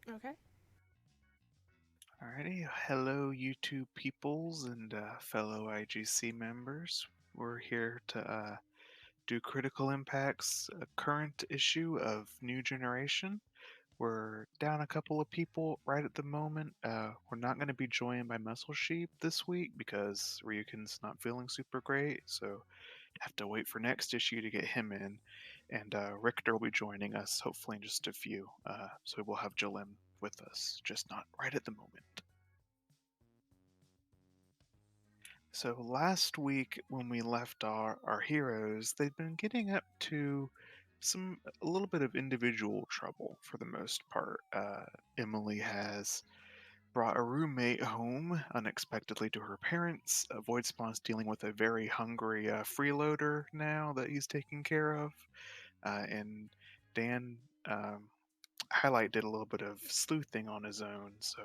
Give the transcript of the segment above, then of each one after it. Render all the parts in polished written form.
Okay. Alrighty, hello YouTube peoples and fellow IGC members. We're here to do Critical Impact's current issue of New Generation. We're down a couple of people right at the moment. We're not going to be joined by Muscle Sheep this week because Ryukin's not feeling super great, so have to wait for next issue to get him in. And Richter will be joining us hopefully in just a few, so we'll have Jalim with us, just not right at the moment. So last week when we left our heroes, they'd been getting up to a little bit of individual trouble for the most part. Emily has brought a roommate home unexpectedly to her parents. Void Spawn's dealing with a very hungry freeloader now that he's taking care of, and Dan. Highlight did a little bit of sleuthing on his own, so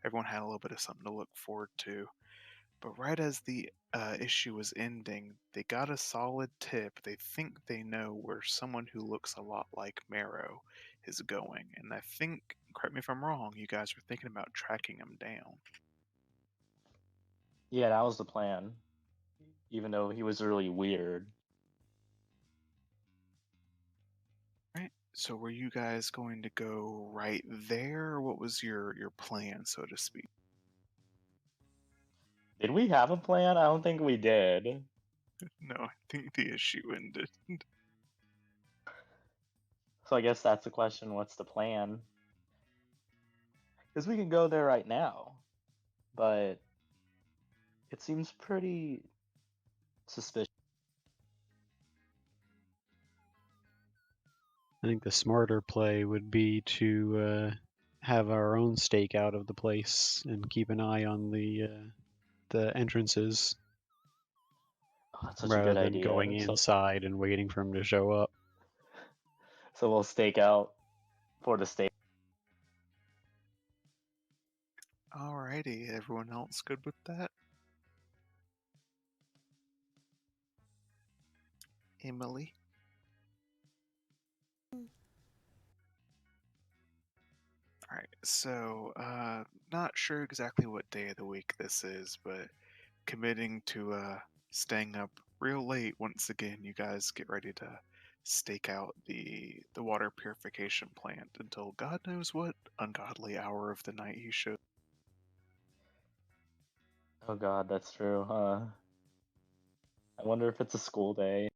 everyone had a little bit of something to look forward to. But right as the issue was ending, they got a solid tip. They think they know where someone who looks a lot like Marrow is going. And I think, correct me if I'm wrong, you guys are thinking about tracking him down. Yeah, that was the plan. Even though he was really weird. Right? So were you guys going to go right there? Or what was your plan, so to speak? Did we have a plan? I don't think we did. No, I think the issue ended. So I guess that's the question. What's the plan? Because we can go there right now, but it seems pretty suspicious. I think the smarter play would be to have our own stake out of the place and keep an eye on the entrances Oh, that's such a rather good than idea. going inside and waiting for him to show up. So we'll stake out for the stake. Alrighty, everyone else good with that? Emily? Alright, so not sure exactly what day of the week this is, but committing to staying up real late once again. You guys get ready to stake out the water purification plant until God knows what ungodly hour of the night he shows. Oh god, that's true, huh? I wonder if it's a school day.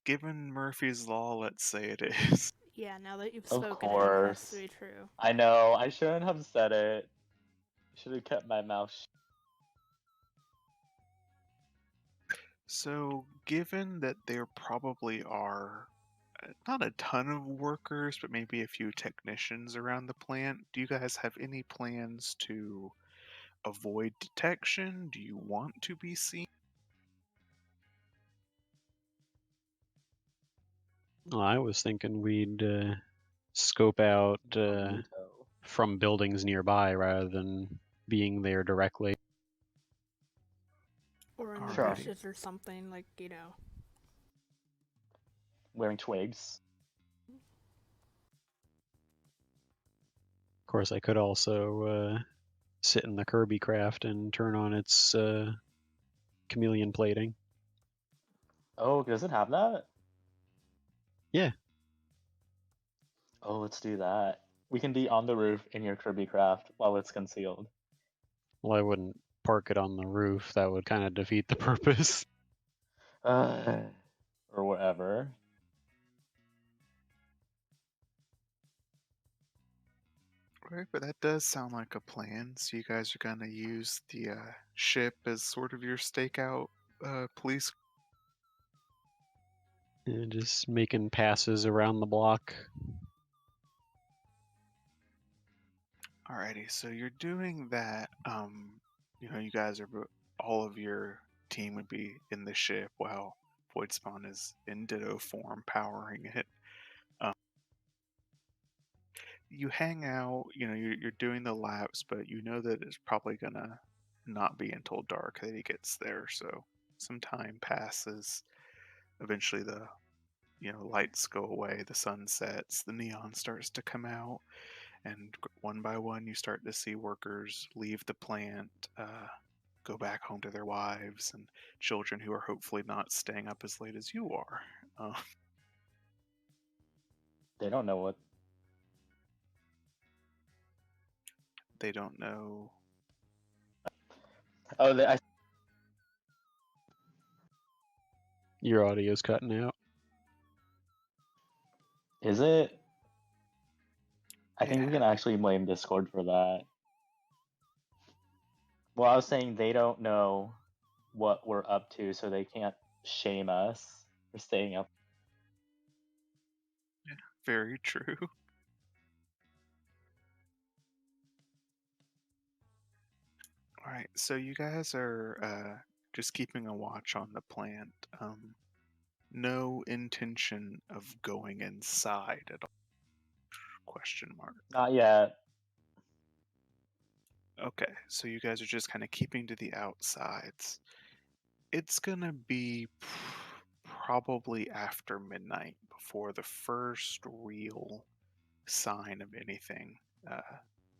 Given Murphy's Law, let's say it is. Yeah, now that you've Of spoken it, it has to course. be true. I know, I shouldn't have said it. Should have kept my mouth shut. So, given that there probably are not a ton of workers, but maybe a few technicians around the plant, do you guys have any plans to avoid detection? Do you want to be seen? Well, I was thinking we'd scope out Incognito. from buildings nearby rather than being there directly. Or in the Sure. Alrighty. bushes or something, like. Wearing twigs. Of course, I could also sit in the Kirby craft and turn on its chameleon plating. Oh, does it have that? Yeah. Oh, let's do that. We can be on the roof in your Kirby craft while it's concealed. Well, I wouldn't park it on the roof. That would kind of defeat the purpose. Uh, or whatever. Right, but that does sound like a plan. So you guys are gonna use the ship as sort of your stakeout police. And just making passes around the block. Alrighty, so you're doing that. You guys are all of your team would be in the ship while Void Spawn is in Ditto form, powering it. Um, you hang out. You're doing the laps, but you know that it's probably gonna not be until dark that he gets there. So some time passes. Eventually, the lights go away, the sun sets, the neon starts to come out, and one by one you start to see workers leave the plant, go back home to their wives and children who are hopefully not staying up as late as you are. They don't know what. They don't know. Oh, Your audio's cutting out. is it? I think we Yeah. can actually blame Discord for that. Well, I was saying they don't know what we're up to, so they can't shame us for staying up. Very true. All right, so you guys are just keeping a watch on the plant. No intention of going inside at all? Question mark. Not yet. Okay, so you guys are just kind of keeping to the outsides. It's gonna be probably after midnight before the first real sign of anything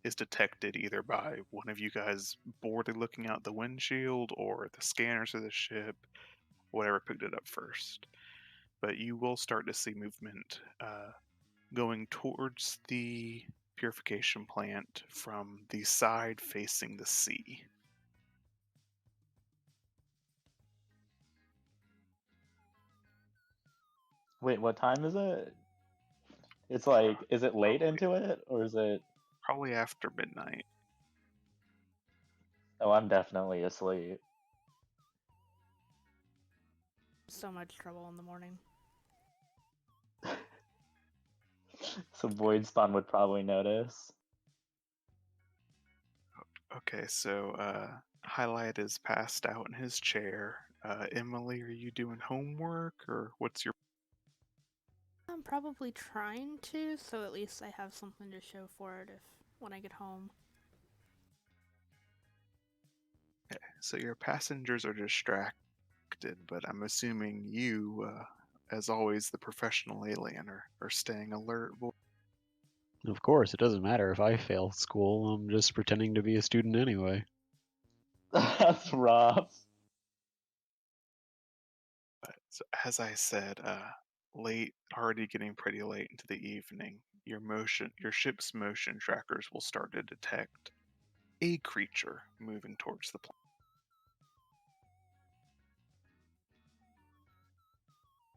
is detected, either by one of you guys boredly looking out the windshield or the scanners of the ship, whatever picked it up first. But you will start to see movement going towards the purification plant from the side facing the sea. Wait, what time is it? It's like, is it late into it, or is it? Probably after midnight. Oh, I'm definitely asleep. So much trouble in the morning. So Void Spawn would probably notice. Okay, so Highlight is passed out in his chair. Emily, are you doing homework or what's your... I'm probably trying to, so at least I have something to show for it when I get home. Okay, so your passengers are distracted, but I'm assuming you, as always, the professional alien, are staying alert. Of course, it doesn't matter if I fail school. I'm just pretending to be a student anyway. That's rough. So as I said, late, already getting pretty late into the evening, your ship's motion trackers will start to detect a creature moving towards the planet.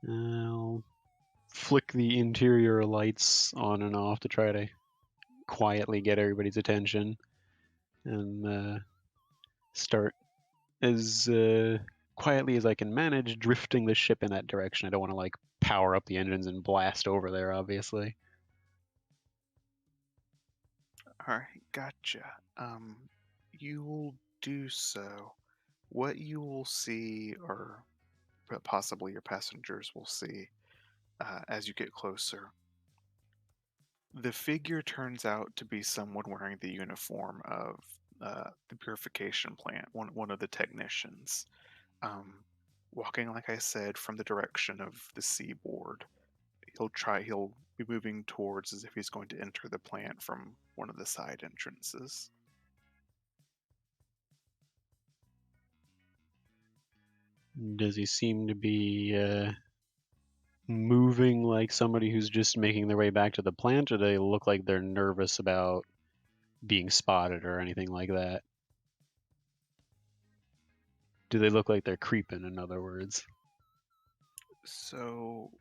I'll flick the interior lights on and off to try to quietly get everybody's attention and start as quietly as I can manage drifting the ship in that direction. I don't want to like power up the engines and blast over there, obviously. All right, gotcha. You will do so. What you will see, or possibly your passengers will see, as you get closer, the figure turns out to be someone wearing the uniform of the purification plant, one of the technicians, walking, like I said, from the direction of the seaboard. He'll be moving towards as if he's going to enter the plant from one of the side entrances. Does he seem to be moving like somebody who's just making their way back to the plant, or do they look like they're nervous about being spotted or anything like that? Do they look like they're creeping, in other words? So,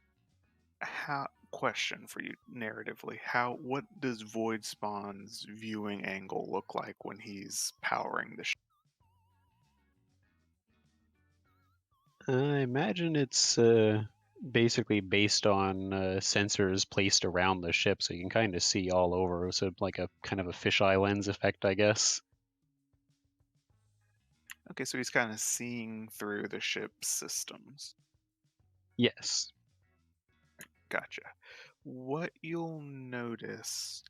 question for you narratively: what does Void Spawn's viewing angle look like when he's powering the ship? I imagine it's basically based on sensors placed around the ship, so you can kind of see all over. So like a kind of a fisheye lens effect, I guess. Okay, so he's kind of seeing through the ship's systems. Yes. Gotcha. What you'll notice,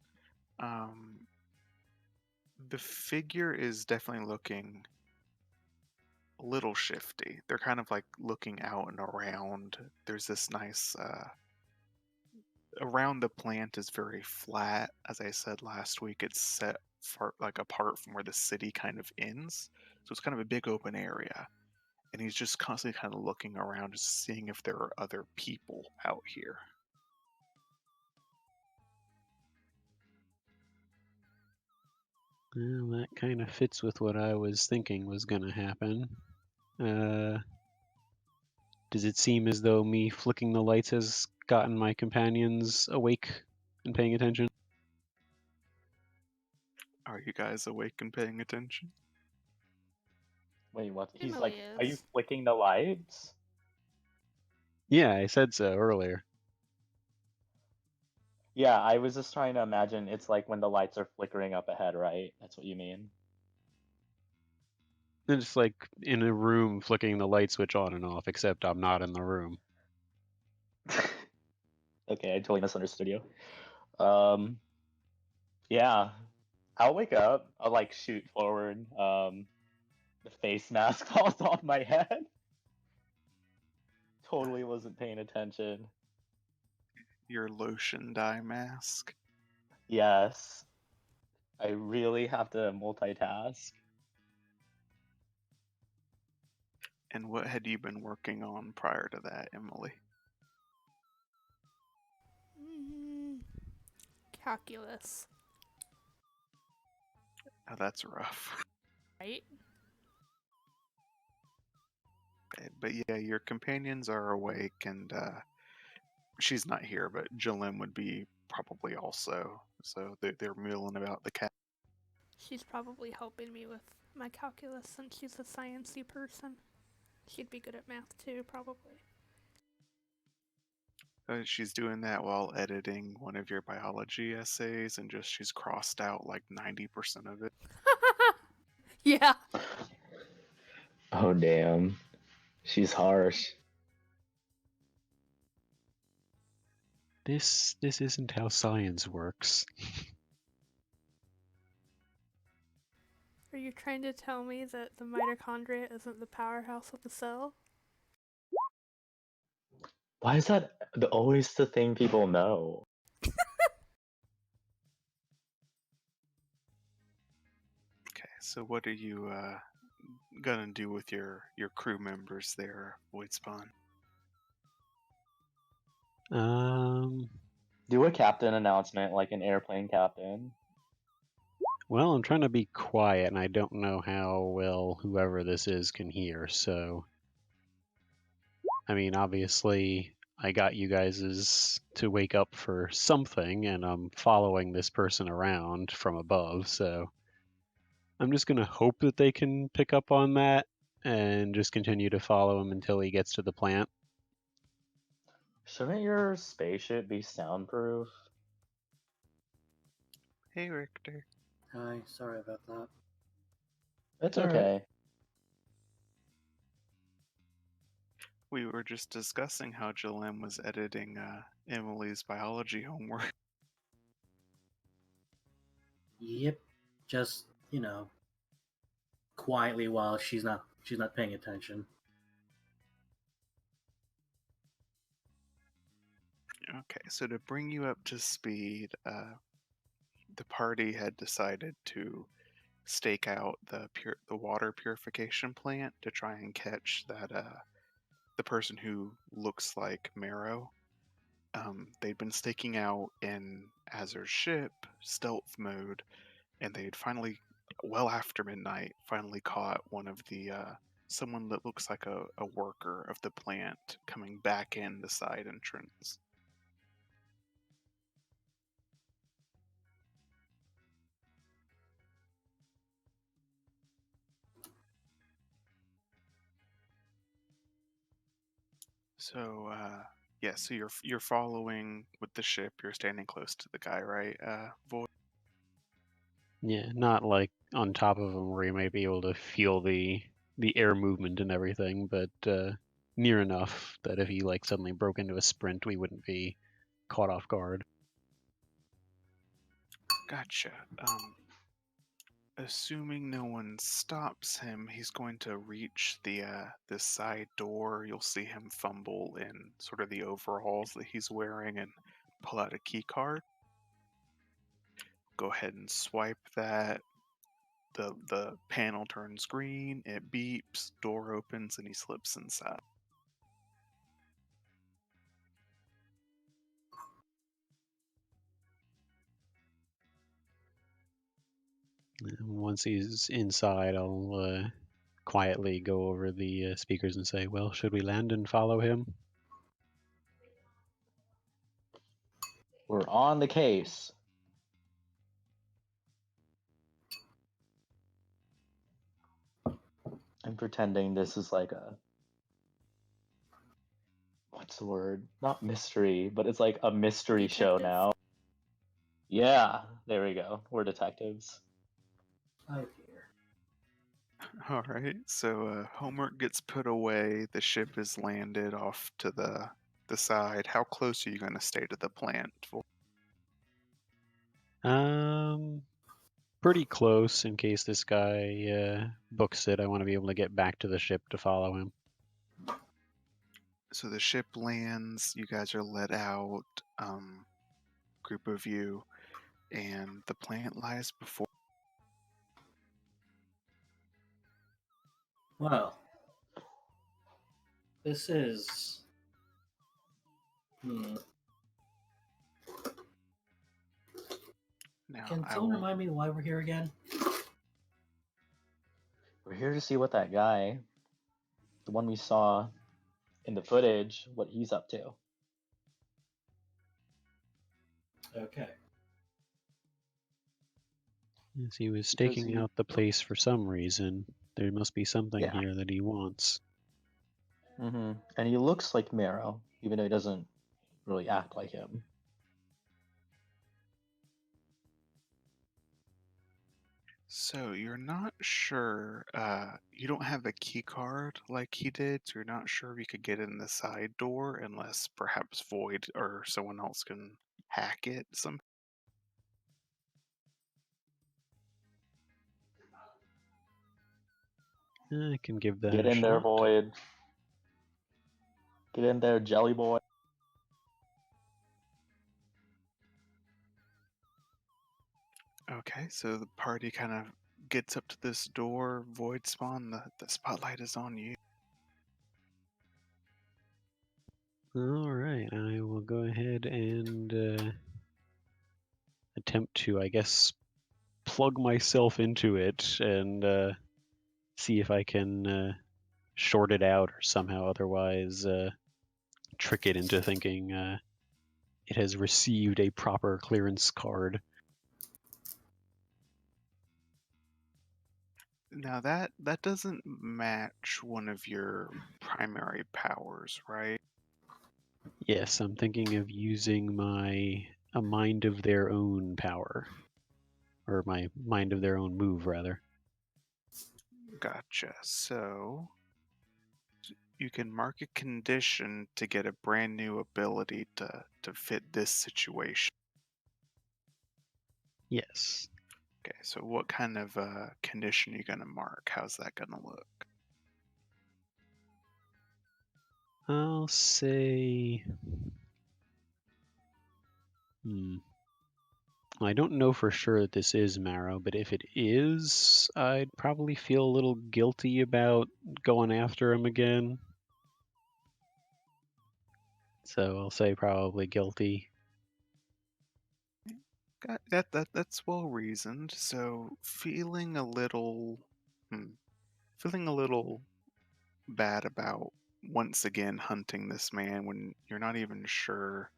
the figure is definitely looking a little shifty. They're kind of like looking out and around. There's this nice around the plant is very flat. As I said last week, it's set far, like apart from where the city kind of ends. So it's kind of a big open area. And he's just constantly kind of looking around, just seeing if there are other people out here. Well, that kind of fits with what I was thinking was going to happen. Does it seem as though me flicking the lights has gotten my companions awake and paying attention? Are you guys awake and paying attention? Wait, what? He's Emily like, are you is. flicking the lights? Yeah, I said so earlier. Yeah, I was just trying to imagine it's like when the lights are flickering up ahead, right? That's what you mean. It's just like in a room flicking the light switch on and off, except I'm not in the room. Okay, I totally misunderstood you. Yeah, I'll wake up. I'll like shoot forward. The face mask falls off my head. Totally wasn't paying attention. Your lotion dye mask? Yes, I really have to multitask. And what had you been working on prior to that, Emily? Calculus, Oh, that's rough. right? But yeah, your companions are awake, and she's not here, but Jalem would be probably also. So they're milling about the cat. She's probably helping me with my calculus since she's a sciencey person. She'd be good at math too, probably. She's doing that while editing one of your biology essays, and just she's crossed out like 90% of it. Yeah. Oh damn, she's harsh. This isn't how science works. Are you trying to tell me that the mitochondria isn't the powerhouse of the cell? Why is that always the thing people know? Okay, so what are you gonna do with your crew members there, Void Spawn? Do a captain announcement like an airplane captain. Well, I'm trying to be quiet, and I don't know how well whoever this is can hear, so... I mean, obviously, I got you guys to wake up for something, and I'm following this person around from above, so... I'm just gonna hope that they can pick up on that, and just continue to follow him until he gets to the plant. Shouldn't your spaceship be soundproof? Hey, Richter. Hi, sorry about that. It's All right. okay. We were just discussing how Jalem was editing Emily's biology homework. Yep, just quietly while she's not paying attention. Okay, so to bring you up to speed, the party had decided to stake out the water purification plant to try and catch that the person who looks like Marrow. They'd been staking out in Azur's ship, stealth mode, and they'd finally, well after midnight, finally caught one of the someone that looks like a worker of the plant coming back in the side entrance. So yeah, so you're following with the ship. You're standing close to the guy, right? Void. Yeah, not like on top of him where you might be able to feel the air movement and everything, but near enough that if he like suddenly broke into a sprint, we wouldn't be caught off guard. Gotcha. Assuming no one stops him, he's going to reach the this side door. You'll see him fumble in sort of the overalls that he's wearing and pull out a key card. Go ahead and swipe that. The panel turns green, it beeps, door opens, and he slips inside. And once he's inside, I'll quietly go over the speakers and say, well, should we land and follow him? We're on the case. I'm pretending this is like a, what's the word? Not mystery, but it's like a mystery show Detective. now. Yeah, there we go. We're detectives. Oh dear. All right, so homework gets put away. The ship is landed off to the side. How close are you going to stay to the plant? Pretty close in case this guy books it. I want to be able to get back to the ship to follow him. So the ship lands. You guys are let out. Group of you, and the plant lies before. Well, this is. Now, Can I someone will. remind me why we're here again? We're here to see what that guy, the one we saw in the footage, what he's up to. Okay. Yes, he was Because staking he- out the place for some reason. There must be something Yeah. here that he wants. Mm-hmm. And he looks like Marrow, even though he doesn't really act like him. So you're not sure. You don't have a key card like he did, so you're not sure if you could get in the side door unless perhaps Void or someone else can hack it. I can give that Get a in there, shot. Void. Get in there, Jelly Boy. Okay, so the party kind of gets up to this door. Void Spawn, the spotlight is on you. All right, I will go ahead and attempt to, I guess, plug myself into it and see if I can short it out or somehow otherwise trick it into thinking it has received a proper clearance card. Now that doesn't match one of your primary powers, right? Yes, I'm thinking of using a mind of their own power. Or my mind of their own move, rather. Gotcha. So you can mark a condition to get a brand new ability to fit this situation. Yes. Okay, so what kind of condition are you going to mark? How's that going to look? I'll say... I don't know for sure that this is Marrow, but if it is, I'd probably feel a little guilty about going after him again. So I'll say probably guilty. That's well reasoned. So feeling a little bad about once again hunting this man when you're not even sure.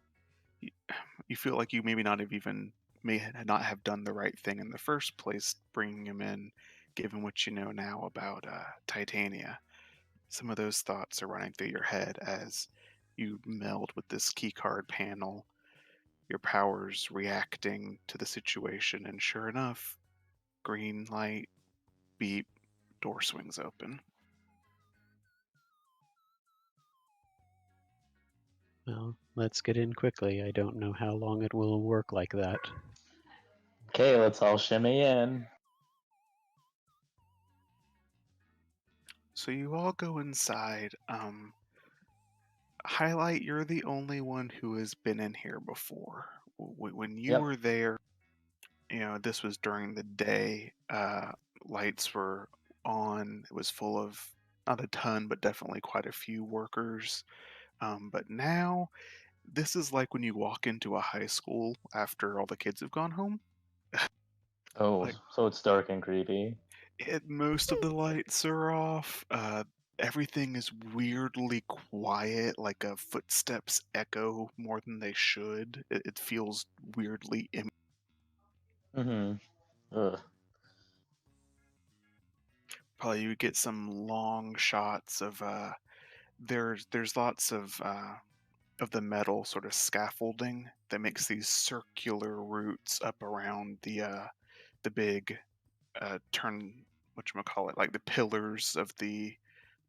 You feel like you maybe not have even not have done the right thing in the first place, bringing him in, given what you know now about Titania. Some of those thoughts are running through your head as you meld with this keycard panel, your powers reacting to the situation, and sure enough, green light, beep, door swings open. Well, let's get in quickly. I don't know how long it will work like that. Okay, let's all shimmy in. So you all go inside. Highlight, you're the only one who has been in here before. When you Yep. were there, this was during the day. Lights were on. It was full of not a ton, but definitely quite a few workers. But now, this is like when you walk into a high school after all the kids have gone home. Oh, Like so it's dark and creepy. most of the lights are off. Everything is weirdly quiet, like footsteps echo more than they should. It feels weirdly Mm-hmm. Ugh. probably you would get some long shots of there's lots of the metal sort of scaffolding that makes these circular routes up around the big turn whatchamacallit, like the pillars of the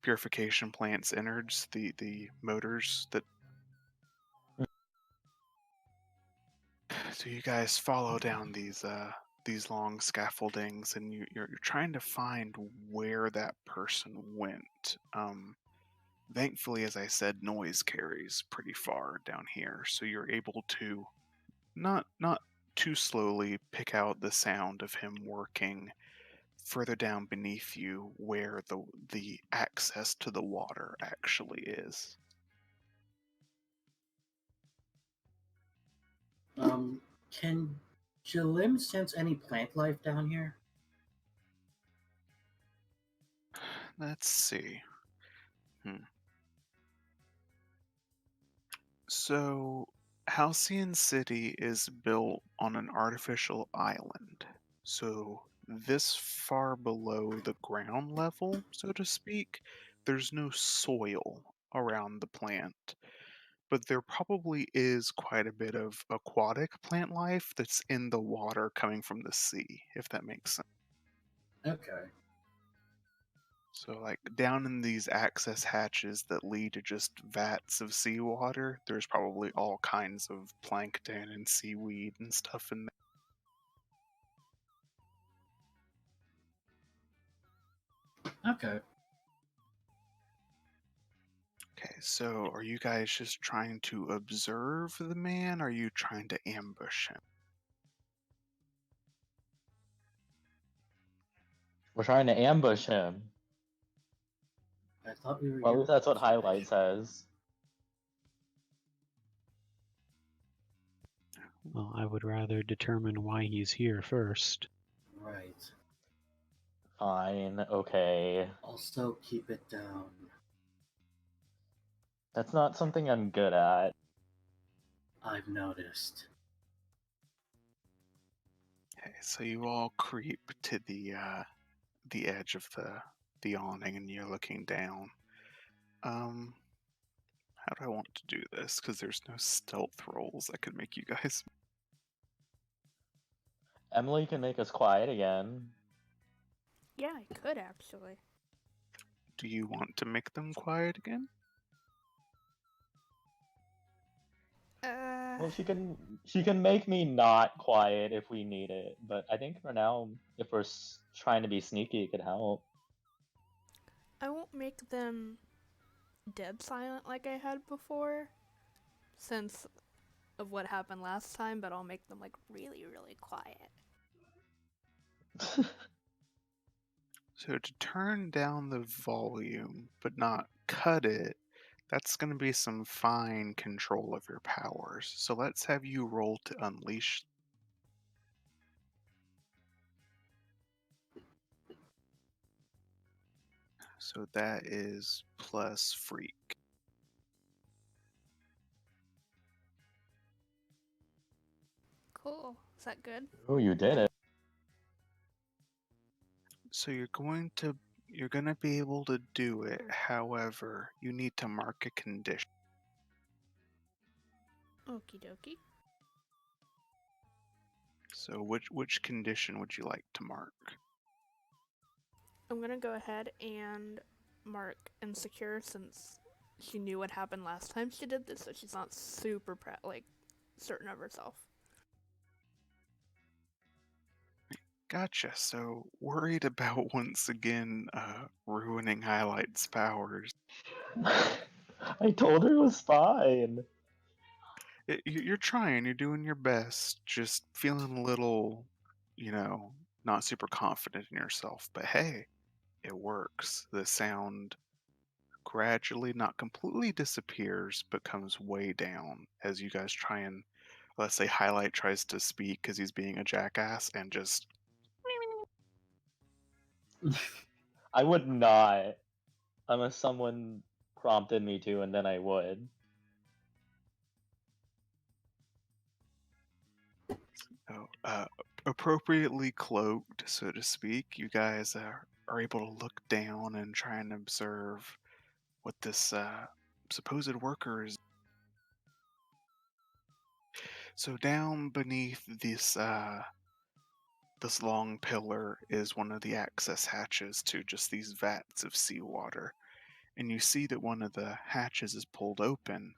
purification plant's innards, the motors that. So you guys follow down these long scaffoldings, and you're trying to find where that person went. Thankfully, as I said, noise carries pretty far down here, so you're able to not too slowly pick out the sound of him working further down beneath you, where the access to the water actually is. Can Jalim sense any plant life down here? Let's see. So, Halcyon City is built on an artificial island. So, this far below the ground level, so to speak, there's no soil around the plant. But there probably is quite a bit of aquatic plant life that's in the water coming from the sea, if that makes sense. Okay. So, like down in these access hatches that lead to just vats of seawater, there's probably all kinds of plankton and seaweed and stuff in there. Okay. Okay, so are you guys just trying to observe the man? Or are you trying to ambush him? We're trying to ambush him. I thought we were Well, at here least for that's what observation. highlight says. Well, I would rather determine why he's here first. Right. Fine, okay. Also, keep it down. That's not something I'm good at. I've noticed. Okay, so you all creep to the edge of the awning and you're looking down. How do I want to do this? Because there's no stealth rolls that could make you guys. Emily can make us quiet again. Yeah, I could actually. Do you want to make them quiet again? Well, she can make me not quiet if we need it, but I think for now, if we're trying to be sneaky, it could help. I won't make them dead silent like I had before, since of what happened last time, but I'll make them like really, really quiet. So to turn down the volume but not cut it, that's going to be some fine control of your powers. So let's have you roll to unleash. So that is plus freak. Cool. Is that good? Oh, you did it. So you're going to be able to do it. However, you need to mark a condition. Okie dokie. So which condition would you like to mark? I'm gonna go ahead and mark insecure since she knew what happened last time she did this, so she's not super certain of herself. Gotcha. So worried about once again ruining Highlight's powers. I told her it was fine. You're trying, you're doing your best, just feeling a little, not super confident in yourself. But hey, it works. The sound gradually, not completely disappears, but comes way down as you guys try and, let's say, Highlight tries to speak because he's being a jackass and just. I would not, unless someone prompted me to, and then I would. Appropriately cloaked, so to speak, you guys are able to look down and try and observe what this supposed worker is. So down beneath this long pillar is one of the access hatches to just these vats of seawater, and you see that one of the hatches is pulled open,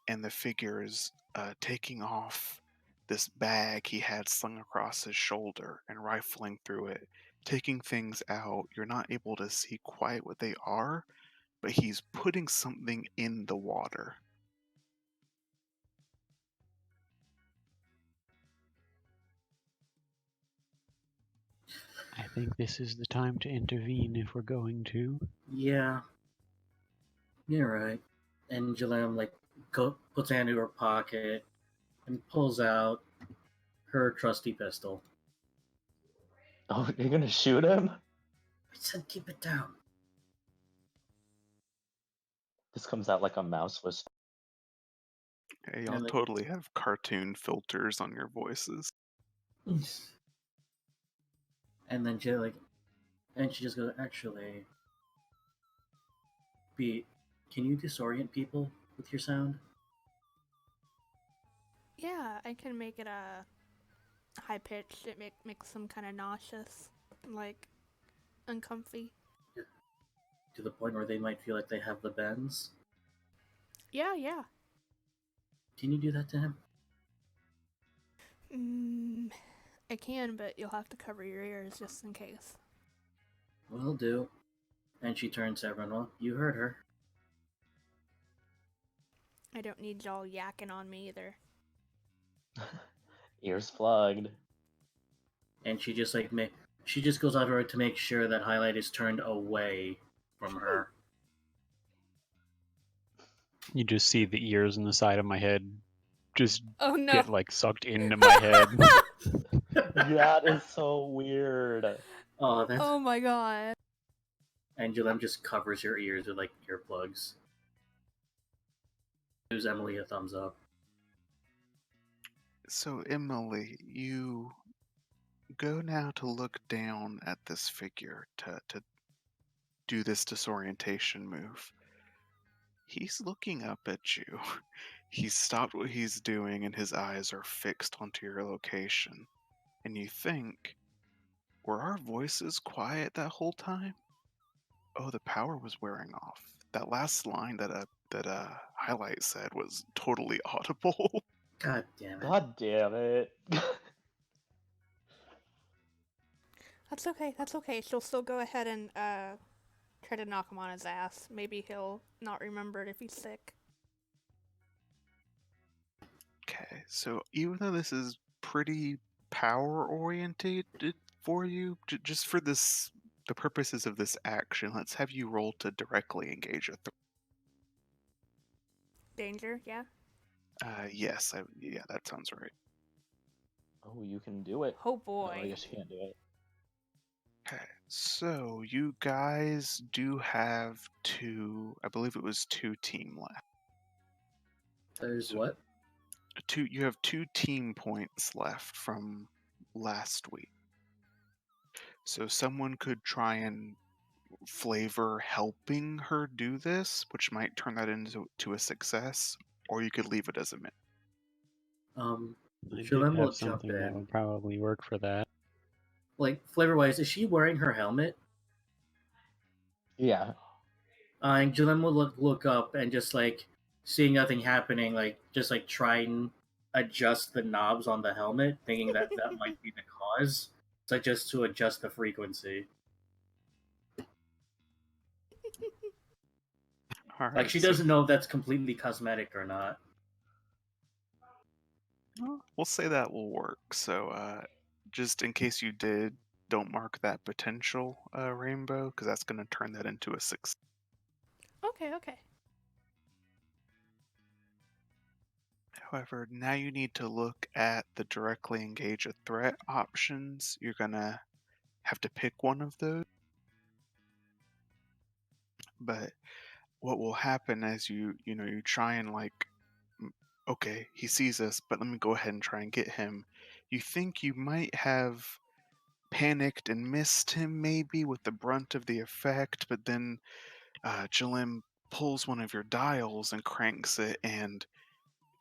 and the figure is taking off this bag he had slung across his shoulder and rifling through it, taking things out. You're not able to see quite what they are, but he's putting something in the water. I think this is the time to intervene if we're going to. Yeah, you're right. And Jalem puts her hand into her pocket and pulls out her trusty pistol. Oh, you're gonna shoot him? I said keep it down. This comes out like a mouse whisper. Hey, y'all And then- totally have cartoon filters on your voices. And then she just goes, actually, can you disorient people with your sound? Yeah, I can make it a high pitched. It makes them kind of nauseous, like uncomfy. To the point where they might feel like they have the bends? Yeah. Can you do that to him? I can, but you'll have to cover your ears just in case. Will do. And she turns to everyone, well, you heard her. I don't need y'all yakking on me either. Ears plugged. And she just she just goes out of her to make sure that Highlight is turned away from her. You just see the ears in the side of my head just Oh no! get like sucked into my head. That is so weird. Oh, that's Oh my god! and Jalem just covers your ears with earplugs. Gives Emily a thumbs up. So, Emily, you go now to look down at this figure to do this disorientation move. He's looking up at you. He's stopped what he's doing and his eyes are fixed onto your location. And you think, were our voices quiet that whole time? Oh, the power was wearing off. That last line that Highlight said was totally audible. God damn it. God damn it. That's okay. She'll still go ahead and try to knock him on his ass. Maybe he'll not remember it if he's sick. Okay, so even though this is pretty power oriented for you, just for the purposes of this action, let's have you roll to directly engage a Danger, yeah? yes, yeah, that sounds right. Oh, you can do it. Oh No, I boy. guess you can't do it. Okay, so you guys do have I believe it was two team left. There's what? You have 2 team points left from last week. So someone could try and flavor helping her do this, which might turn that into a success, or you could leave it as a miss. I did Jalem will have jump something that in. would probably work for that. Flavor wise, is she wearing her helmet? Yeah. And Jalem will look up and just seeing nothing happening, just try and adjust the knobs on the helmet, thinking that might be the cause. So just to adjust the frequency. All Like right. she so- doesn't know if that's completely cosmetic or not. Well, we'll say that will work. So, just in case you did, don't mark that potential rainbow, because that's going to turn that into a 6. Okay, okay. However, now you need to look at the directly engage a threat options. You're going to have to pick one of those. But what will happen as you try and okay, he sees us, but let me go ahead and try and get him. You think you might have panicked and missed him maybe with the brunt of the effect, but then Jalim pulls one of your dials and cranks it, and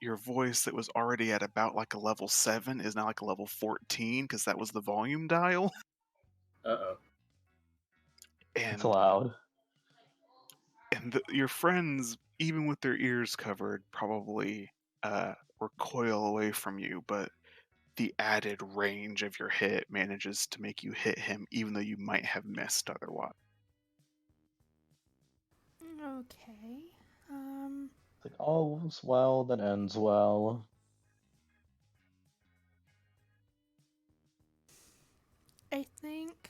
your voice that was already at about like a level 7 is now like a level 14 because that was the volume dial. Uh-oh. It's And loud. your friends, even with their ears covered, probably recoil away from you, but the added range of your hit manages to make you hit him even though you might have missed otherwise. Okay. It's like all's well that ends well. I think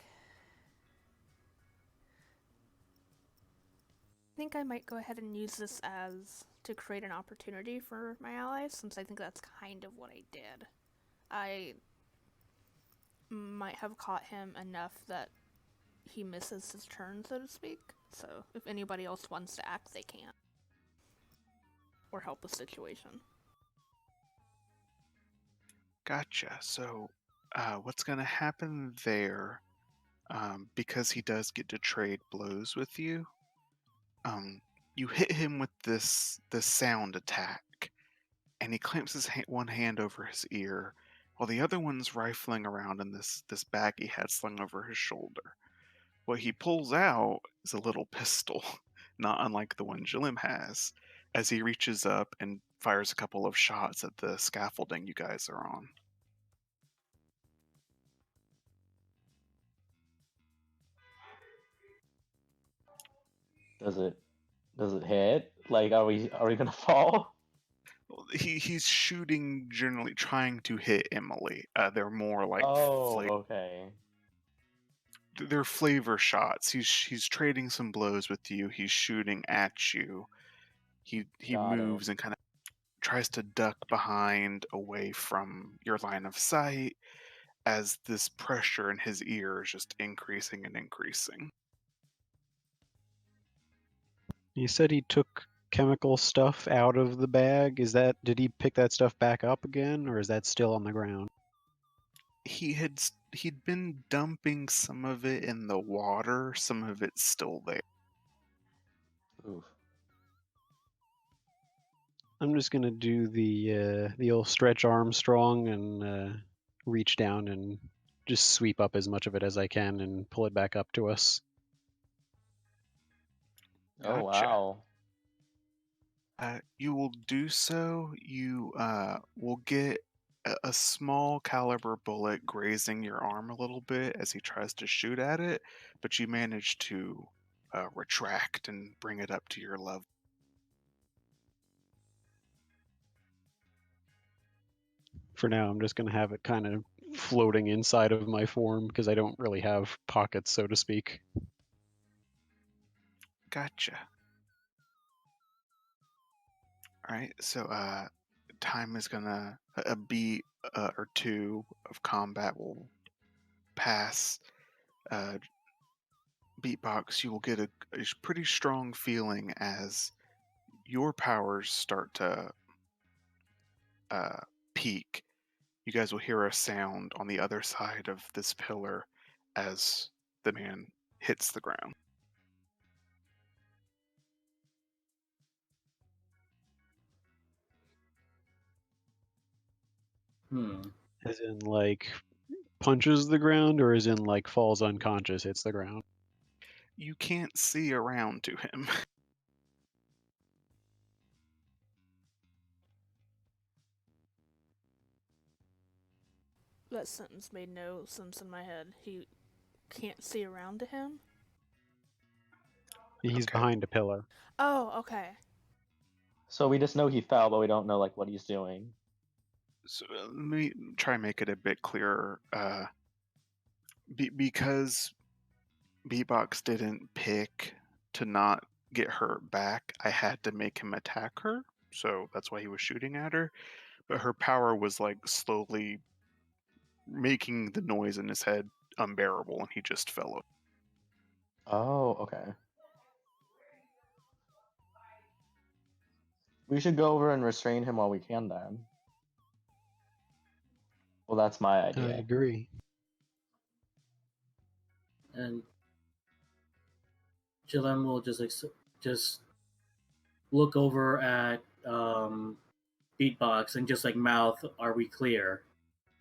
I might go ahead and use this as to create an opportunity for my allies, since I think that's kind of what I did. I might have caught him enough that he misses his turn, so to speak. So if anybody else wants to act, they can. Or help the situation. Gotcha. So, what's going to happen there, because he does get to trade blows with you, you hit him with this sound attack, and he clamps his one hand over his ear, while the other one's rifling around in this bag he had slung over his shoulder. What he pulls out is a little pistol, not unlike the one Jilim has, as he reaches up and fires a couple of shots at the scaffolding you guys are on. Does it hit? Like, are we gonna fall? He's shooting, generally trying to hit Emily. They're more like Oh, okay. they're flavor shots. He's trading some blows with you. He's shooting at you. He Got it. moves and kind of tries to duck behind, away from your line of sight, as this pressure in his ear is just increasing and increasing. You said he took chemical stuff out of the bag. Did he pick that stuff back up again, or is that still on the ground? He'd been dumping some of it in the water. Some of it's still there. Oof. I'm just gonna do the old stretch Armstrong and reach down and just sweep up as much of it as I can and pull it back up to us. Oh Gotcha. wow. You will do so. You will get a small caliber bullet grazing your arm a little bit as he tries to shoot at it, but you manage to retract and bring it up to your level. For now, I'm just gonna have it kind of floating inside of my form because I don't really have pockets, so to speak. Gotcha. All right, so time is gonna a beat or two of combat will pass. Beatbox, you will get a pretty strong feeling as your powers start to peak. You guys will hear a sound on the other side of this pillar as the man hits the ground. As in, like, punches the ground, or as in, like, falls unconscious, hits the ground? You can't see around to him. That sentence made no sense in my head. He can't see around to him? He's Okay. behind a pillar. Oh, okay. So we just know he fell, but we don't know like what he's doing. So let me try and make it a bit clearer. Because Beatbox didn't pick to not get hurt back, I had to make him attack her. So that's why he was shooting at her. But her power was like slowly making the noise in his head unbearable, and he just fell over. Oh, okay. We should go over and restrain him while we can then. Well, that's my I idea. agree. And Jilem will just look over at Beatbox and just like mouth, "Are we clear?"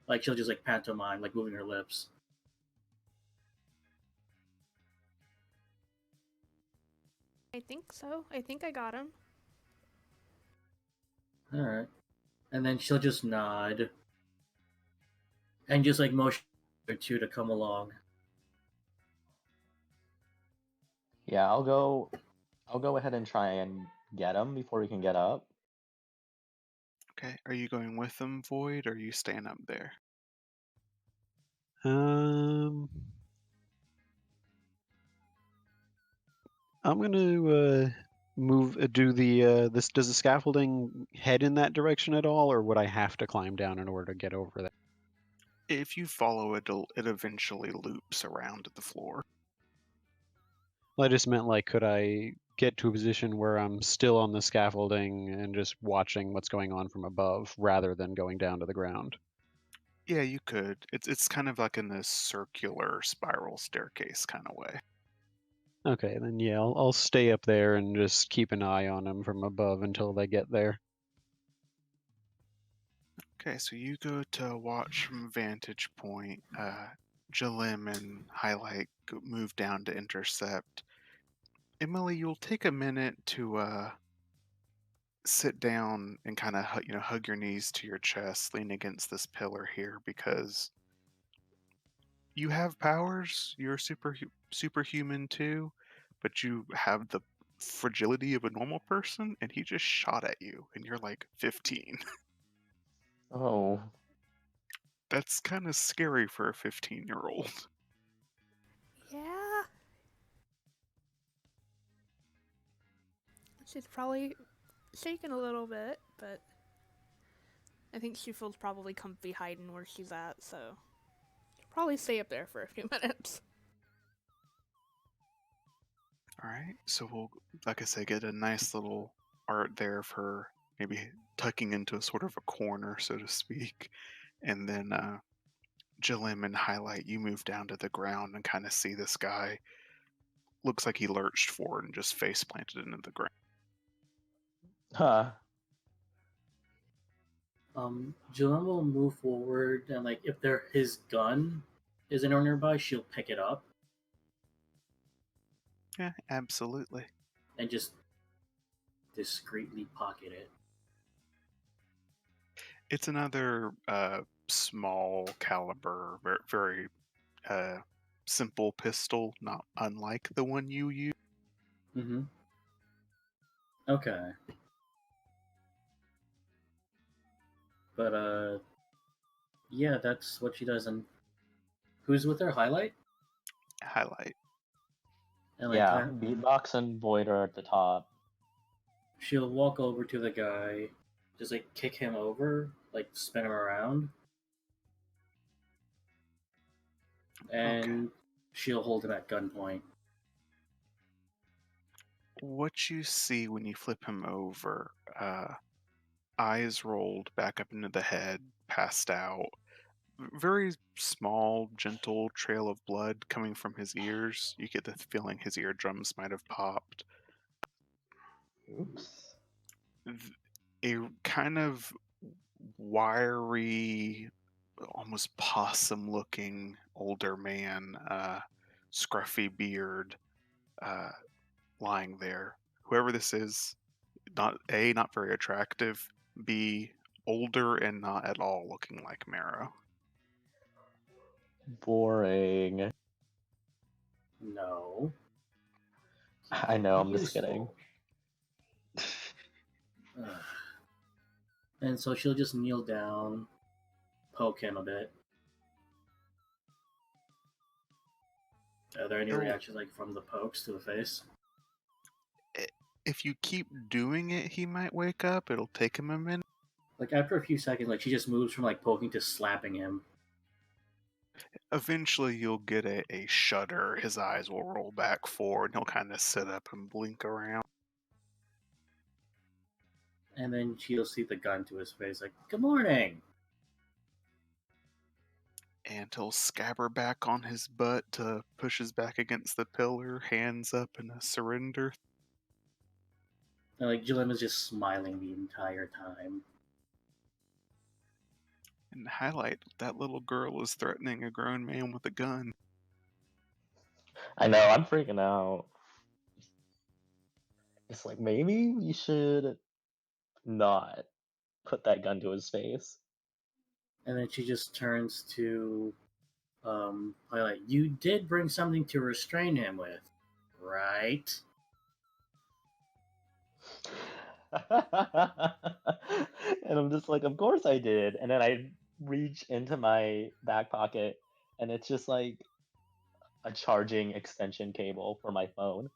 Like she'll just like pantomime, like moving her lips. I think so. I think I got him. All right, and then she'll just nod and just like motion her two to come along. Yeah, I'll go ahead and try and get him before we can get up. Okay, are you going with them, Void, or are you staying up there? I'm gonna do this. Does the scaffolding head in that direction at all, or would I have to climb down in order to get over there? If you follow it, it eventually loops around the floor. Well, I just meant like, could I get to a position where I'm still on the scaffolding and just watching what's going on from above, rather than going down to the ground? Yeah, you could. It's kind of like in this circular spiral staircase kind of way. Okay, then yeah, I'll stay up there and just keep an eye on them from above until they get there. Okay, so you go to watch from vantage point. Jalim and Highlight move down to intercept. Emily, you'll take a minute to sit down and kind of hug your knees to your chest, lean against this pillar here, because you have powers. You're superhuman too, but you have the fragility of a normal person, and he just shot at you, and you're like 15. Oh, That's kind of scary for a 15-year-old. Yeah. She's probably shaking a little bit, but I think she feels probably comfy hiding where she's at, so she'll probably stay up there for a few minutes. All right, so we'll, like I say, get a nice little art there of her maybe tucking into a sort of a corner, so to speak, and then Jalim and Highlight, you move down to the ground and kind of see this guy. Looks like he lurched forward and just face planted into the ground. huh. Jilem will move forward and like if his gun is anywhere nearby, she'll pick it up Yeah, absolutely. and just discreetly pocket it. It's another small caliber, very simple pistol, not unlike the one you use. Mm-hmm. Okay. But yeah, that's what she does. And who's with her? Highlight? Highlight. And like Yeah, Beatbox and Void are at the top. she'll walk over to the guy, just like kick him over, like spin him around, and she'll hold him at gunpoint. What you see when you flip him over, eyes rolled back up into the head, passed out. Very small, gentle trail of blood coming from his ears. You get the feeling his eardrums might have popped. Oops. A kind of wiry, almost possum-looking older man, scruffy beard, lying there. Whoever this is, not very attractive, B, older and not at all looking like Marrow. Boring. No. I know, I'm just kidding. Useful. Ugh. And so she'll just kneel down, poke him a bit. Are there any He'll- reactions like from the pokes to the face? If you keep doing it, he might wake up. It'll take him a minute. Like after a few seconds, like she just moves from like poking to slapping him. Eventually, you'll get a shudder. His eyes will roll back forward, and he'll kind of sit up and blink around. And then she'll see the gun to his face, like, "Good morning." And he'll scabber back on his butt to push his back against the pillar, hands up in a surrender. And like Jillian is just smiling the entire time. And highlight, that little girl is threatening a grown man with a gun. I know, I'm freaking out. It's like, maybe we should not put that gun to his face. And then she just turns to highlight. You did bring something to restrain him with, right? And I'm just like, of course I did. And then I reach into my back pocket, and it's just like a charging extension cable for my phone.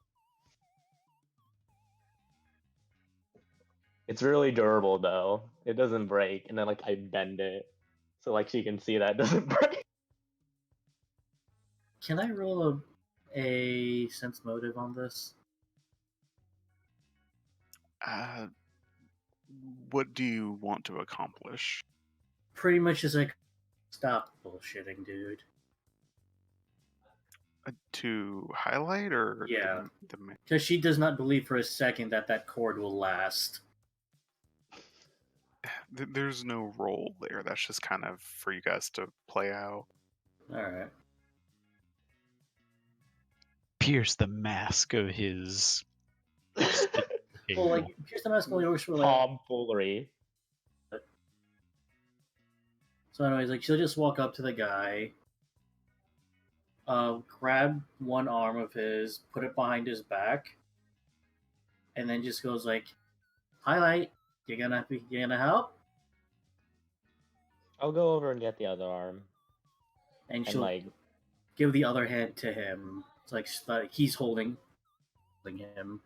It's really durable though. It doesn't break. And then like I bend it so like she can see that it doesn't break. Can I roll a sense motive on this? What do you want to accomplish? Pretty much just like, stop bullshitting, dude. To highlight or Yeah. the Because she does not believe for a second that that cord will last. there's no role there. That's just kind of for you guys to play out. Alright. Pierce the mask of his. Well, like, here's the mask only works for like. Tomfoolery. So, anyways, like, she'll just walk up to the guy, grab one arm of his, put it behind his back, and then just goes like, "Highlight, you gonna help?" I'll go over and get the other arm. And And she'll like, give the other hand to him. It's like he's holding him.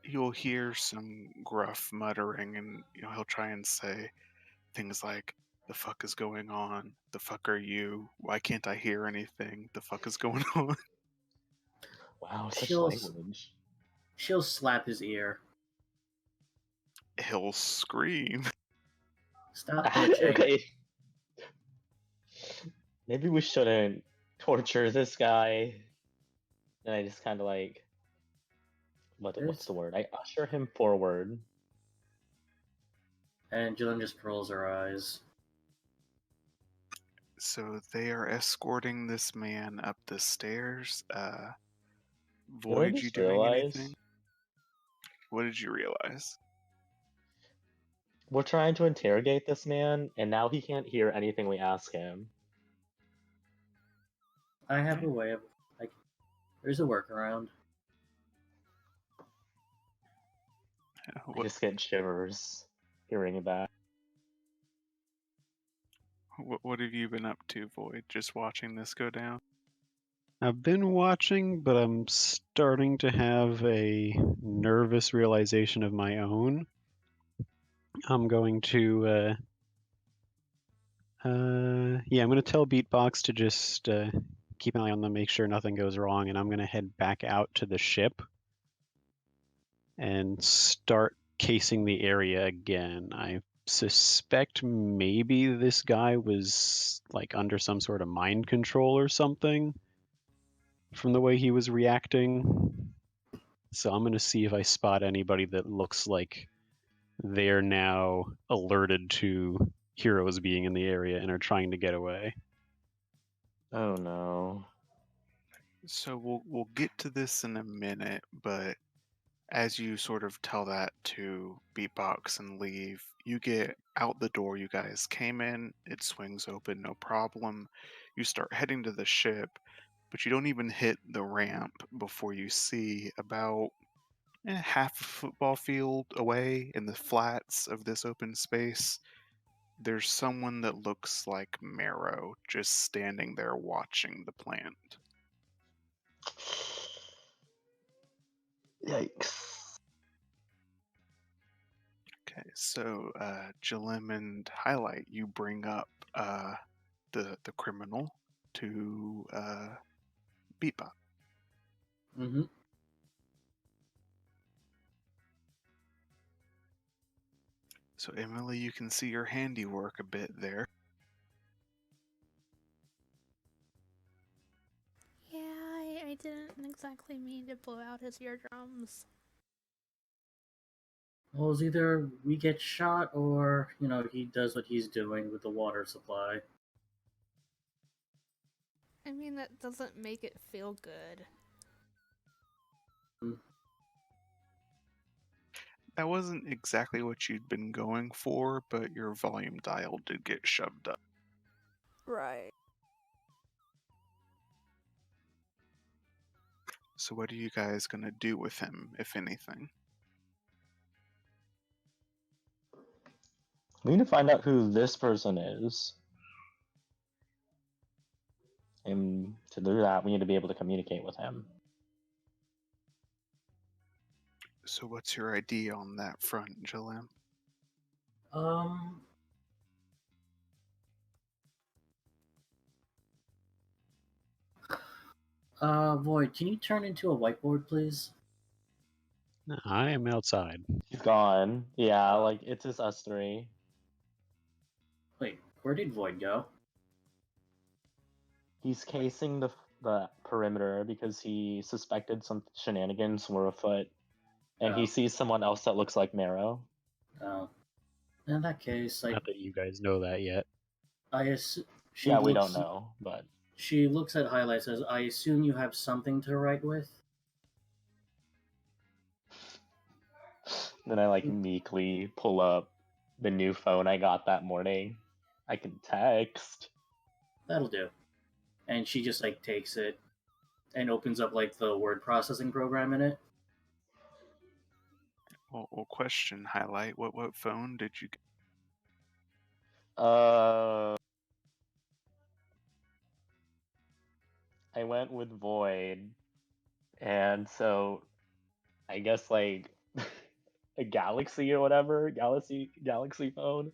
You'll hear some gruff muttering, and he'll try and say things like, "The fuck is going on? The fuck are you? Why can't I hear anything? The fuck is going on?" wow, such She'll- language. She'll slap his ear. He'll scream. Stop bitching. Okay. Maybe we shouldn't torture this guy. And I just kind of like, what's the word? I usher him forward. And Jillian just rolls her eyes. So they are escorting this man up the stairs. What I Void, just you doing realized? anything? What did you realize? We're trying to interrogate this man, and now he can't hear anything we ask him. I have a way of like. There's a workaround. I just get shivers hearing that. What have you been up to, Void? Just watching this go down? I've been watching, but I'm starting to have a nervous realization of my own. I'm going to, I'm going to tell Beatbox to just keep an eye on them, make sure nothing goes wrong, and I'm going to head back out to the ship and start casing the area again. I suspect maybe this guy was like under some sort of mind control or something from the way he was reacting. So I'm going to see if I spot anybody that looks like they're now alerted to heroes being in the area and are trying to get away. Oh no. So we'll get to this in a minute, but as you sort of tell that to Beatbox and leave, you get out the door you guys came in. It swings open, no problem. You start heading to the ship, but you don't even hit the ramp before you see about half a football field away in the flats of this open space. There's someone that looks like Marrow just standing there watching the plant. Yikes. Okay, so Jalim and Highlight, you bring up the criminal to Beatbot. Mm-hmm. So Emily, you can see your handiwork a bit there. Yeah, I didn't exactly mean to blow out his eardrums. Well, it's either we get shot or, he does what he's doing with the water supply. I mean, that doesn't make it feel good. That wasn't exactly what you'd been going for, but your volume dial did get shoved up. Right. So what are you guys gonna do with him, if anything? We need to find out who this person is. And to do that, we need to be able to communicate with him. So what's your idea on that front, Jalim? Void, can you turn into a whiteboard, please? I am outside. He's gone. Yeah, like, it's just us three. Wait, where did Void go? He's casing the perimeter because he suspected some shenanigans were afoot. And he Oh. sees someone else that looks like Marrow. Oh. In that case, Not that you guys know that yet. I assume Yeah, we don't know, but She looks at Highlight, says, I assume you have something to write with? then I like meekly pull up the new phone I got that morning. I can text. That'll do. And she just takes it and opens up the word processing program in it. Well, question, Highlight. What phone did you get? I went with Void, and so I guess a Galaxy or whatever, Galaxy phone.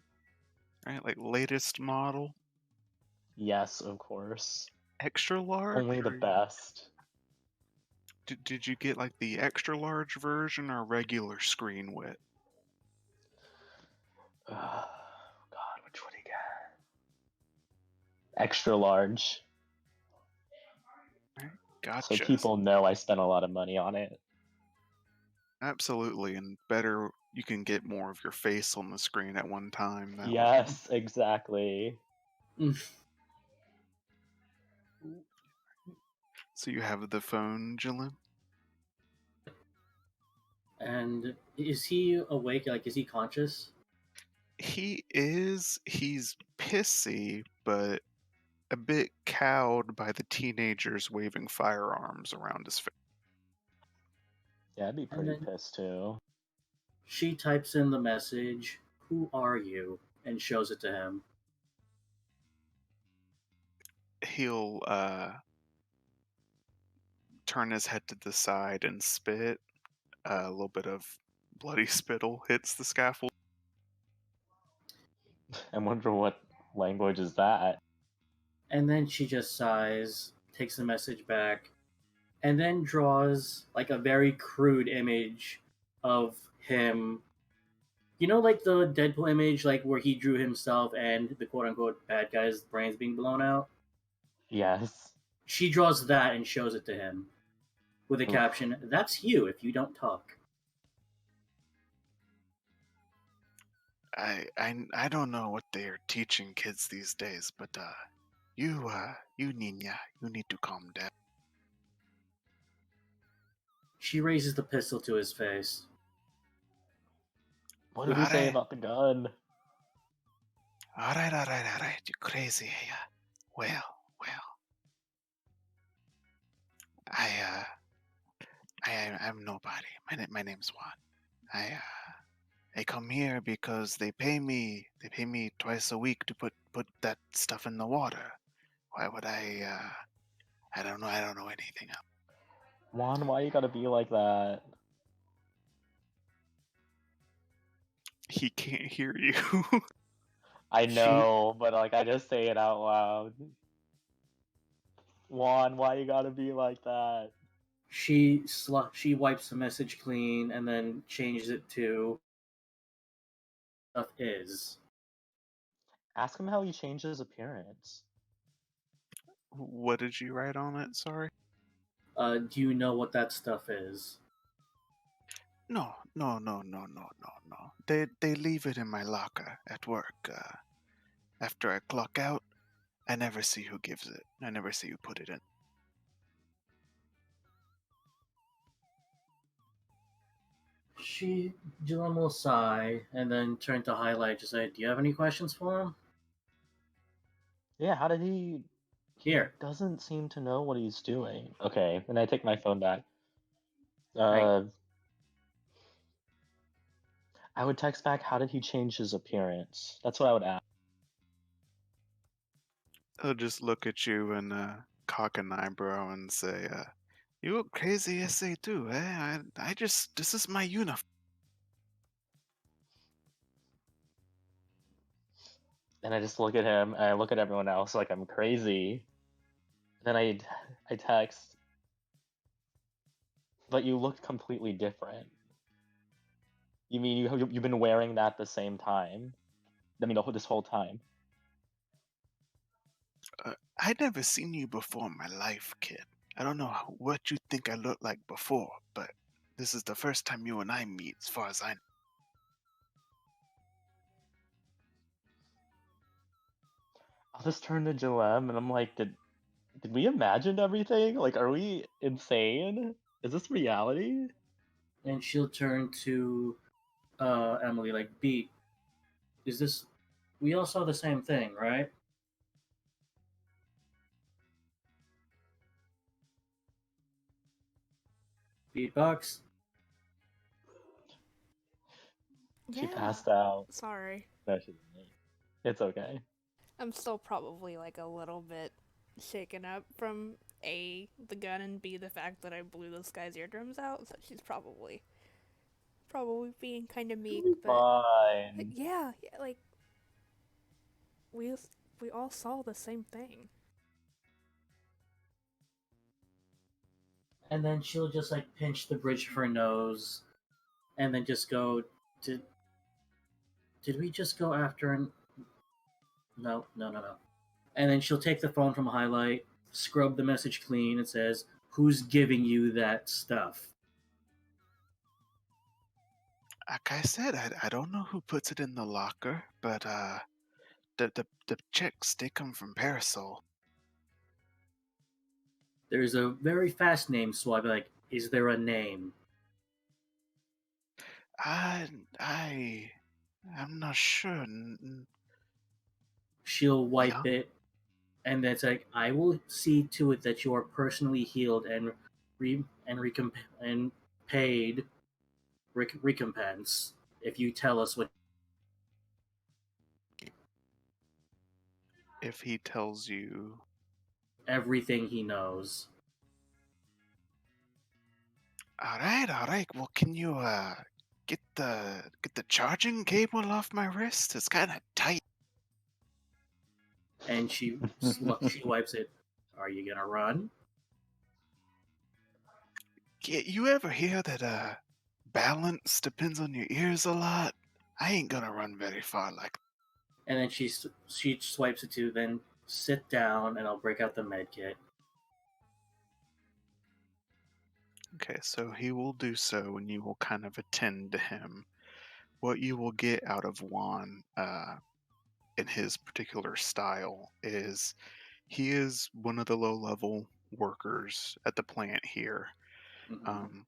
Right, like latest model, Yes, of course. extra large. Only the best. Did you get like the extra large version or regular screen width? God, which one do you get? Extra large. Gotcha. So people know I spent a lot of money on it. Absolutely, and better you can get more of your face on the screen at one time. That way. Yes, exactly. So you have the phone, Jalim? And is he awake? Is he conscious? He is. He's pissy, but a bit cowed by the teenagers waving firearms around his face. Yeah, I'd be pretty then- pissed too. She types in the message, "Who are you?" and shows it to him. He'll turn his head to the side and spit. A little bit of bloody spittle hits the scaffold. I wonder what language is that. And then she just sighs, takes the message back, and then draws a very crude image of him. You know, the Deadpool image, where he drew himself and the quote unquote bad guy's brains being blown out? Yes. She draws that and shows it to him with a Oof. caption, "That's you if you don't talk." I don't know what they are teaching kids these days, but you Nina, you need to calm down. She raises the pistol to his face. What did he say Alright. about the gun? Alright, you crazy, yeah. Well. I'm nobody. My name's Juan. I come here because they pay me. They pay me twice a week to put that stuff in the water. Why would I? I don't know. I don't know anything else. Juan, why you gotta be like that? He can't hear you. I She know, but like I just say it out loud. Juan, why you gotta be like that? she wipes the message clean and then changes it to stuff is. Ask him how he changed his appearance. What did you write on it? Sorry. Do you know what that stuff is? No. They leave it in my locker at work. After I clock out, I never see who gives it. I never see who put it in. Jillian will sigh and then turn to Highlight. Just say, "Do you have any questions for him?" Yeah, how did he Here, doesn't seem to know what he's doing. Okay, then I take my phone back. Right. I would text back, how did he change his appearance? That's what I would ask. He'll just look at you and cock an eyebrow and say, "You look crazy as they do, eh? This is my uniform." And I just look at him and I look at everyone else like I'm crazy. Then I text, but you look completely different. You mean you've been wearing that the same time? I mean, this whole time. I'd never seen you before in my life, kid. I don't know what you think I looked like before, but this is the first time you and I meet, as far as I know. I'll just turn to Joem and I'm like, did we imagine everything? Like, are we insane? Is this reality? and she'll turn to Emily. Like, Beat, is this? We all saw the same thing, right? Beatbox. She Yeah. passed out. Sorry. No, she didn't. It's okay. I'm still probably like a little bit shaken up from A, the gun, and B, the fact that I blew this guy's eardrums out, so she's probably being kind of meek, but Fine. yeah, like we we all saw the same thing. And then she'll just like pinch the bridge of her nose, and then just go. Did we just go after an? No. And then she'll take the phone from Highlight, scrub the message clean, and says, "Who's giving you that stuff?" Like I said, I don't know who puts it in the locker, but the checks, they come from Parasol. There's a very fast name, so I'll be like, "Is there a name?" I'm not sure. She'll wipe Young? it, and then it's like, "I will see to it that you are personally healed and and paid recompense if you tell us what." If he tells you, Everything he knows. all right. Well, can you get the charging cable off my wrist? It's kind of tight. And she wipes it. Are you gonna run? You ever hear that balance depends on your ears a lot? I ain't gonna run very far like. And then she swipes it to then sit down, and I'll break out the med kit. Okay, so he will do so, and you will kind of attend to him. What you will get out of Juan, in his particular style, is he is one of the low-level workers at the plant here. Mhm.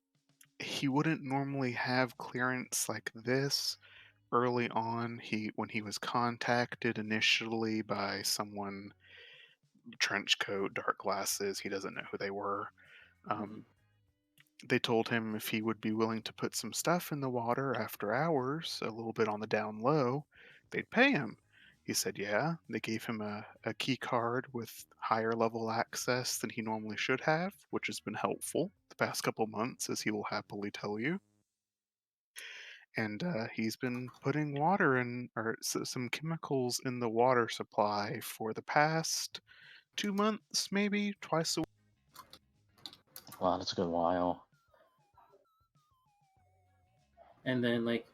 He wouldn't normally have clearance like this. Early on, when he was contacted initially by someone, trench coat, dark glasses, he doesn't know who they were. Um, they told him if he would be willing to put some stuff in the water after hours, a little bit on the down low, they'd pay him. He said, yeah. They gave him a key card with higher level access than he normally should have, which has been helpful the past couple months, as he will happily tell you. And he's been putting water in, or some chemicals in the water supply for the past 2 months, maybe twice a week. Wow, that's a good while. And then like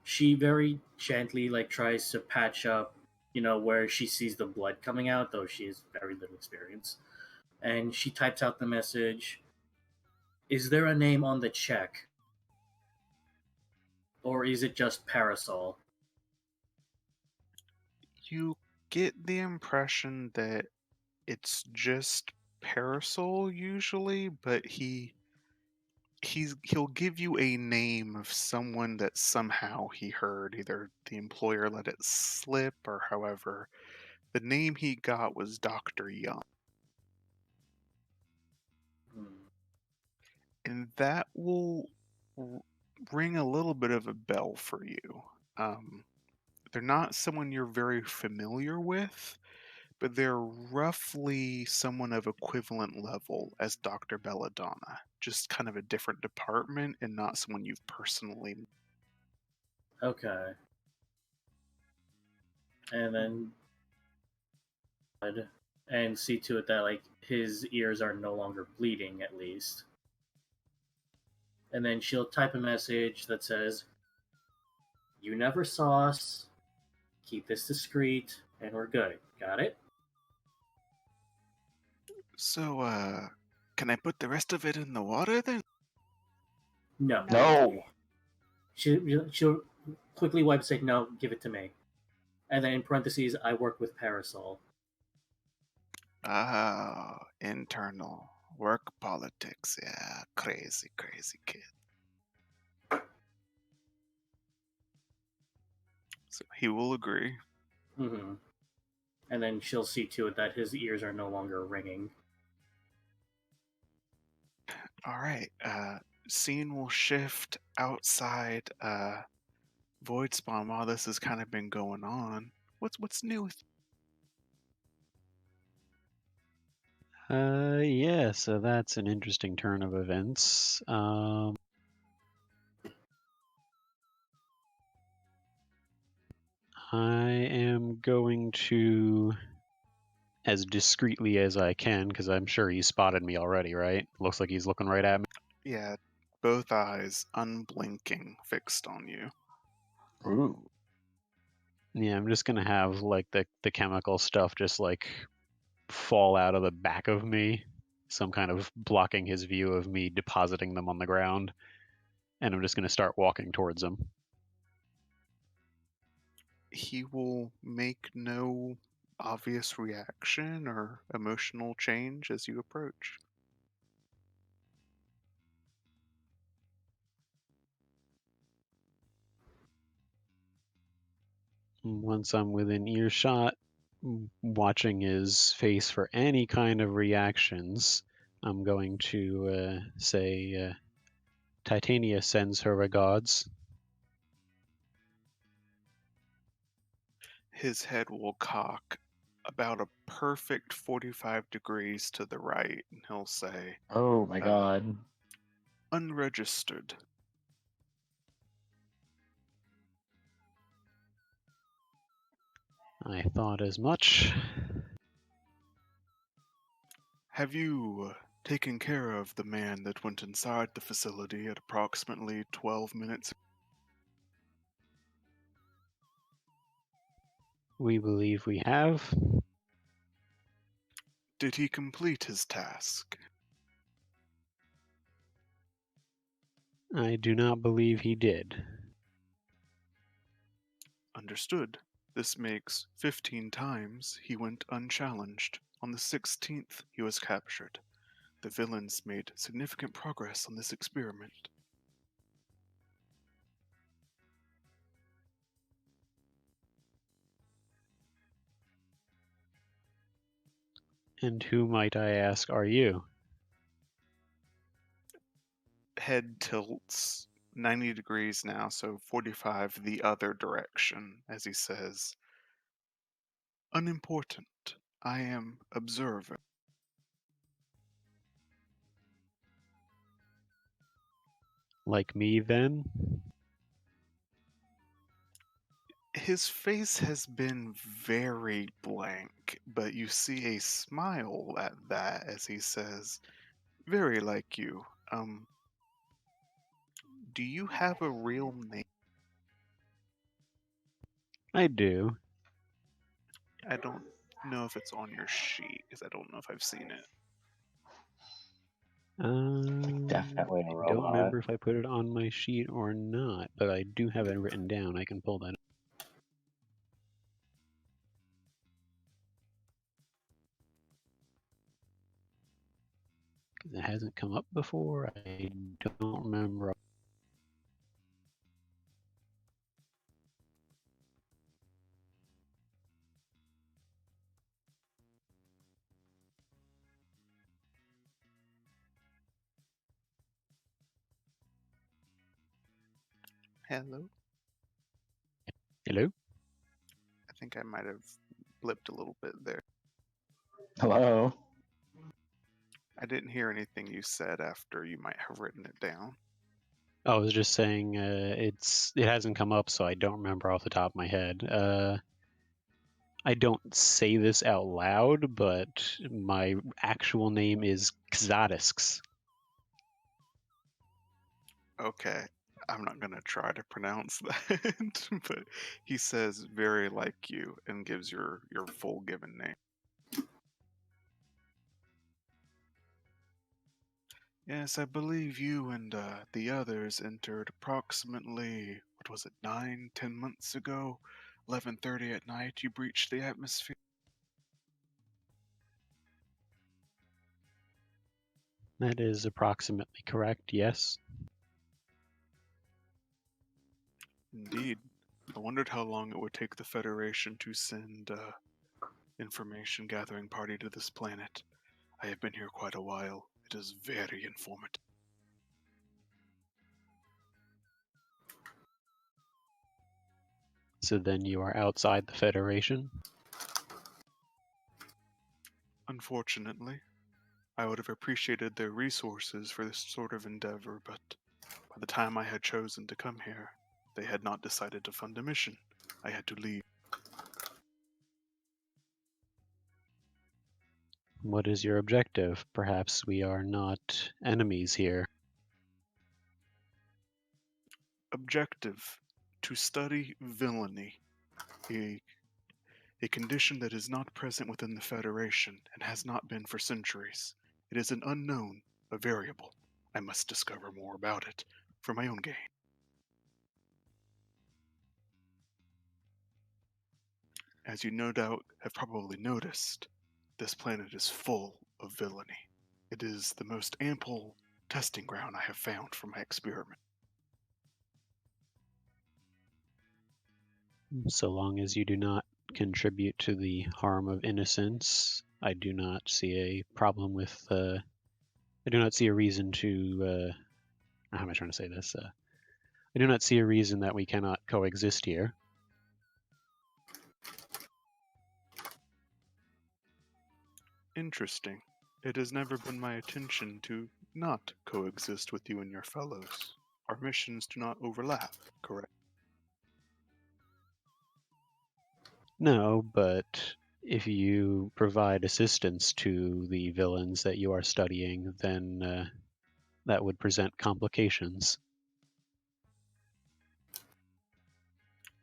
she very gently like tries to patch up, where she sees the blood coming out, though she has very little experience. And she types out the message, "Is there a name on the check? Or is it just Parasol?" You get the impression that it's just Parasol usually, but he'll give you a name of someone that somehow he heard, either the employer let it slip or however. The name he got was Dr. Young. Hmm. And that will ring a little bit of a bell for you. They're not someone you're very familiar with, but they're roughly someone of equivalent level as Dr. Belladonna, just kind of a different department and not someone you've personally. Okay. And then and see to it that like his ears are no longer bleeding, at least. And then she'll type a message that says, "You never saw us. Keep this discreet, and we're good. Got it?" So, can I put the rest of it in the water then? No. No. She'll quickly wipe and say, "No, give it to me." And then in parentheses, "I work with Parasol." Ah, internal work politics. Yeah, crazy, crazy kid. So he will agree. Mm-hmm. And then she'll see to it that his ears are no longer ringing. All right. Scene will shift outside Void Spawn while this has kind of been going on. What's new with Yeah, so that's an interesting turn of events. I am going to, as discreetly as I can, because I'm sure he spotted me already, right? Looks like he's looking right at me. Yeah, both eyes unblinking fixed on you. Ooh. Yeah, I'm just gonna have like the chemical stuff just like fall out of the back of me, some kind of blocking his view of me depositing them on the ground, and I'm just gonna start walking towards him. He will make no obvious reaction or emotional change as you approach. Once I'm within earshot, watching his face for any kind of reactions, I'm going to say, Titania sends her regards. His head will cock about a perfect 45 degrees to the right, and he'll say, Oh my god. unregistered. I thought as much. Have you taken care of the man that went inside the facility at approximately 12 minutes? We believe we have. Did he complete his task? I do not believe he did. Understood. This makes 15 times he went unchallenged. On the 16th, he was captured. The villains made significant progress on this experiment. And who, might I ask, are you? head tilts 90 degrees now, so 45 the other direction, as he says, "Unimportant. I am observing." Like me, then? His face has been very blank, but you see a smile at that as he says, "Very like you. Do you have a real name?" I do. I don't know if it's on your sheet, because I don't know if I've seen it. Definitely a I don't robot. remember if I put it on my sheet or not, but I do have it written down. I can pull that up. It hasn't come up before. I don't remember. Hello? Hello? I think I might have blipped a little bit there. Hello. I didn't hear anything you said after you might have written it down. I was just saying it hasn't come up, so I don't remember off the top of my head. I don't say this out loud, but my actual name is Xadisks. Okay, I'm not gonna try to pronounce that, but he says "very like you" and gives your full given name. Yes, I believe you and the others entered approximately, what was it, 9, 10 months ago? 11:30 at night, you breached the atmosphere. That is approximately correct, yes. Indeed. I wondered how long it would take the Federation to send information gathering party to this planet. I have been here quite a while. It is very informative. So then you are outside the Federation? Unfortunately, I would have appreciated their resources for this sort of endeavor, but by the time I had chosen to come here, they had not decided to fund a mission. I had to leave. What is your objective? Perhaps we are not enemies here. Objective: to study villainy, a, a condition that is not present within the Federation and has not been for centuries. It is an unknown, a variable. I must discover more about it for my own gain. As you no doubt have probably noticed, this planet is full of villainy. It is the most ample testing ground I have found for my experiment. So long as you do not contribute to the harm of innocence, I do not see a problem with. I do not see a reason to. How am I trying to say this? I do not see a reason that we cannot coexist here. Interesting. It has never been my intention to not coexist with you and your fellows. Our missions do not overlap, correct? No, but if you provide assistance to the villains that you are studying, then that would present complications.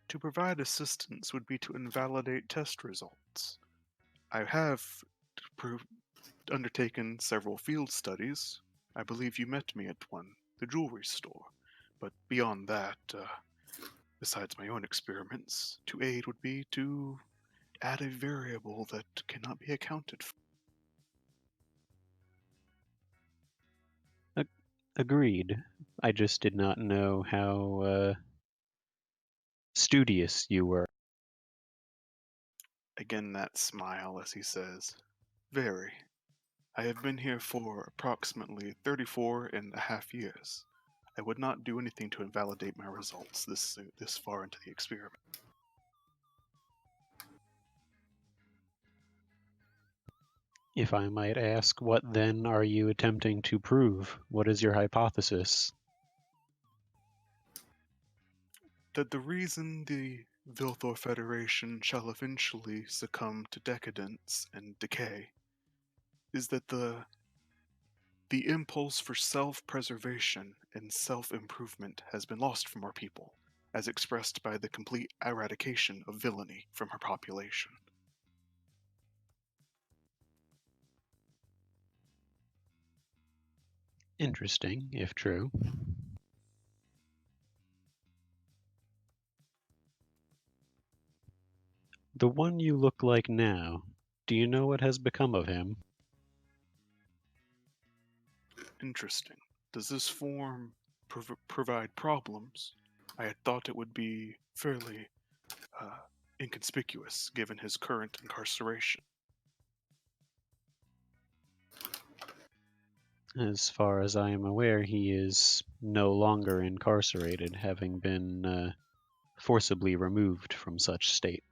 To provide assistance would be to invalidate test results. I have undertaken several field studies. I believe you met me at one, the jewelry store. But beyond that, besides my own experiments, to aid would be to add a variable that cannot be accounted for. Agreed. I just did not know how studious you were. Again, that smile as he says, "Very. I have been here for approximately 34 and a half years. I would not do anything to invalidate my results this far into the experiment. If I might ask, what then are you attempting to prove? What is your hypothesis? That the reason the Vilthor Federation shall eventually succumb to decadence and decay is that the impulse for self-preservation and self-improvement has been lost from our people, as expressed by the complete eradication of villainy from her population. Interesting, if true. The one you look like now, do you know what has become of him? Interesting. Does this form provide problems? I had thought it would be fairly inconspicuous given his current incarceration. As far as I am aware, he is no longer incarcerated, having been forcibly removed from such state.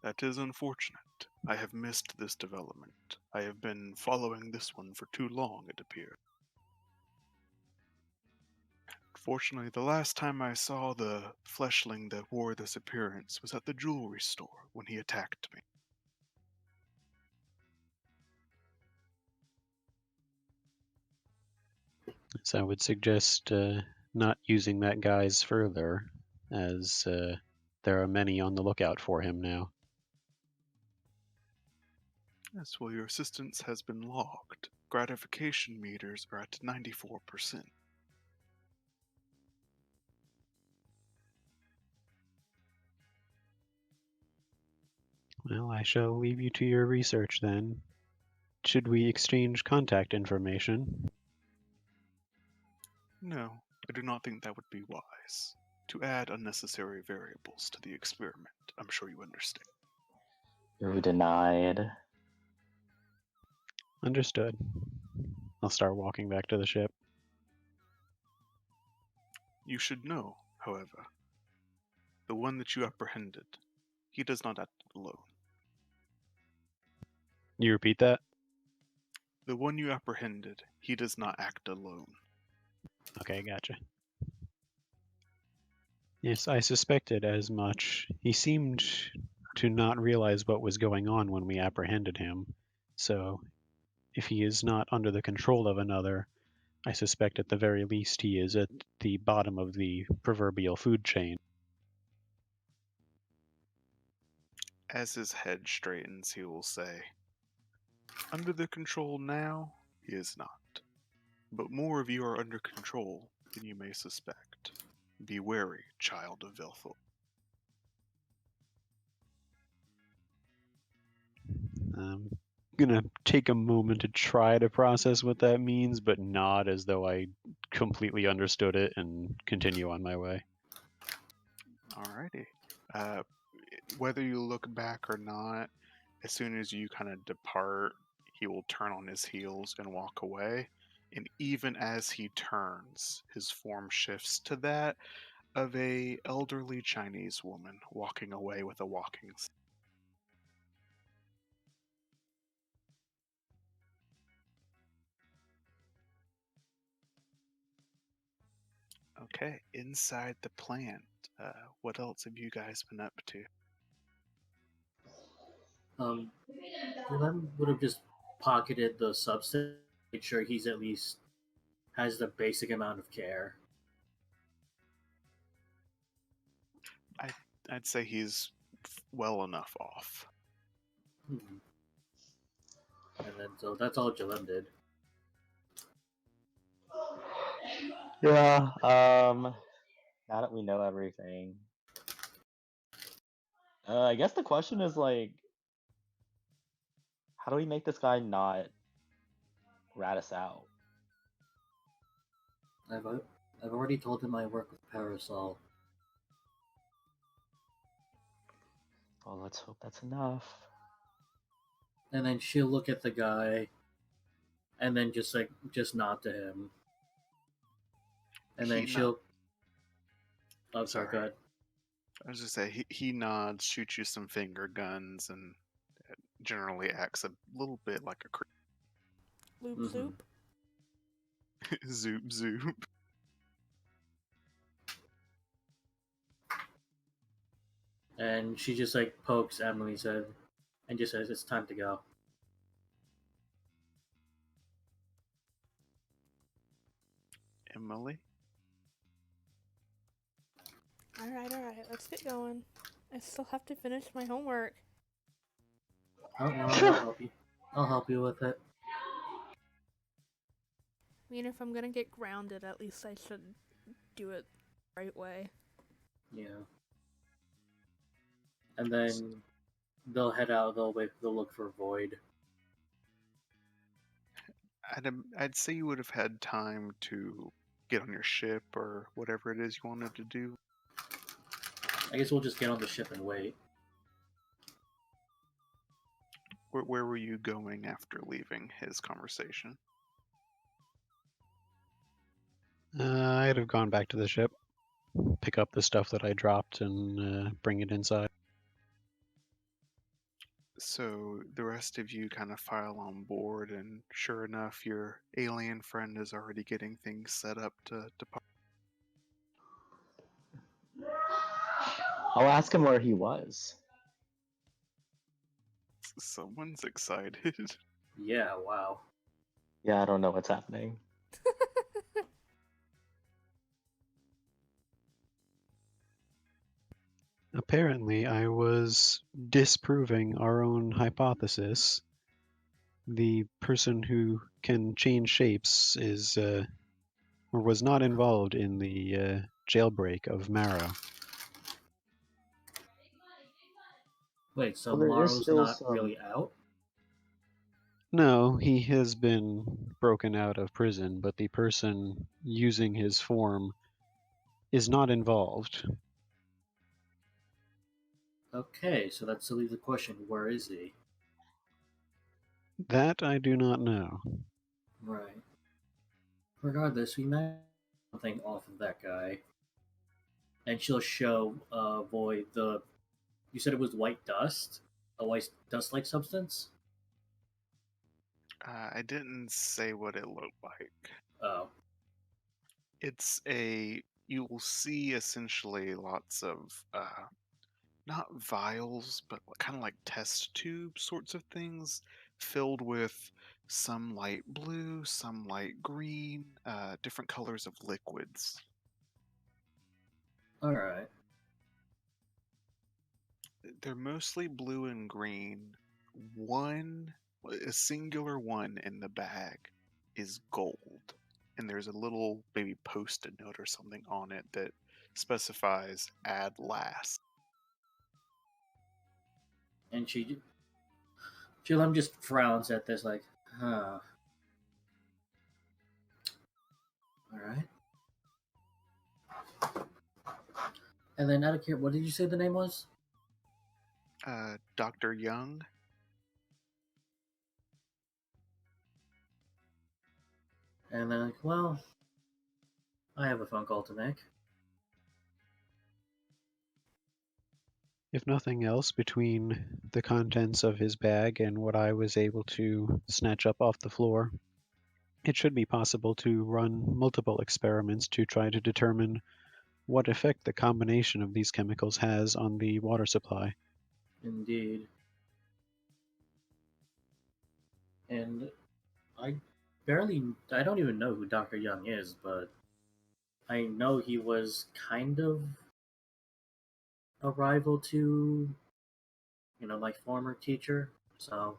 That is unfortunate. I have missed this development. I have been following this one for too long, it appears. Fortunately, the last time I saw the fleshling that wore this appearance was at the jewelry store when he attacked me. So I would suggest not using that guise further, as there are many on the lookout for him now. Yes, well, your assistance has been logged. Gratification meters are at 94%. Well, I shall leave you to your research then. Should we exchange contact information? No, I do not think that would be wise. To add unnecessary variables to the experiment, I'm sure you understand. Who denied? Understood. I'll start walking back to the ship. You should know, however, the one that you apprehended, he does not act alone. You repeat that? The one you apprehended, he does not act alone. Okay, gotcha. Yes, I suspected as much. He seemed to not realize what was going on when we apprehended him, so if he is not under the control of another, I suspect at the very least he is at the bottom of the proverbial food chain. As his head straightens, he will say, "Under the control now, he is not. But more of you are under control than you may suspect. Be wary, child of Vilthor." I'm gonna take a moment to try to process what that means, but nod as though I completely understood it and continue on my way. Alrighty. Whether you look back or not, as soon as you kind of depart, he will turn on his heels and walk away. And even as he turns, his form shifts to that of a elderly Chinese woman walking away with a walking stick. Okay, inside the plant, what else have you guys been up to? Glenn would have just pocketed the substance, make sure he's at least has the basic amount of care. I'd say he's well enough off. Hmm. And then so that's all Jalem did. Yeah, now that we know everything, I guess the question is like, how do we make this guy not rat us out? I've already told him I work with Parasol. Well, let's hope that's enough. And then she'll look at the guy, and then just nod to him. And then He she'll. Oh, sorry. Go Sorry. ahead. I was just say he nods, shoots you some finger guns, and generally acts a little bit like a Loop Mhm. zoop. zoop zoop. And she just like pokes Emily's head and just says, "It's time to go." Emily, Alright, let's get going. I still have to finish my homework. Oh, no, I'll help you. I'll help you with it. I mean, if I'm gonna get grounded, at least I should do it the right way. Yeah. And then they'll head out. They'll look for Void. I'd say you would have had time to get on your ship or whatever it is you wanted to do. I guess we'll just get on the ship and wait. Where were you going after leaving his conversation? I'd have gone back to the ship, pick up the stuff that I dropped, and bring it inside. So the rest of you kind of file on board, and sure enough, your alien friend is already getting things set up to depart. I'll ask him where he was. Someone's excited. Yeah. Wow. Yeah, I don't know what's happening. Apparently, I was disproving our own hypothesis. The person who can change shapes is, or was not involved in the jailbreak of Marrow. Wait. So Well, there is Morrow's still not some. really out. No, he has been broken out of prison, but the person using his form is not involved. Okay. So that still leaves the question: where is he? That I do not know. Right. Regardless, we might something off of that guy, and she'll show Void the. You said it was white dust, a white dust-like substance. I didn't say what it looked like. Oh. It's you will see essentially lots of not vials, but kind of like test tube sorts of things filled with some light blue, some light green, different colors of liquids. All right. They're mostly blue and green. A singular one in the bag is gold. And there's a little maybe post-it note or something on it that specifies add last. And Jillian just frowns at this, like, huh. All right. And then out of here, what did you say the name was? Dr. Young, And then, like, well, I have a phone call to make. If nothing else, between the contents of his bag and what I was able to snatch up off the floor, it should be possible to run multiple experiments to try to determine what effect the combination of these chemicals has on the water supply. Indeed. And I I don't even know who Dr. Young is, but I know he was kind of a rival to, my former teacher. So,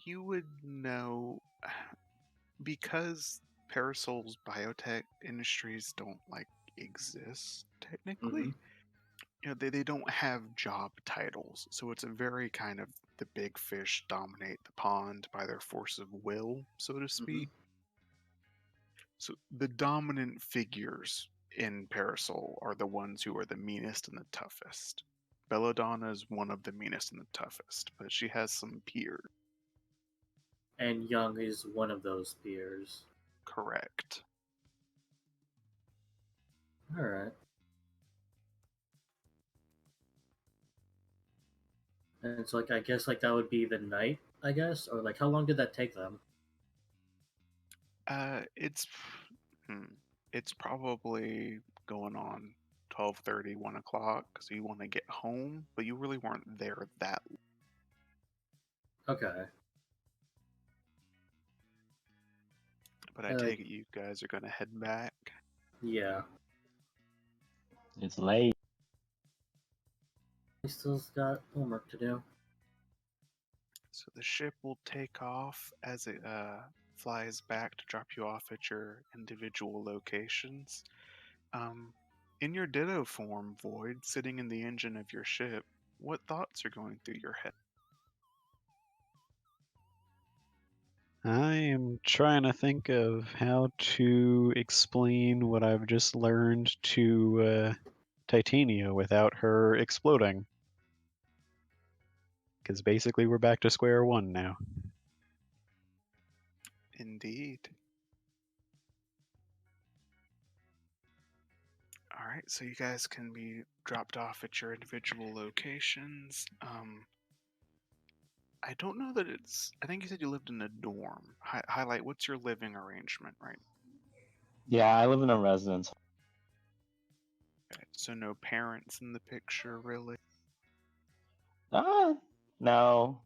you would know because Parasol's biotech industries don't exist technically. mhm. They don't have job titles, so it's a very kind of the big fish dominate the pond by their force of will, so to speak. So the dominant figures in Parasol are the ones who are the meanest and the toughest. Belladonna is one of the meanest and the toughest, but she has some peers. And Young is one of those peers. Correct. Alright. And it's like, I guess, like, that would be the night, I guess? Or, like, how long did that take them? It's it's probably going on 12:30, 1 o'clock, so you want to get home, but you really weren't there that. Okay. But I Like, take it you guys are gonna head back. yeah. It's late. He still got homework to do. So the ship will take off as it flies back to drop you off at your individual locations. In your Ditto form, Void, sitting in the engine of your ship, what thoughts are going through your head? I am trying to think of how to explain what I've just learned to Titania without her exploding. Because basically we're back to square one now. Indeed. All right, so you guys can be dropped off at your individual locations. I don't know that it's. I think you said you lived in a dorm. Highlight. What's your living arrangement, right? Yeah, I live in a residence. Okay, so no parents in the picture, really. No.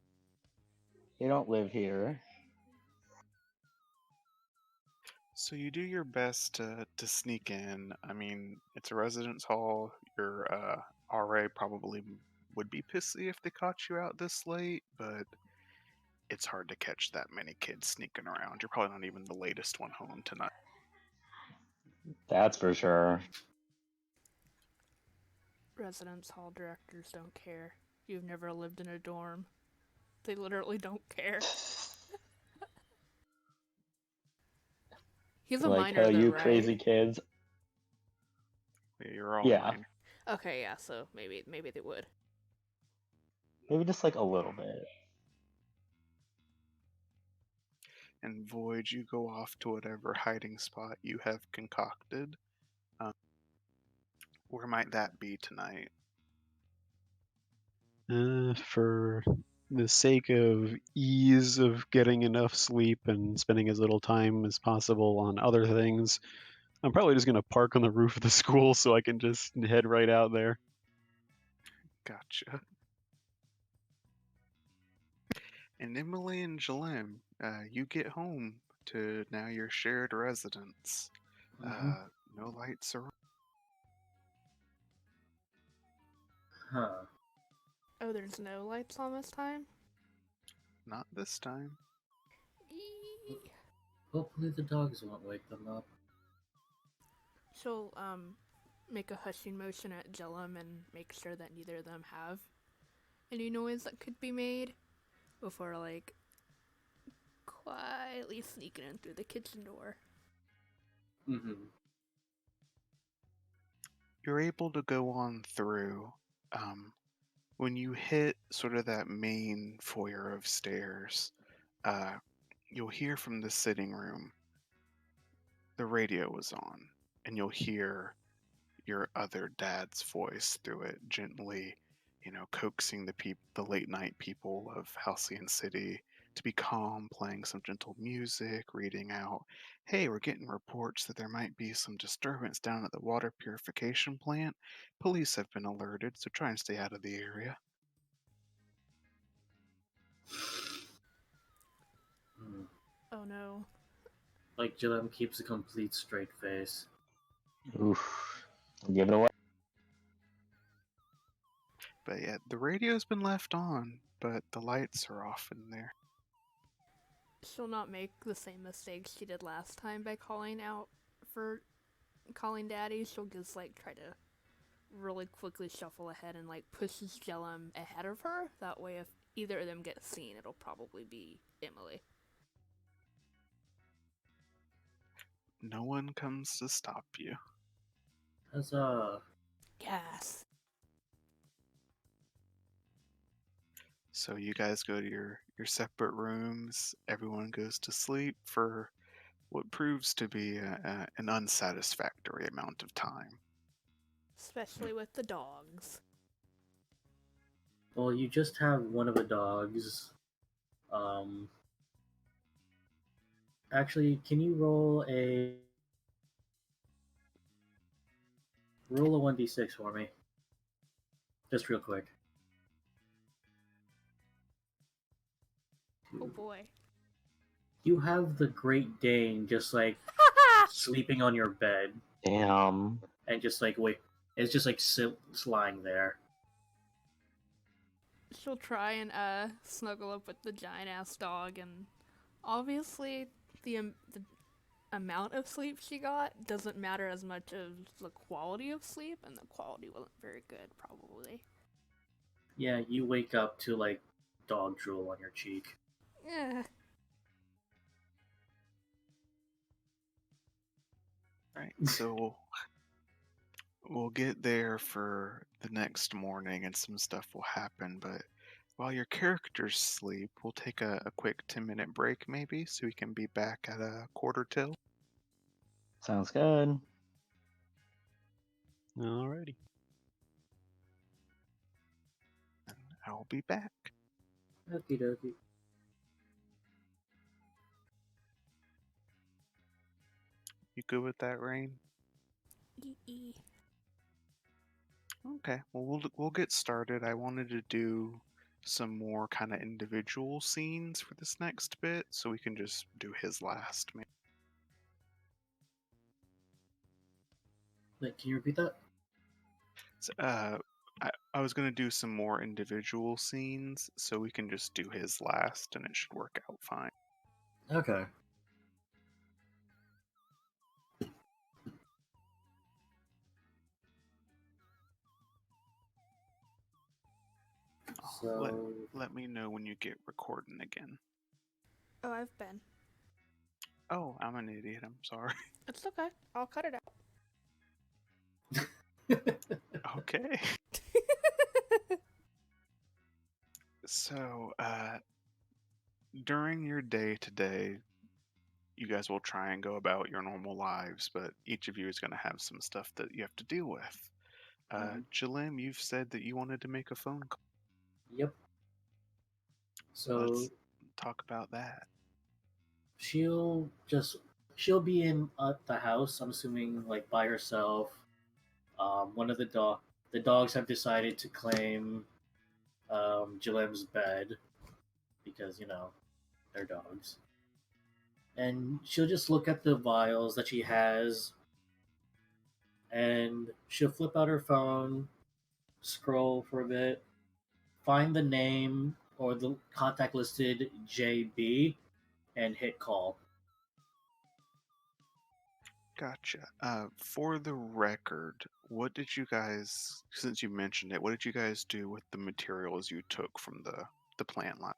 You don't live here. So you do your best to sneak in. I mean, it's a residence hall. Your RA probably would be pissy if they caught you out this late, but it's hard to catch that many kids sneaking around. You're probably not even the latest one home tonight. That's for sure. Residence hall directors don't care. You've never lived in a dorm. They literally don't care. He's a Like, minor oh, though, you right? crazy kids. Yeah, you're all Yeah. mine. Okay, yeah, so maybe they would. Maybe just like a little bit. And Void, you go off to whatever hiding spot you have concocted. Where might that be tonight? For the sake of ease of getting enough sleep and spending as little time as possible on other things, I'm probably just going to park on the roof of the school so I can just head right out there. Gotcha. And Emily and Jalem, you get home to now your shared residence. Mhm. No lights are. Huh. Oh, there's no lights on this time? Not this time. Eee. Hopefully the dogs won't wake them up. She'll make a hushing motion at Jellum and make sure that neither of them have any noise that could be made before like quietly sneaking in through the kitchen door. Mm-hmm. You're able to go on through. When you hit sort of that main foyer of stairs, you'll hear from the sitting room the radio was on, and you'll hear your other dad's voice through it, gently, coaxing the late night people of Halcyon City to be calm, playing some gentle music, reading out, "Hey, we're getting reports that there might be some disturbance down at the water purification plant. Police have been alerted, so try and stay out of the area." Mm. Oh no. Like, Jillem keeps a complete straight face. Oof. Give it away. But yeah, the radio's been left on, but the lights are off in there. She'll not make the same mistakes she did last time by calling Daddy. She'll just like try to really quickly shuffle ahead and like pushes Jellum ahead of her. That way if either of them get seen, it'll probably be Emily. No one comes to stop you. Huzzah. Yes. So you guys go to your separate rooms. Everyone goes to sleep for what proves to be an unsatisfactory amount of time. Especially with the dogs. Well, you just have one of the dogs. Actually, can you roll a 1d6 for me? Just real quick. Oh boy. You have the Great Dane just like sleeping on your bed Damn. and just like wait, it's just like lying there. She'll try and snuggle up with the giant ass dog, and obviously the amount of sleep she got doesn't matter as much as the quality of sleep, and the quality wasn't very good, probably. Yeah, you wake up to like dog drool on your cheek. Yeah. Right. So we'll get there for the next morning and some stuff will happen, but while your characters sleep, we'll take a quick 10-minute break maybe so we can be back at a quarter till. Sounds good. Alrighty. And I'll be back. Okie dokie. You good with that, Rain? E. Okay. Well, we'll get started. I wanted to do some more kind of individual scenes for this next bit, so we can just do his last. Wait, can you repeat that? I was gonna do some more individual scenes, so we can just do his last, and it should work out fine. Okay. Let So let me know when you get recording again. Oh, I've been. Oh, I'm an idiot. I'm sorry. It's okay. I'll cut it out. Okay. So, during your day today, you guys will try and go about your normal lives, but each of you is going to have some stuff that you have to deal with. Mhm. Jalim, you've said that you wanted to make a phone call. Yep. So Let's talk about that. she'll be in the house. I'm assuming like by herself. One of the dogs have decided to claim Jalem's bed because they're dogs, and she'll just look at the vials that she has, and she'll flip out her phone, scroll for a bit, find the name or the contact listed JB, and hit call. Gotcha. For the record, what did you guys, since you mentioned it, what did you guys do with the materials you took from the plant lab?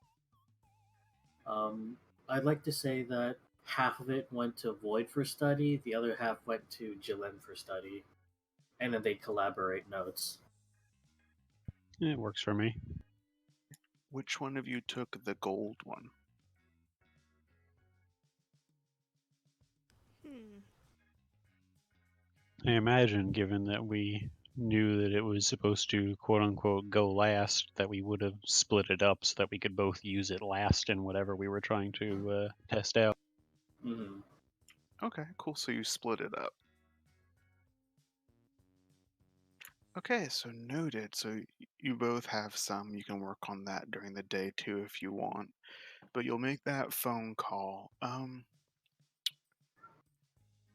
I'd like to say that half of it went to Void for study, the other half went to Jilin for study, and then they collaborate notes. It works for me. Which one of you took the gold one? I imagine, given that we knew that it was supposed to quote unquote go last, that we would have split it up so that we could both use it last in whatever we were trying to test out. Mm-hmm. Okay, cool. So you split it up. Okay, so noted. So you both have some. You can work on that during the day too if you want. But you'll make that phone call.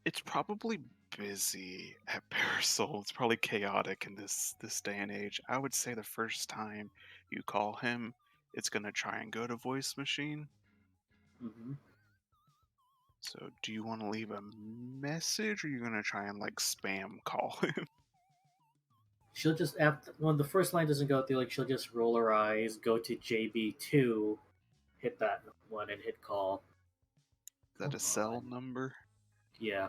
It's probably busy at Parasol. It's probably chaotic in this day and age. I would say the first time you call him, it's gonna try and go to voice machine. Mm-hmm. So do you want to leave a message, or are you gonna try and like spam call him? She'll just after when the first line doesn't go through, like she'll just roll her eyes, go to JB2, hit that one, and hit call. Is that a Come cell on. number? Yeah.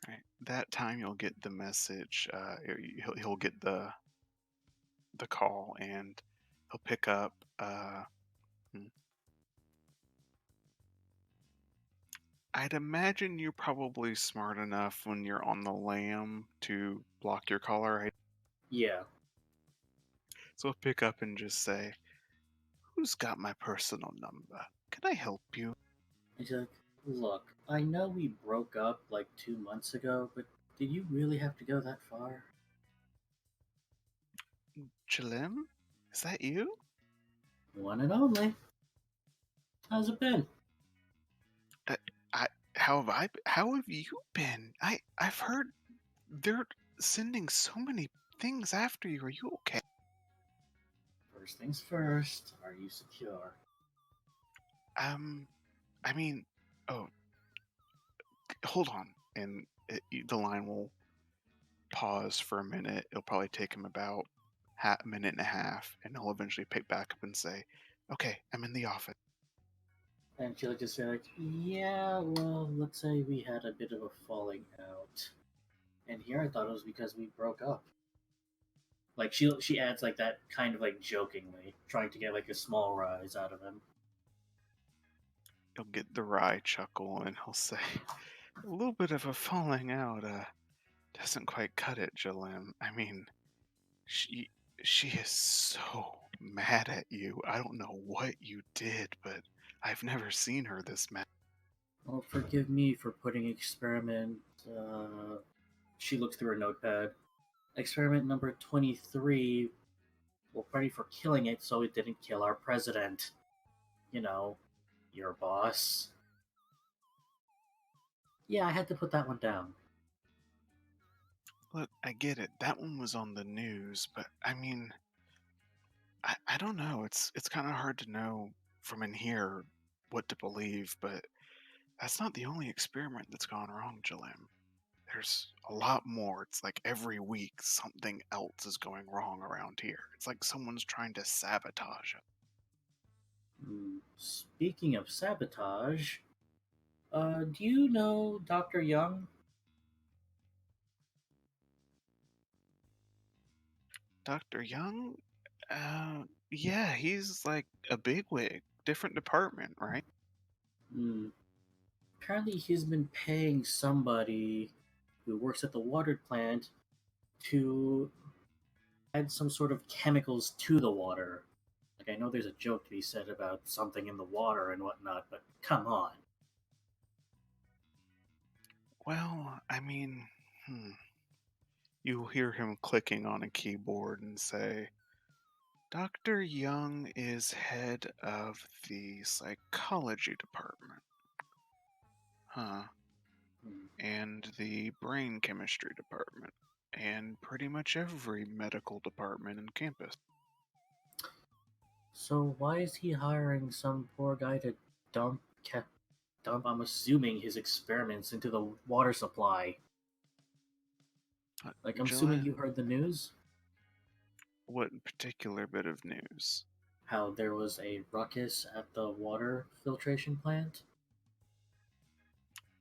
Right. That time you'll get the message. He'll get the call, and he'll pick up. Hmm. I'd imagine you're probably smart enough when you're on the lam to block your caller ID. Yeah. So he'll pick up and just say, "Who's got my personal number? Can I help you?" He's like, look, I know we broke up like 2 months ago, but did you really have to go that far? Jalim, is that you? One and only. How's it been? I how have you been? I've heard they're sending so many things after you. Are you okay? First things first, are you secure? I mean, oh, hold on. And the line will pause for a minute. It'll probably take him about a minute and a half, and he'll eventually pick back up and say, "Okay, I'm in the office." And she'll just say like, yeah, well, let's say we had a bit of a falling out. And here I thought it was because we broke up. Like she adds like that kind of like jokingly, trying to get like a small rise out of him. He'll get the wry chuckle, and he'll say, "A little bit of a falling out, doesn't quite cut it, Jalim. I mean, she she is so mad at you. I don't know what you did, but I've never seen her this mad." Well, forgive me for putting experiment. She looks through her notepad. Experiment number 23. Well, pardon for killing it so it didn't kill our president. You know, your boss. Yeah, I had to put that one down. Look, I get it. That one was on the news, but I mean, I don't know. It's kind of hard to know from in here what to believe, but that's not the only experiment that's gone wrong, Jalim. There's a lot more. It's like every week something else is going wrong around here. It's like someone's trying to sabotage it. Speaking of sabotage, do you know Dr. Young? Dr. Young? Yeah, he's like a bigwig. Different department, right? Hmm. Apparently, he's been paying somebody who works at the water plant to add some sort of chemicals to the water. Like, I know there's a joke to be said about something in the water and whatnot, but come on. Well, I mean, you'll hear him clicking on a keyboard and say, "Dr. Young is head of the psychology department. Huh. Hmm. And the brain chemistry department. And pretty much every medical department in campus." So why is he hiring some poor guy to dump, dump? I'm assuming his experiments into the water supply. Uh, Like, I'm assuming Jillian, you heard the news. what particular bit of news? How there was a ruckus at the water filtration plant.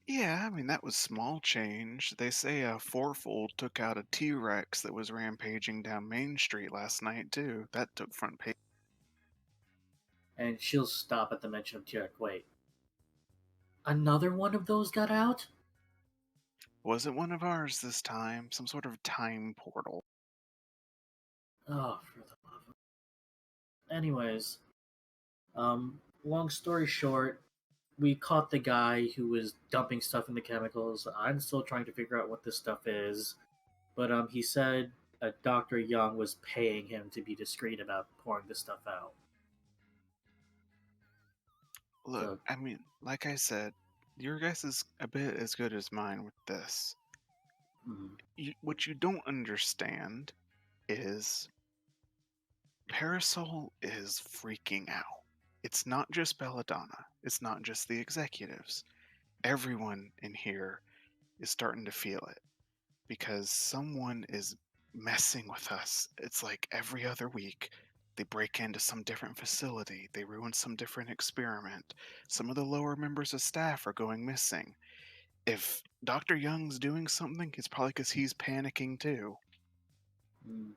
Yeah, I mean, that was small change. They say a fourfold took out a T-Rex that was rampaging down Main Street last night, too. That took front page. And she'll stop at the mention of Tierk. Wait, another one of those got out? Wasn't one of ours this time. Some sort of time portal. Oh, for the love of... Anyways, long story short, we caught the guy who was dumping stuff in the chemicals. I'm still trying to figure out what this stuff is, but he said Dr. Young was paying him to be discreet about pouring this stuff out. Look, So, I mean, like I said, your guess is a bit as good as mine with this. What you don't understand is Parasol is freaking out. It's not just Belladonna. It's not just the executives. Everyone in here is starting to feel it because someone is messing with us. It's like every other week they break into some different facility, they ruin some different experiment. Some of the lower members of staff are going missing. If Dr. Young's doing something, it's probably because he's panicking too. mm.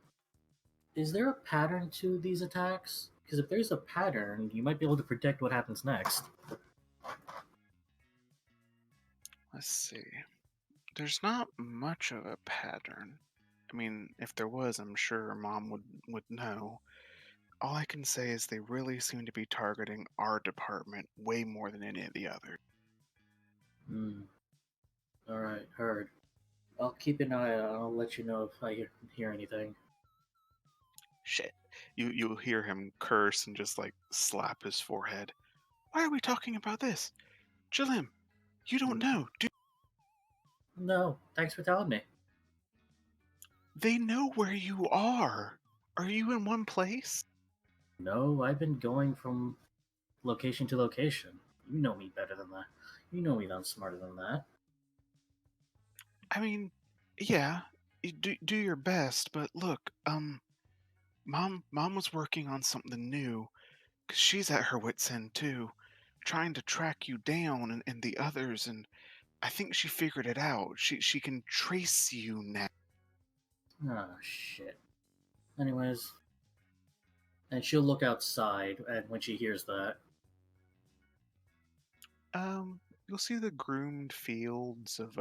is there a pattern to these attacks? Because if there's a pattern, you might be able to predict what happens next. Let's see. There's not much of a pattern. I mean, if there was, I'm sure Mom would know. All I can say is they really seem to be targeting our department way more than any of the others. Hmm. All right, heard. I'll keep an eye out. I'll let you know if I hear anything. Shit. You'll hear him curse and just like slap his forehead. Why are we talking about this? Jalim, you don't know, do No, thanks for telling me. they know where you are? Are you in one place? No, I've been going from location to location. You know me better than that. You know me I'm smarter than that. I mean, yeah, you do your best, but look, Mom was working on something new, 'cause she's at her wit's end too, trying to track you down and the others, and I think she figured it out. She can trace you now. Oh, shit. Anyways, and she'll look outside and when she hears that. You'll see the groomed fields of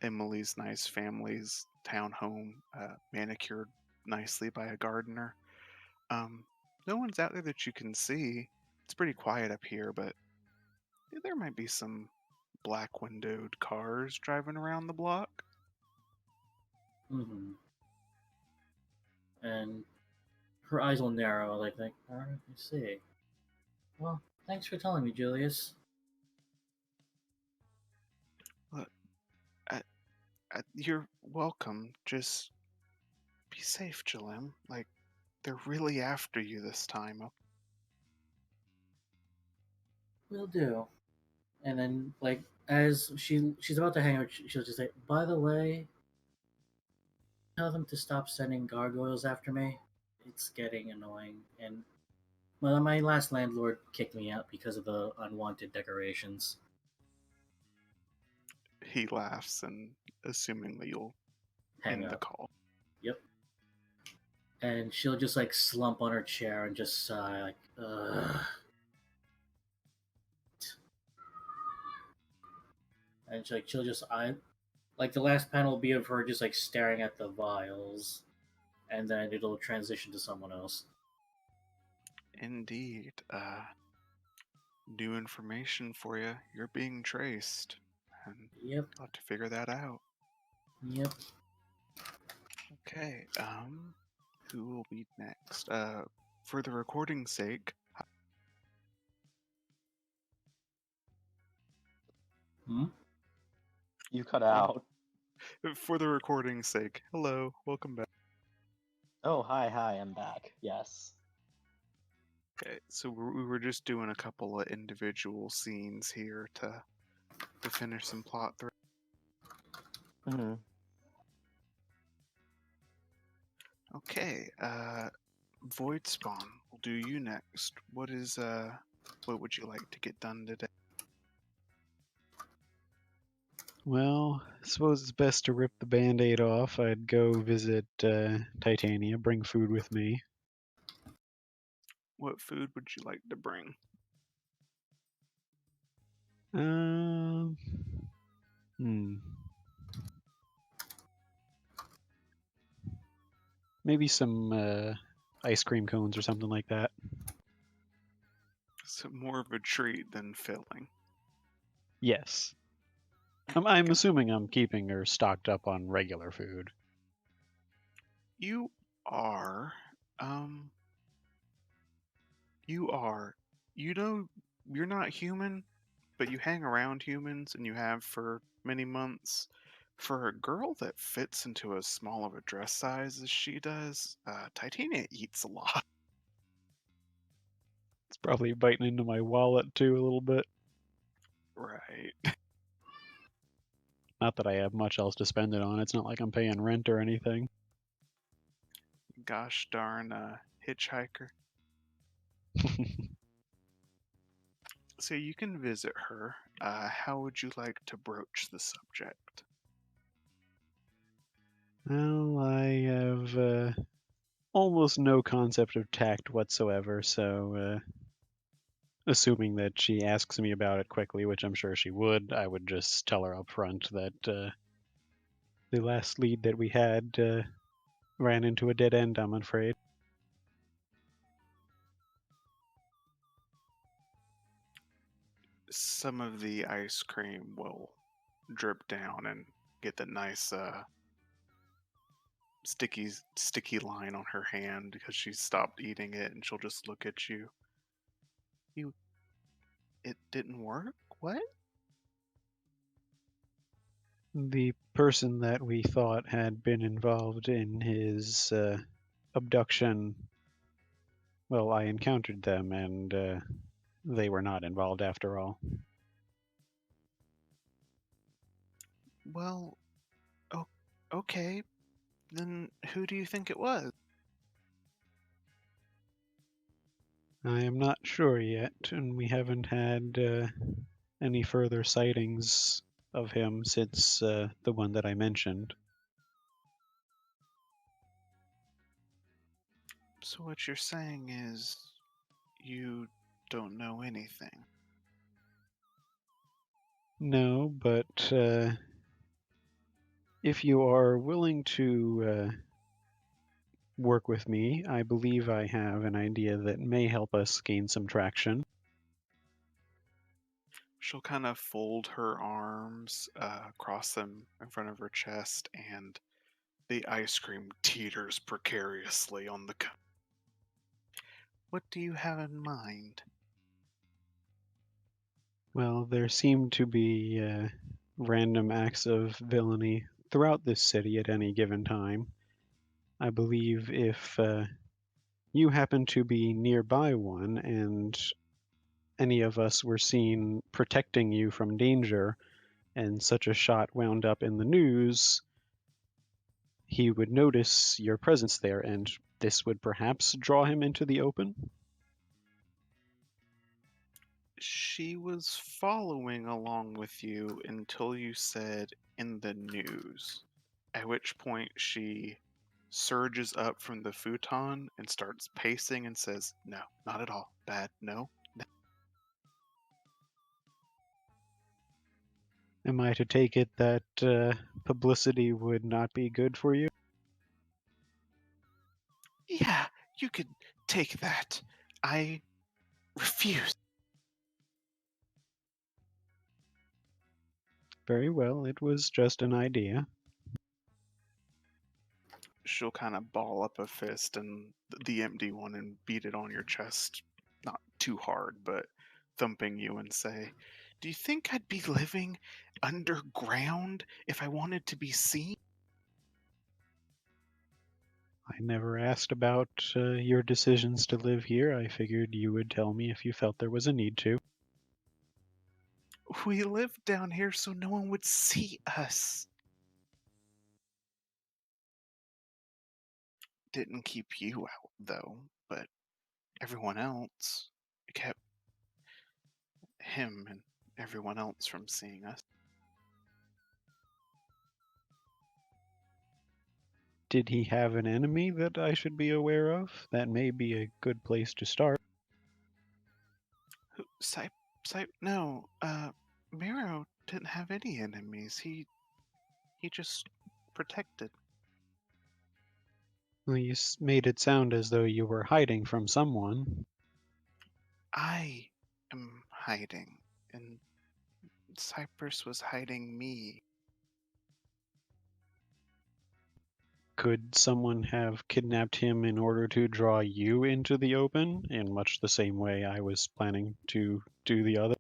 Emily's nice family's townhome, manicured nicely by a gardener. No one's out there that you can see. It's pretty quiet up here, but there might be some black windowed cars driving around the block. Mm-hmm. And her eyes will narrow, like, alright, I see. Well, thanks for telling me, Julius. Look, you're welcome. Just be safe, Jalim. Like, they're really after you this time. Will do. And then, like, as she's about to hang out, she'll just say, "By the way, tell them to stop sending gargoyles after me. It's getting annoying." And well, my last landlord kicked me out because of the unwanted decorations. He laughs and assuming that you'll Hang end the up. call. Yep. And she'll just like slump on her chair and just sigh, like, ugh. And she'll just like the last panel will be of her just like staring at the vials, and then it'll transition to someone else. Indeed. New information for you. You're being traced. And Yep. I'll have to figure that out. Yep. Okay, who will be next? For the recording's sake, Hmm? You cut out. for the recording's sake, hello, welcome back. Oh, hi, I'm back. Yes. Okay, so we were just doing a couple of individual scenes here to finish some plot threads. Hmm. Okay, Void Spawn, we'll do you next. What would you like to get done today? Well, I suppose it's best to rip the band-aid off. I'd go visit Titania, bring food with me. What food would you like to bring? Um, Maybe some ice cream cones or something like that. So more of a treat than filling. Yes. I'm assuming I'm keeping her stocked up on regular food. You are, you are. You know, you're not human, but you hang around humans and you have for many months. For a girl that fits into as small of a dress size as she does, Titania eats a lot. It's probably biting into my wallet too a little bit. Right. Not that I have much else to spend it on. It's not like I'm paying rent or anything. Gosh darn hitchhiker. So you can visit her. How would you like to broach the subject? Well, I have almost no concept of tact whatsoever, so assuming that she asks me about it quickly, which I'm sure she would, I would just tell her up front that the last lead that we had ran into a dead end, I'm afraid. Some of the ice cream will drip down and get the nice sticky line on her hand because she stopped eating it, and she'll just look at you. It didn't work? What? The person that we thought had been involved in his abduction, well, I encountered them, and they were not involved after all. Well, okay. Then who do you think it was? I am not sure yet, and we haven't had any further sightings of him since the one that I mentioned. So what you're saying is you don't know anything. No, but if you are willing to work with me, I believe I have an idea that may help us gain some traction. She'll kind of fold her arms, cross them in front of her chest, and the ice cream teeters precariously on the cup. What do you have in mind? Well, there seem to be random acts of villainy throughout this city at any given time. I believe if you happen to be nearby one and any of us were seen protecting you from danger and such a shot wound up in the news, he would notice your presence there, and this would perhaps draw him into the open. She was following along with you until you said in the news, at which point she surges up from the futon and starts pacing and says, "No, not at all. Bad. No." Am I to take it that publicity would not be good for you? Yeah, you could take that. I refuse. Very well, it was just an idea. She'll kind of ball up a fist and the empty one and beat it on your chest, not too hard, but thumping you, and say, "Do you think I'd be living underground if I wanted to be seen?" I never asked about your decisions to live here. I figured you would tell me if you felt there was a need to. We lived down here so no one would see us. Didn't keep you out, though, but everyone else kept him and everyone else from seeing us. Did he have an enemy that I should be aware of? That may be a good place to start. No, Miro didn't have any enemies. He just protected. Well, you made it sound as though you were hiding from someone. I am hiding, and Cypress was hiding me. Could someone have kidnapped him in order to draw you into the open, in much the same way I was planning to do the other?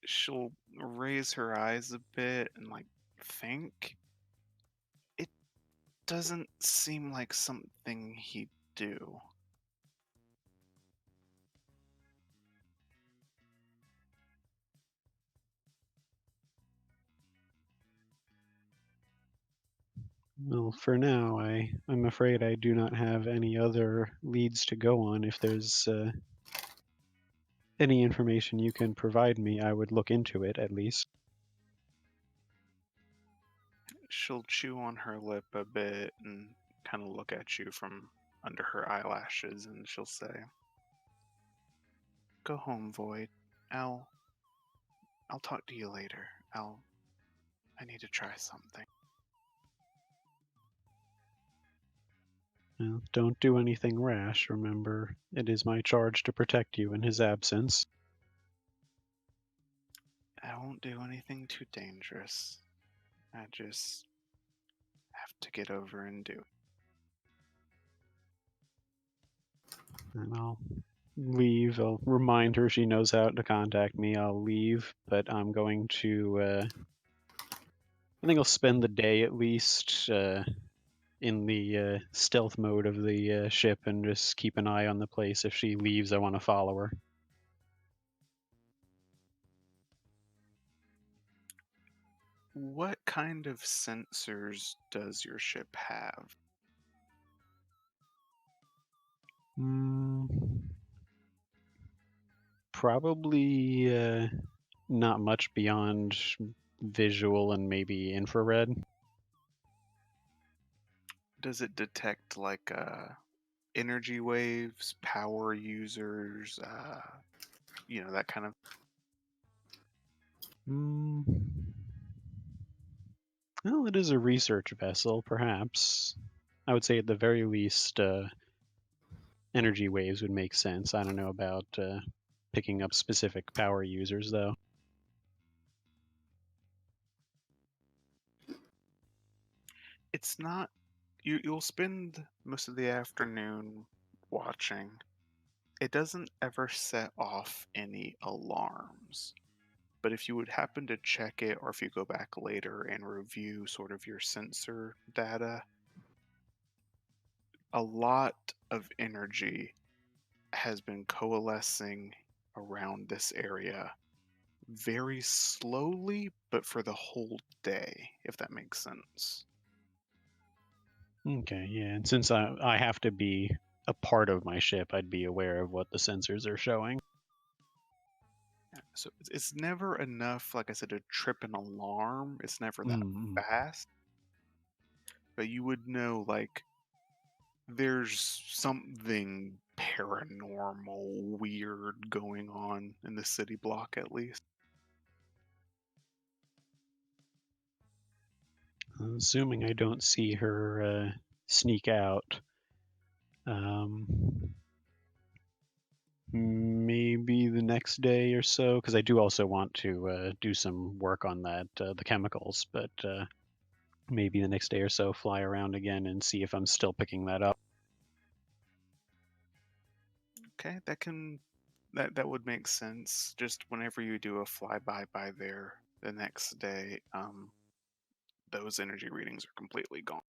She'll raise her eyes a bit and think. It doesn't seem like something he'd do. Well, for now, I'm afraid I do not have any other leads to go on. If there's any information you can provide me, I would look into it at least. she'll chew on her lip a bit and kind of look at you from under her eyelashes, and she'll say, "Go home, Void. I'll talk to you later. I need to try something." Well, don't do anything rash, remember. It is my charge to protect you in his absence. I won't do anything too dangerous. I just have to get over and do it. And I'll leave. I'll remind her she knows how to contact me. I'll leave, but I'm going to. I think I'll spend the day at least in the stealth mode of the ship and just keep an eye on the place. If she leaves, I want to follow her. What kind of sensors does your ship have? Probably not much beyond visual and maybe infrared. Does it detect like energy waves, power users, that kind of? Well, it is a research vessel, perhaps. I would say at the very least, energy waves would make sense. I don't know about picking up specific power users, though. It's not. You'll spend most of the afternoon watching. It doesn't ever set off any alarms. But if you would happen to check it, or if you go back later and review sort of your sensor data, a lot of energy has been coalescing around this area very slowly, but for the whole day, if that makes sense. Okay, yeah. And since I have to be a part of my ship, I'd be aware of what the sensors are showing. So it's never enough, like I said, to trip an alarm. It's never that fast. But you would know, like, there's something paranormal, weird going on in the city block, at least. Assuming I don't see her sneak out. Maybe the next day or so, because I do also want to do some work on that, the chemicals, but maybe the next day or so fly around again and see if I'm still picking that up. Okay, that would make sense. Just whenever you do a flyby by there the next day, those energy readings are completely gone.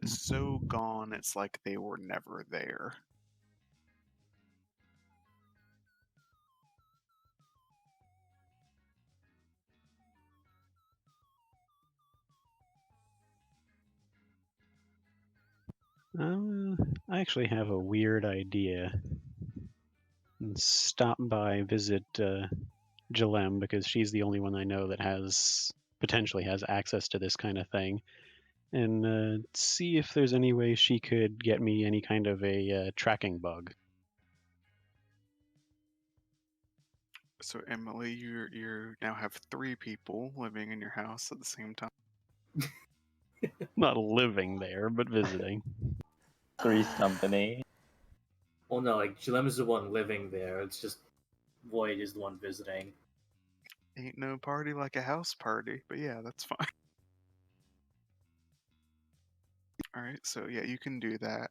So gone, it's like they were never there. I actually have a weird idea. Stop by, visit Jalem, because she's the only one I know that potentially has access to this kind of thing, and see if there's any way she could get me any kind of a tracking bug. So Emily, you now have 3 people living in your house at the same time. Not living there, but visiting. Three's company. Well, no, like Jilem is the one living there. It's just Void is the one visiting. Ain't no party like a house party, but yeah, that's fine. All right, so yeah, you can do that.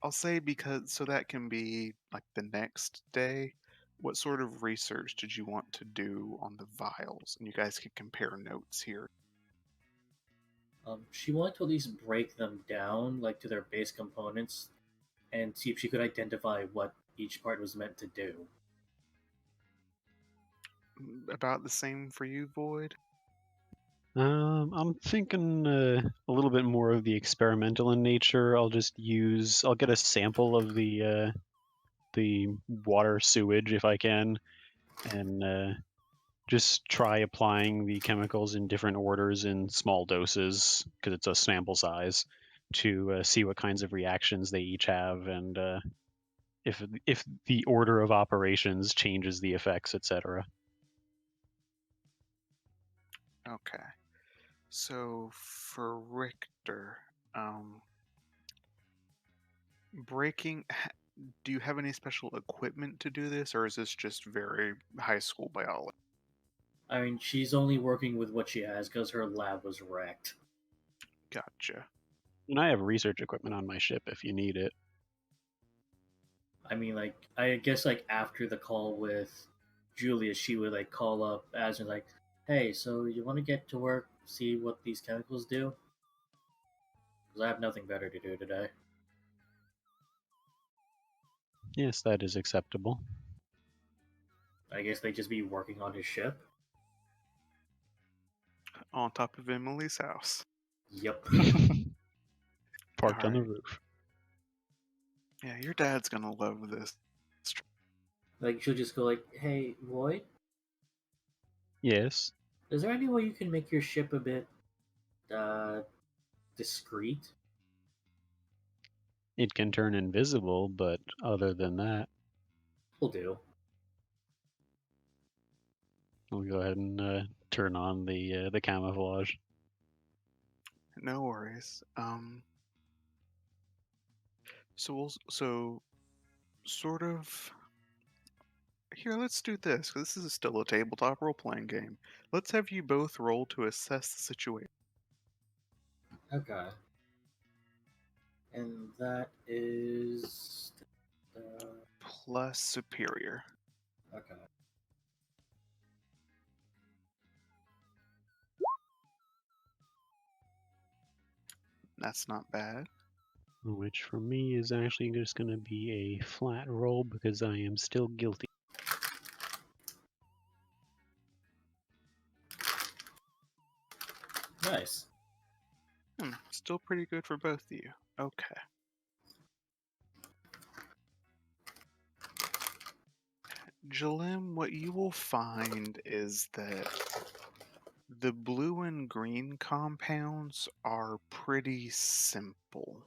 I'll say because so that can be like the next day. What sort of research did you want to do on the vials? And you guys can compare notes here. She wanted to at least break them down, like to their base components, and see if she could identify what each part was meant to do. About the same for you, Void? I'm thinking a little bit more of the experimental in nature. I'll get a sample of the water sewage if I can, and just try applying the chemicals in different orders in small doses because it's a sample size to see what kinds of reactions they each have and if the order of operations changes the effects, etc. Okay. So for Richter, breaking. Do you have any special equipment to do this, or is this just very high school biology? I mean, she's only working with what she has because her lab was wrecked. Gotcha. And I have research equipment on my ship if you need it. I mean, like, I guess, like, after the call with Julius, she would, like, call up as and, like, hey, so you want to get to work, see what these chemicals do? Because I have nothing better to do today. Yes, that is acceptable. I guess they just be working on his ship. On top of Emily's house. Yep. Parked on the Alright. roof. Yeah, your dad's gonna love this. Like, she'll just go, like, hey, Void, Yes. is there any way you can make your ship a bit, discreet? It can turn invisible, but other than that, Will do. we'll go ahead and turn on the camouflage. No worries. So sort of. Here, let's do this, 'cause this is still a tabletop role-playing game. Let's have you both roll to assess the situation. Okay. And that is. Plus superior. Okay. That's not bad. Which for me is actually just going to be a flat roll because I am still guilty. Nice. Still pretty good for both of you. Okay. Jalim, what you will find is that the blue and green compounds are pretty simple.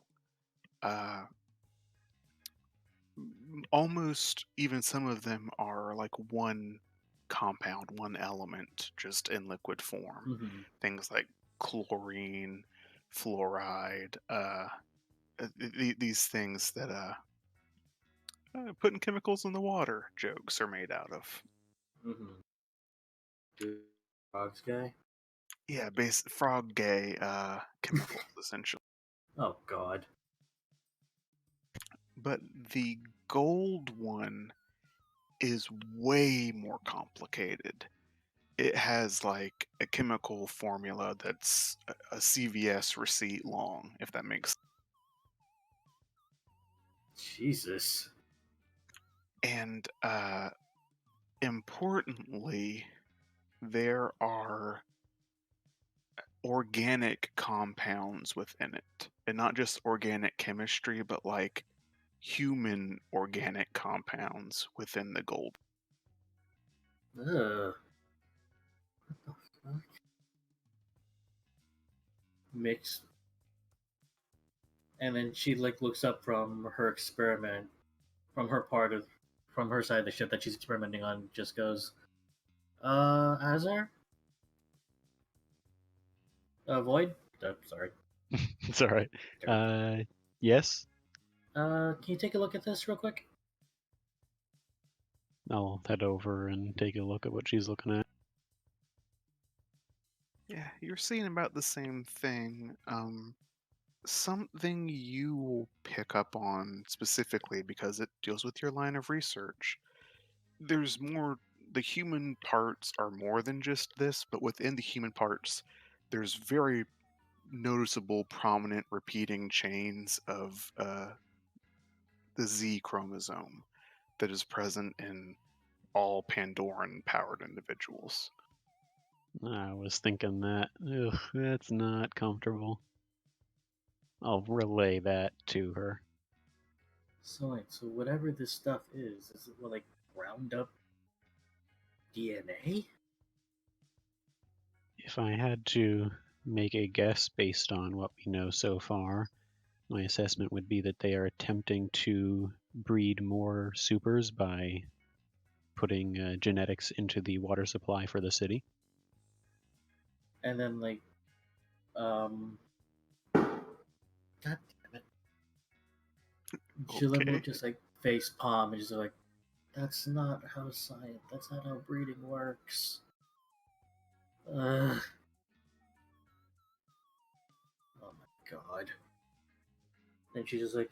Almost even some of them are like one compound, one element, just in liquid form. Mm-hmm. Things like chlorine, fluoride, these things that putting chemicals in the water jokes are made out of. Mm-hmm. Dude, Frogs guy? Yeah, frog gay chemicals essentially. Oh, God. But the gold one is way more complicated. It has like a chemical formula that's a CVS receipt long, if that makes sense. Jesus. And importantly, there are organic compounds within it. And not just organic chemistry, but like human organic compounds within the gold. Ugh. What the fuck? Mixed. And then she like looks up from her experiment, from her from her side of the ship that she's experimenting on. Just goes, Azar, Void. Sorry. It's all right. Yes, Can you take a look at this real quick? I'll head over and take a look at what she's looking at. Yeah, you're seeing about the same thing. Something you will pick up on specifically because it deals with your line of research. There's more, the human parts are more than just this, but within the human parts, there's very noticeable, prominent, repeating chains of the Z chromosome that is present in all Pandoran powered individuals. I was thinking that. Ugh, that's not comfortable. I'll relay that to her. So wait, so whatever this stuff is it what, like ground up DNA? If I had to make a guess based on what we know so far, my assessment would be that they are attempting to breed more supers by putting genetics into the water supply for the city. And then like, God damn it, Jillian Okay. will just like face palm and just like, that's not how science. That's not how breeding works. Ugh. Oh my god. Then she's just like,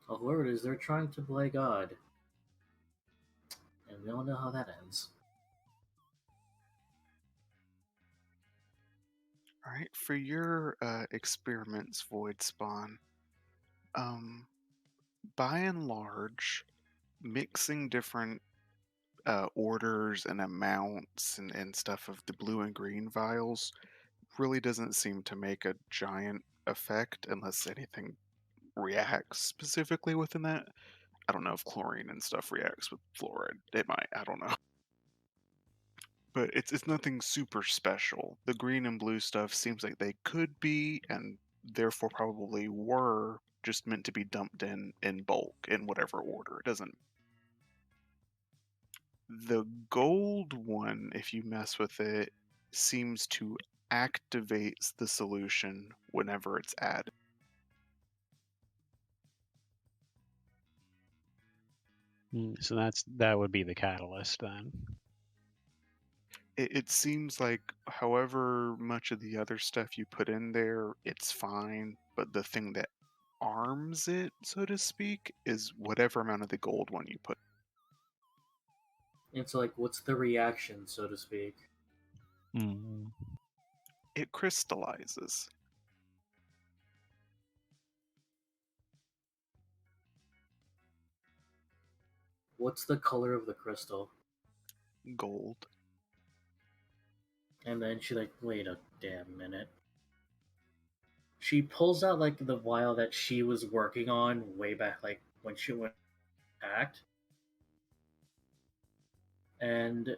oh, whoever it is, they're trying to play God. And we all know how that ends. All right, for your experiments, Void Spawn, by and large, mixing different orders and amounts and stuff of the blue and green vials really doesn't seem to make a giant effect unless anything reacts specifically within that. I don't know if chlorine and stuff reacts with fluoride. It might. I don't know. But it's nothing super special. The green and blue stuff seems like they could be, and therefore probably were, just meant to be dumped in bulk in whatever order. It doesn't. The gold one, if you mess with it, seems to activate the solution whenever it's added. So that would be the catalyst then. It seems like however much of the other stuff you put in there, it's fine, but the thing that arms it, so to speak, is whatever amount of the gold one you put. It's like, what's the reaction, so to speak? Mm. It crystallizes. What's the color of the crystal? Gold. And then she like, wait a damn minute. She pulls out like the vial that she was working on way back, like when she went hacked, and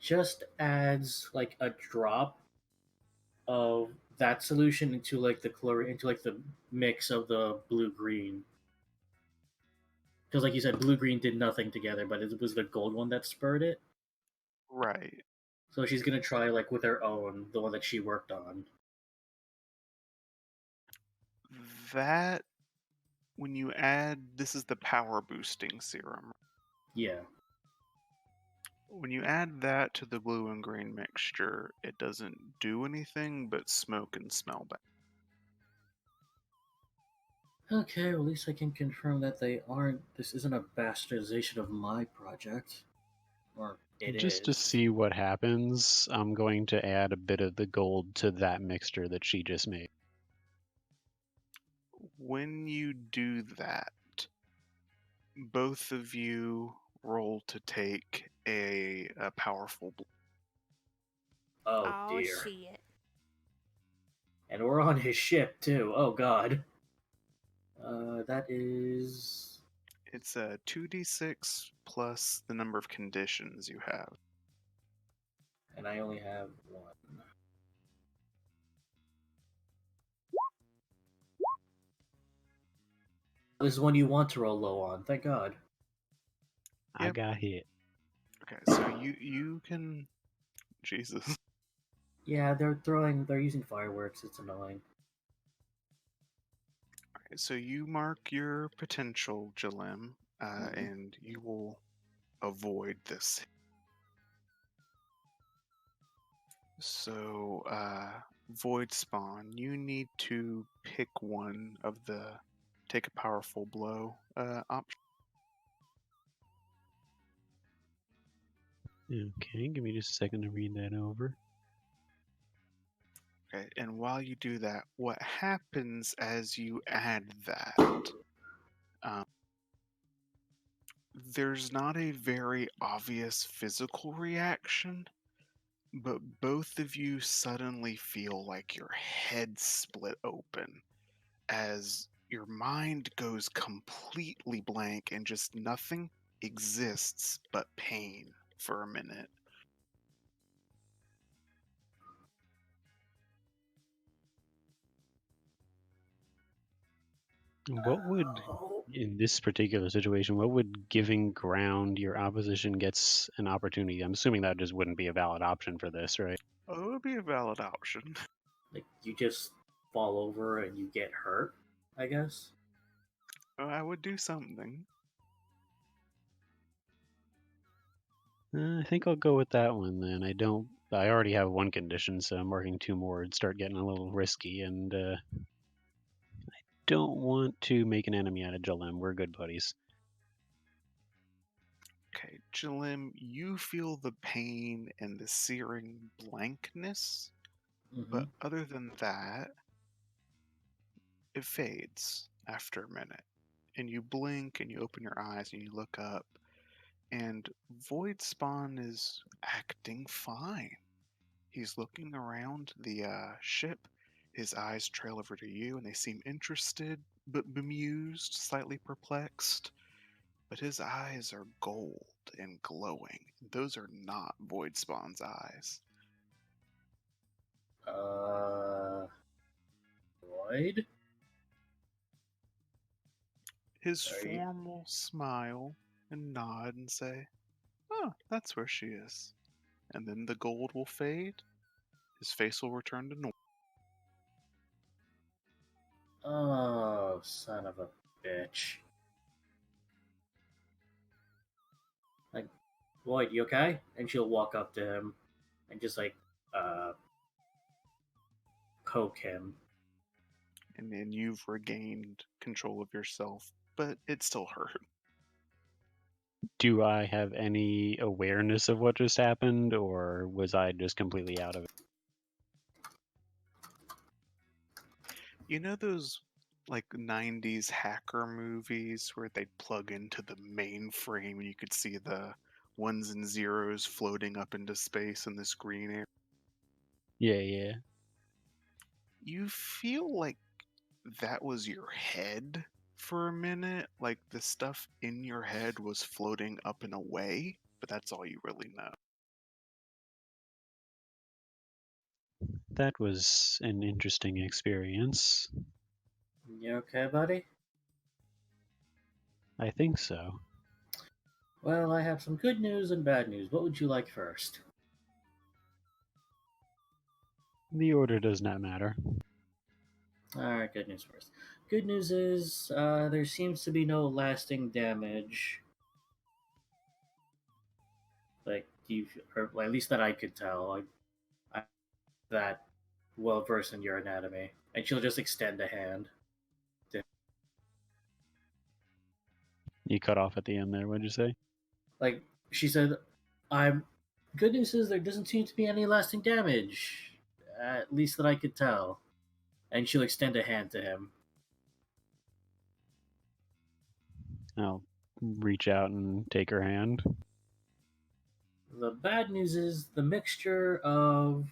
just adds like a drop of that solution into like the chlorine, into like the mix of the blue green. Because like you said, blue green did nothing together, but it was the gold one that spurred it. Right. So she's gonna try like with her own, the one that she worked on. That, when you add, this is the power boosting serum. Yeah. When you add that to the blue and green mixture, it doesn't do anything but smoke and smell bad. Okay, well, at least I can confirm that they aren't. This isn't a bastardization of my project. Or it is. Just to see what happens, I'm going to add a bit of the gold to that mixture that she just made. When you do that, both of you roll to take a powerful blow. Oh dear. shit. And we're on his ship too. Oh god. That is. It's a 2d6 plus the number of conditions you have. And I only have one. This is one you want to roll low on. Thank God. I Yep. got hit. Okay, so you can. Jesus. Yeah, they're using fireworks. It's annoying. Alright, so you mark your potential, Jalim, Mhm. and you will avoid this. So, Void Spawn, you need to pick one of the take a powerful blow option. Okay, give me just a second to read that over. Okay, and while you do that, what happens as you add that? There's not a very obvious physical reaction, but both of you suddenly feel like your head split open as your mind goes completely blank and just nothing exists but pain for a minute. What would, Oh, in this particular situation, what would giving ground your opposition gets an opportunity? I'm assuming that just wouldn't be a valid option for this, right? Oh, it would be a valid option. like you just fall over and you get hurt, I guess. I would do something. I think I'll go with that one then. I already have one condition, so I'm working two more. It'd start getting a little risky, and don't want to make an enemy out of Jalem. We're good buddies. Okay, Jalim, you feel the pain and the searing blankness, Mm-hmm. but other than that, it fades after a minute. And you blink and you open your eyes and you look up, and Void Spawn is acting fine. He's looking around the ship. His eyes trail over to you, and they seem interested, but bemused, slightly perplexed. But his eyes are gold and glowing. Those are not Void Spawn's eyes. Void? His Are you... form will smile and nod and say, "Oh, that's where she is." And then the gold will fade. His face will return to normal. Oh, son of a bitch. Like, Void, you okay? And she'll walk up to him and just poke him. And then you've regained control of yourself, but it still hurt. Do I have any awareness of what just happened, or was I just completely out of it? You know those like 90s hacker movies where they'd plug into the mainframe and you could see the ones and zeros floating up into space in this green area? Yeah. You feel like that was your head for a minute, like the stuff in your head was floating up and away, but that's all you really know. That was an interesting experience. You okay, buddy? I think so. Well, I have some good news and bad news. What would you like first? The order does not matter. Alright, good news first. Good news is there seems to be no lasting damage. Like, or at least that I could tell. I'm that well versed in your anatomy. And she'll just extend a hand. You cut off at the end there, what'd you say? Like, she said, I'm. Good news is there doesn't seem to be any lasting damage. At least that I could tell. And she'll extend a hand to him. I'll reach out and take her hand. The bad news is the mixture of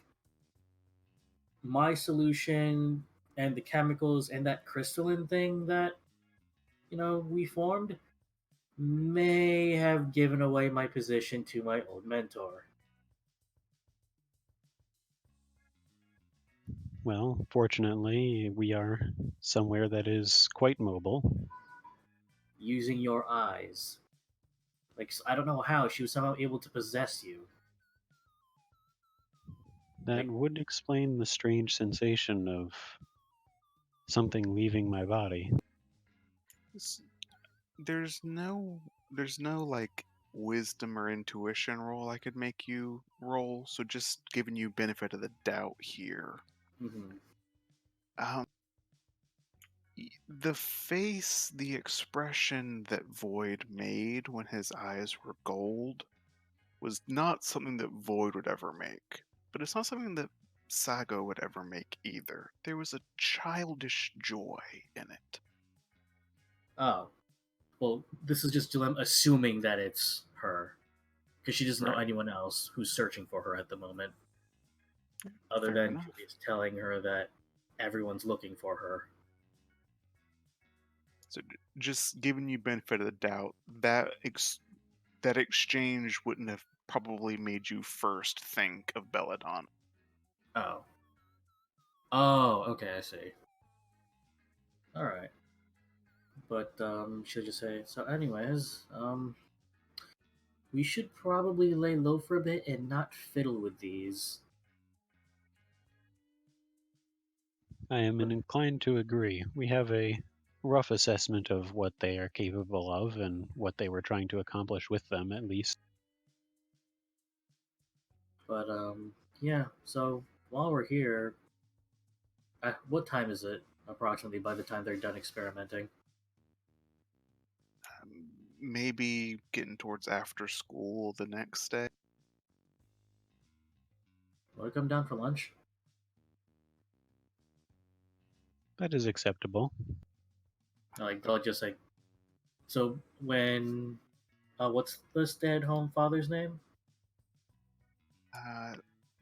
my solution and the chemicals and that crystalline thing that we formed may have given away my position to my old mentor. Well, fortunately, we are somewhere that is quite mobile. Using your eyes, like, I don't know how she was somehow able to possess you. That Like, would explain the strange sensation of something leaving my body. S- there's no like wisdom or intuition roll I could make you roll, so just giving you benefit of the doubt here. mhm. Um, the face, the expression that Void made when his eyes were gold was not something that Void would ever make. But it's not something that Sago would ever make either. There was a childish joy in it. Oh, well, this is just Dilem assuming that it's her, because she doesn't know Right. anyone else who's searching for her at the moment, other Fair than enough. Julia's telling her that everyone's looking for her. So just giving you benefit of the doubt, that exchange wouldn't have probably made you first think of Belladonna. Oh, okay, I see. All right. But she'll just say, so anyways, we should probably lay low for a bit and not fiddle with these. I am inclined to agree. We have a rough assessment of what they are capable of and what they were trying to accomplish with them, at least. But yeah. So while we're here, what time is it approximately by the time they're done experimenting? Maybe getting towards after school the next day. Want to come down for lunch? That is acceptable. Like they'll just like. So when, what's the stay-at-home father's name?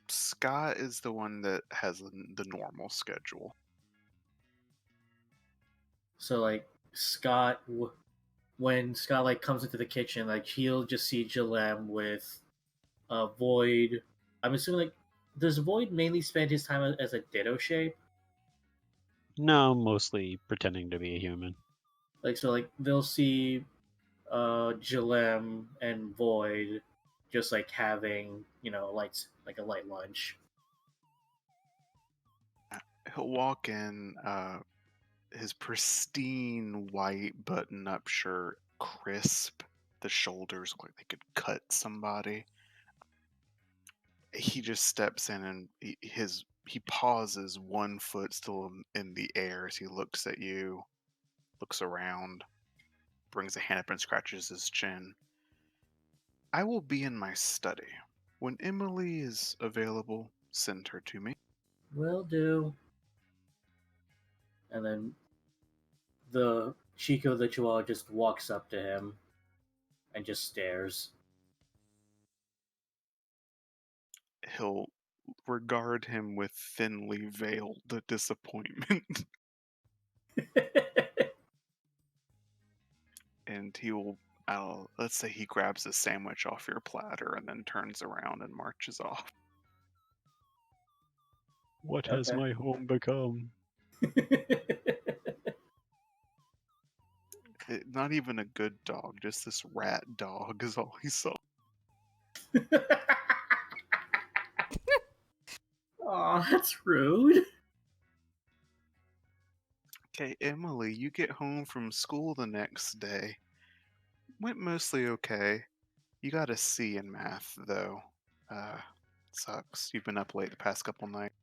Scott is the one that has the normal schedule. So like Scott, when Scott like comes into the kitchen, like he'll just see Jalem with Void. I'm assuming like does Void mainly spend his time as a Ditto shape? No, mostly pretending to be a human. Like so, like they'll see Jalem and Void just like having lights like a light lunch. He'll walk in, his pristine white button-up shirt, crisp. The shoulders look like they could cut somebody. He just steps in and he pauses, one foot still in the air as he looks at you, looks around, brings a hand up and scratches his chin. I will be in my study. When Emily is available, send her to me. Will do. And then the Chico the Chihuahua just walks up to him and just stares. He'll regard him with thinly veiled disappointment. And he will, let's say he grabs a sandwich off your platter and then turns around and marches off. What has Okay. my home become? Not even a good dog, just this rat dog is all he saw. Aw, that's rude. Okay, Emily, you get home from school the next day. Went mostly okay. You got a C in math, though. Sucks. You've been up late the past couple nights.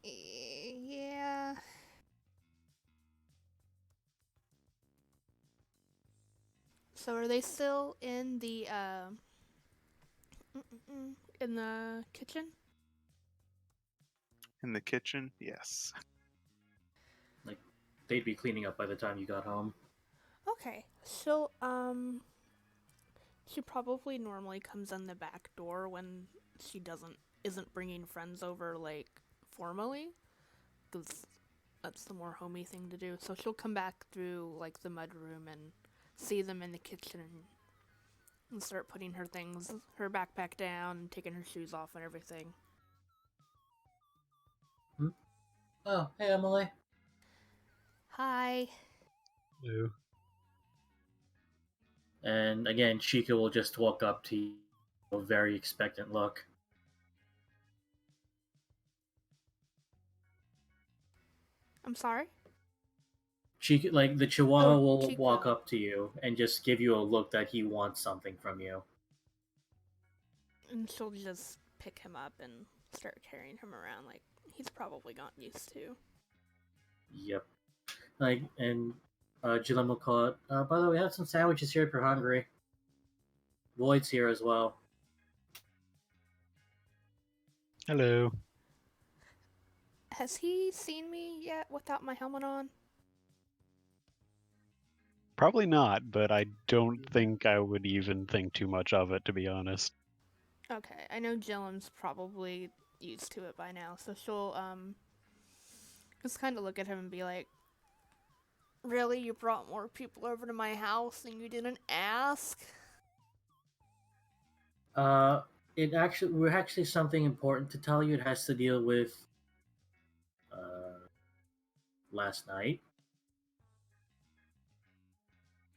Yeah. So are they still in the in the kitchen? In the kitchen? Yes. Like they'd be cleaning up by the time you got home. Okay. So she probably normally comes in the back door when she isn't bringing friends over like formally, because that's the more homey thing to do. So she'll come back through like the mudroom and see them in the kitchen and start putting her backpack down, and taking her shoes off and everything. Oh, hey Emily. Hi. No. And again, Chica will just walk up to you, a very expectant look. I'm sorry? Chica, like the Chihuahua, Oh, will Chico. walk up to you and just give you a look that he wants something from you. And she'll just pick him up and start carrying him around like he's probably gotten used to. Yep. Like, and Jillian will call it. By the way, we have some sandwiches here if you're hungry. Void's here as well. Hello. Has he seen me yet without my helmet on? Probably not, but I don't think I would even think too much of it, to be honest. Okay, I know Jillian's probably used to it by now, so she'll just kind of look at him and be like, "Really, you brought more people over to my house and you didn't ask?" We're actually something important to tell you. It has to deal with last night.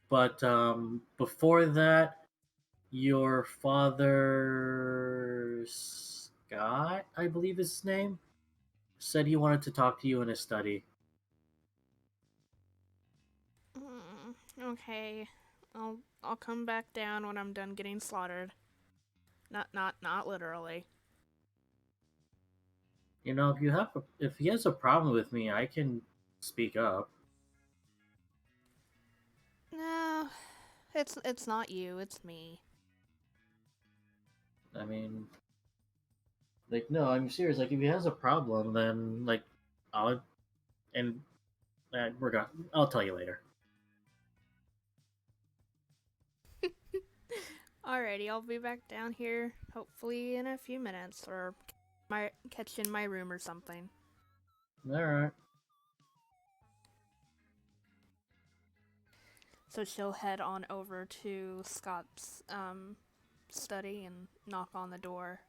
But before that, your father, Scott, I believe is his name, said he wanted to talk to you in his study. Okay. I'll come back down when I'm done getting slaughtered. Not literally. You know, if he has a problem with me, I can speak up. No, it's not you, it's me. I mean, like, no, I'm serious. Like, if he has a problem, then like, I'll and I'll tell you later. Alrighty, I'll be back down here hopefully in a few minutes, or catch in my room or something. All right. So she'll head on over to Scott's study and knock on the door.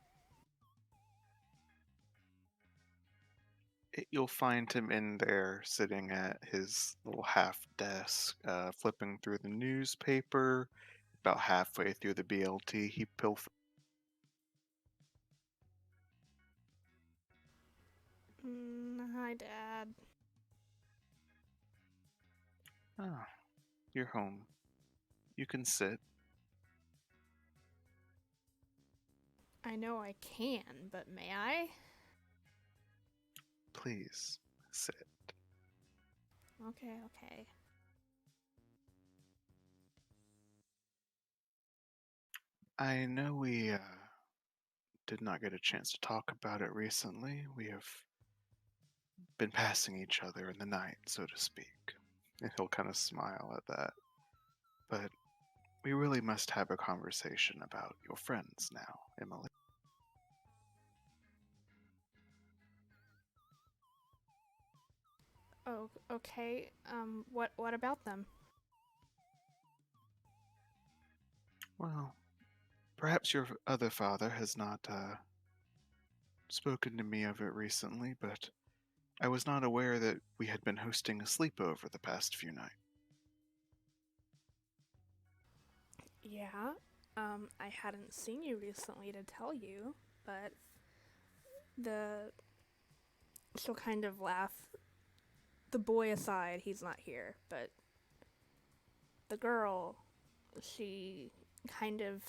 You'll find him in there sitting at his little half desk, flipping through the newspaper. About halfway through the BLT, he pilfers. Hi, Dad. Ah, you're home. You can sit. I know I can, but may I? Please sit. Okay. I know we did not get a chance to talk about it recently. We have been passing each other in the night, so to speak. And he'll kind of smile at that. But we really must have a conversation about your friends now, Emily. Oh, okay. What about them? Well, perhaps your other father has not spoken to me of it recently, but I was not aware that we had been hosting a sleepover the past few nights. Yeah. I hadn't seen you recently to tell you, but she'll kind of laugh. The boy aside, he's not here, but the girl, she kind of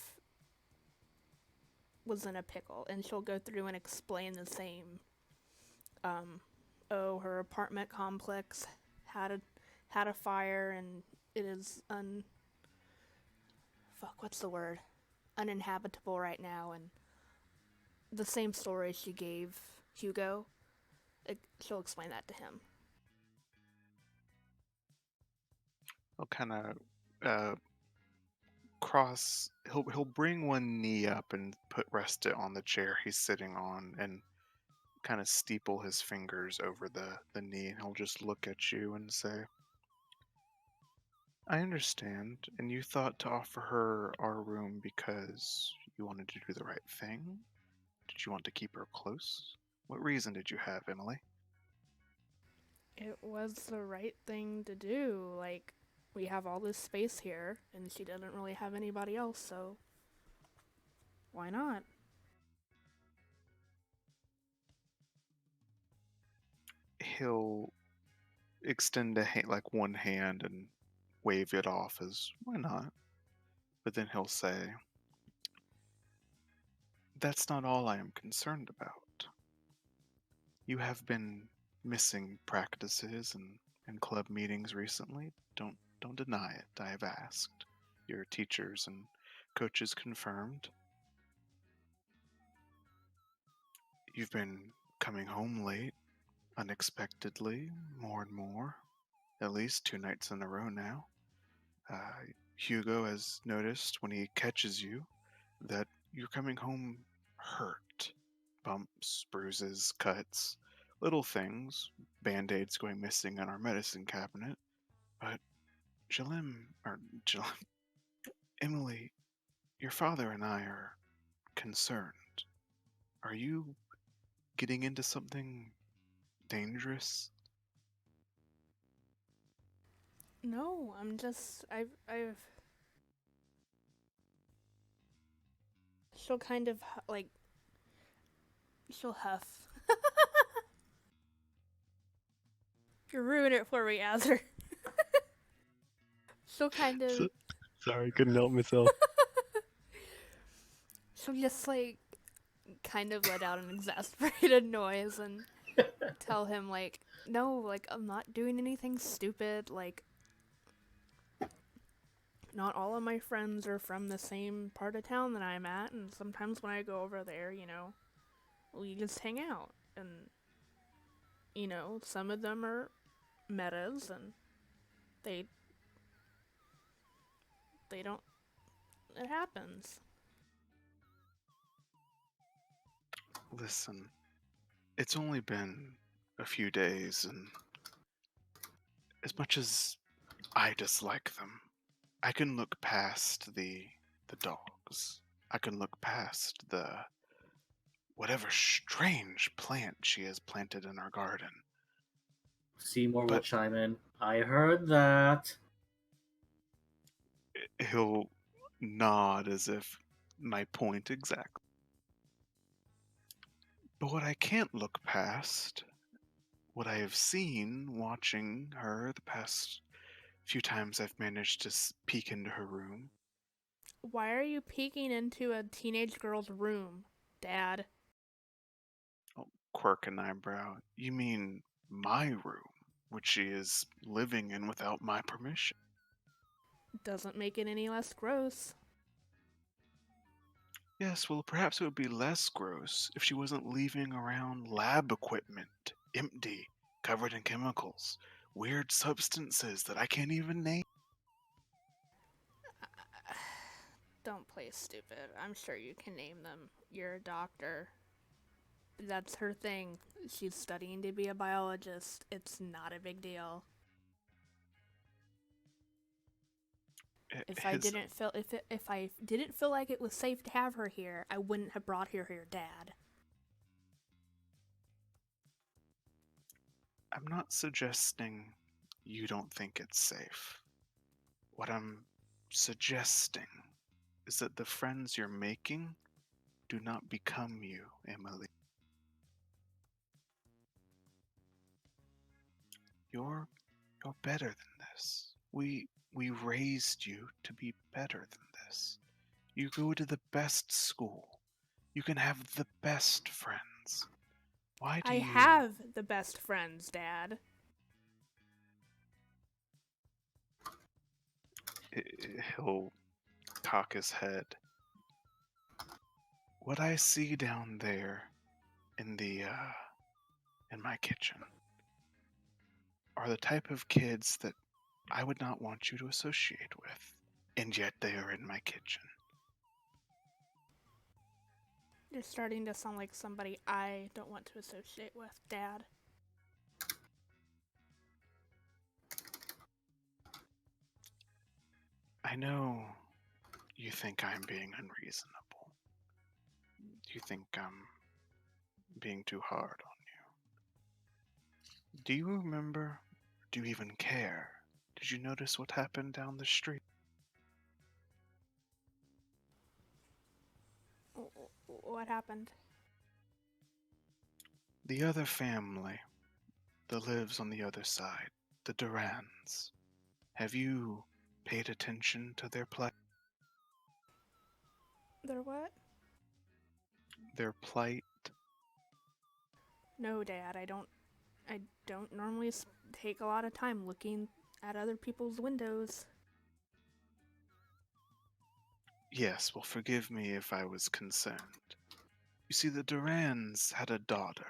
was in a pickle, and she'll go through and explain the same. Her apartment complex had a fire, and it is what's the word? Uninhabitable right now, and the same story she gave Hugo. She'll explain that to him. He'll kind of cross. He'll bring one knee up and rest it on the chair he's sitting on, and kind of steeple his fingers over the knee, and he'll just look at you and say, I understand, and you thought to offer her our room because you wanted to do the right thing? Did you want to keep her close? What reason did you have, Emily? It was the right thing to do. Like, we have all this space here, and she doesn't really have anybody else, so why not? He'll extend like one hand and wave it off as why not? But then he'll say, that's not all I am concerned about. You have been missing practices and club meetings recently. Don't deny it. I have asked. Your teachers and coaches confirmed. You've been coming home late, unexpectedly, more and more. At least 2 nights in a row now. Hugo has noticed when he catches you that you're coming home hurt. Bumps, bruises, cuts, little things, band aids going missing in our medicine cabinet. But Jalim, Emily, your father and I are concerned. Are you getting into something dangerous? No, I've. She'll kind of like. She'll huff. You ruin it for me, Azur. She'll kind of. So- Sorry, couldn't help myself. She'll just like kind of let out an exasperated noise and tell him like, no, like I'm not doing anything stupid. Like, not all of my friends are from the same part of town that I'm at, and sometimes when I go over there, we just hang out, and some of them are metas, and they don't. It happens. Listen, it's only been a few days, and as much as I dislike them, I can look past the dogs. I can look past the whatever strange plant she has planted in our garden. Seymour will But chime in. I heard that. he'll nod as if my point exactly. But what I can't look past, what I have seen watching her the past few times I've managed to peek into her room. Why are you peeking into a teenage girl's room, Dad? Oh, quirk an eyebrow. You mean my room, which she is living in without my permission? Doesn't make it any less gross. Yes, well, perhaps it would be less gross if she wasn't leaving around lab equipment, empty, covered in chemicals, weird substances that I can't even name. Don't play stupid. I'm sure you can name them. You're a doctor. That's her thing. She's studying to be a biologist. It's not a big deal. If I didn't feel like it was safe to have her here, I wouldn't have brought her here, Dad. I'm not suggesting you don't think it's safe. What I'm suggesting is that the friends you're making do not become you, Emily. You're better than this. We raised you to be better than this. You go to the best school. You can have the best friends. Why do I you have the best friends, Dad. He'll cock his head. What I see down there in in my kitchen are the type of kids that I would not want you to associate with, and yet they are in my kitchen. You're starting to sound like somebody I don't want to associate with, Dad. I know you think I'm being unreasonable. You think I'm being too hard on you. Do you remember? Do you even care? Did you notice what happened down the street? What happened? The other family that lives on the other side, the Durans. Have you paid attention to their plight? They're what? Their plight? No, Dad, I don't normally take a lot of time looking at other people's windows. Yes, well, forgive me if I was concerned. You see, the Durans had a daughter,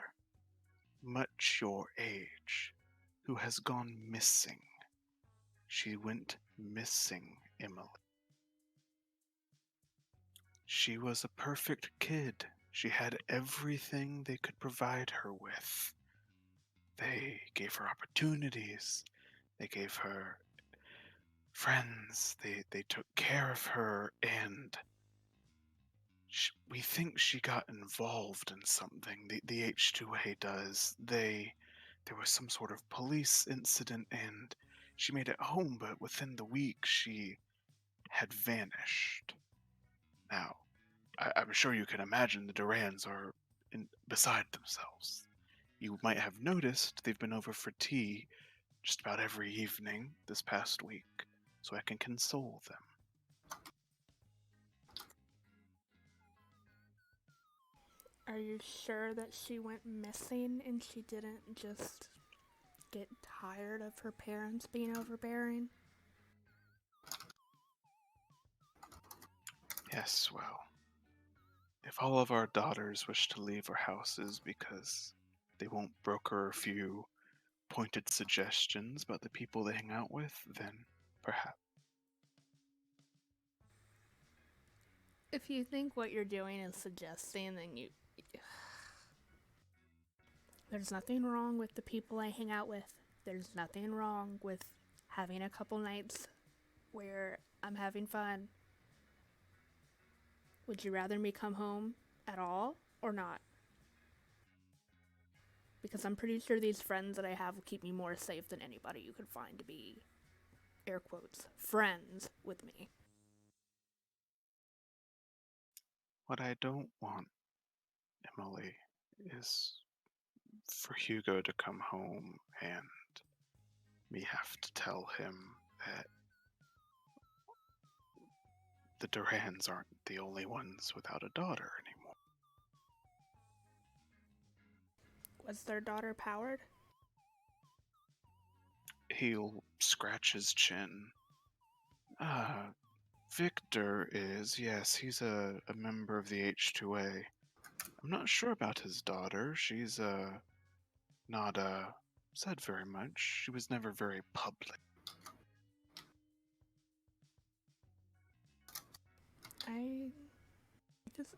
much your age, who has gone missing. She went missing, Emily. She was a perfect kid. She had everything they could provide her with. They gave her opportunities. They gave her friends. They took care of her, and we think she got involved in something. The H2A does. There was some sort of police incident, and She made it home, but within the week she had vanished. Now, I'm sure you can imagine the Durans are beside themselves. You might have noticed they've been over for tea just about every evening this past week, so I can console them. Are you sure that she went missing and she didn't just get tired of her parents being overbearing? Yes, well, if all of our daughters wish to leave our houses because they won't broker a few pointed suggestions about the people they hang out with, then perhaps. If you think what you're doing is suggesting, then you. There's nothing wrong with the people I hang out with. There's nothing wrong with having a couple nights where I'm having fun. Would you rather me come home at all or not? Because I'm pretty sure these friends that I have will keep me more safe than anybody you could find to be, air quotes, friends with me. What I don't want, Emily, is for Hugo to come home and me have to tell him that the Durans aren't the only ones without a daughter anymore. Was their daughter powered? He'll scratch his chin. Victor is, yes, he's a member of the H2A. I'm not sure about his daughter. She's, not, said very much. She was never very public.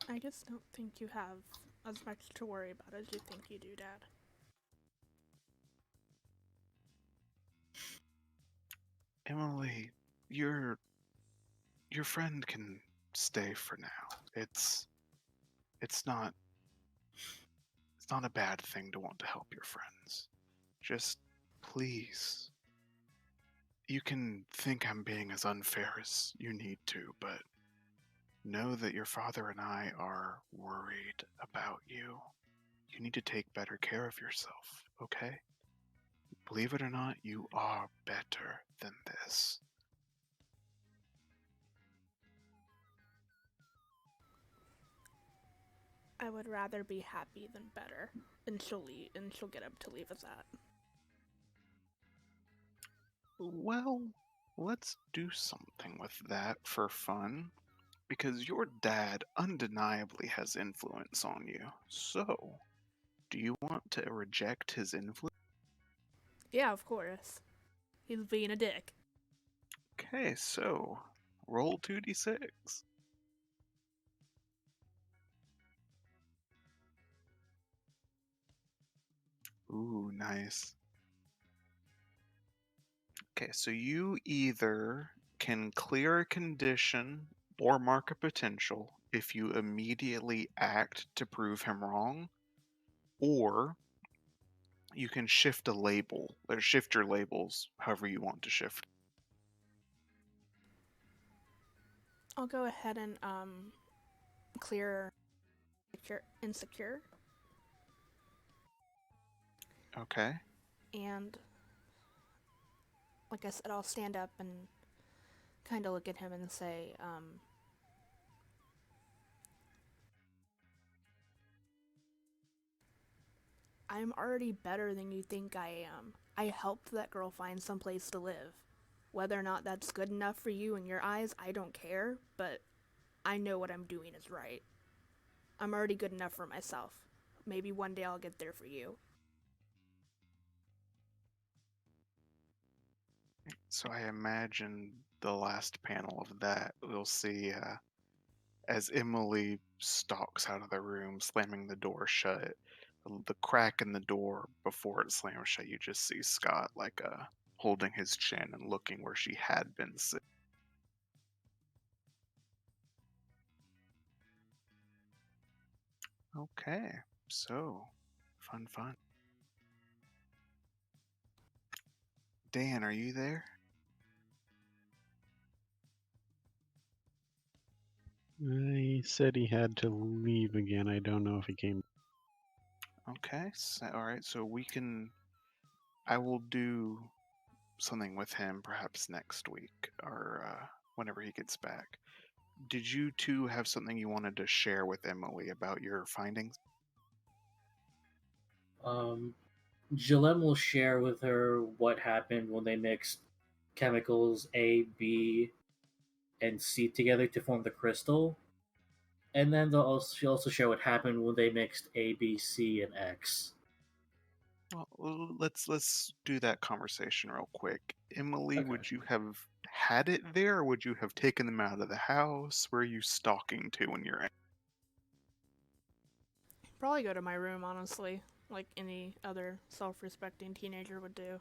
I just don't think you have as much to worry about as you think you do, Dad. Emily, your friend can stay for now. It's not a bad thing to want to help your friends. Just please. You can think I'm being as unfair as you need to, but know that your father and I are worried about you. You need to take better care of yourself, okay? Believe it or not, you are better than this. I would rather be happy than better. And she'll get up to leave us at. Well, let's do something with that for fun. Because your dad undeniably has influence on you. So, do you want to reject his influence? Yeah, of course. He's being a dick. Okay, so roll 2d6. Ooh, nice. Okay, so you either can clear a condition or mark a potential if you immediately act to prove him wrong, or you can shift a label, or shift your labels however you want to shift. I'll go ahead and clear insecure. Okay. And like I said, I'll stand up and kind of look at him and say, I'm already better than you think I am. I helped that girl find some place to live. Whether or not that's good enough for you in your eyes, I don't care, but I know what I'm doing is right. I'm already good enough for myself. Maybe one day I'll get there for you. So I imagine the last panel of that, we'll see as Emily stalks out of the room, slamming the door shut. The crack in the door before it slams shut, you just see Scott like holding his chin and looking where she had been sitting. Okay, so fun. Dan, are you there? He said he had to leave again. I don't know if he came. Okay, so, all right, so I will do something with him perhaps next week or whenever he gets back. Did you two have something you wanted to share with Emily about your findings? Jilem will share with her what happened when they mixed chemicals A, B, and C together to form the crystal. And then she'll also share what happened when they mixed A, B, C, and X. Well, let's do that conversation real quick. Emily, Okay. would you have had it there, or would you have taken them out of the house? Where are you stalking to when you're at? Probably go to my room, honestly, like any other self-respecting teenager would do.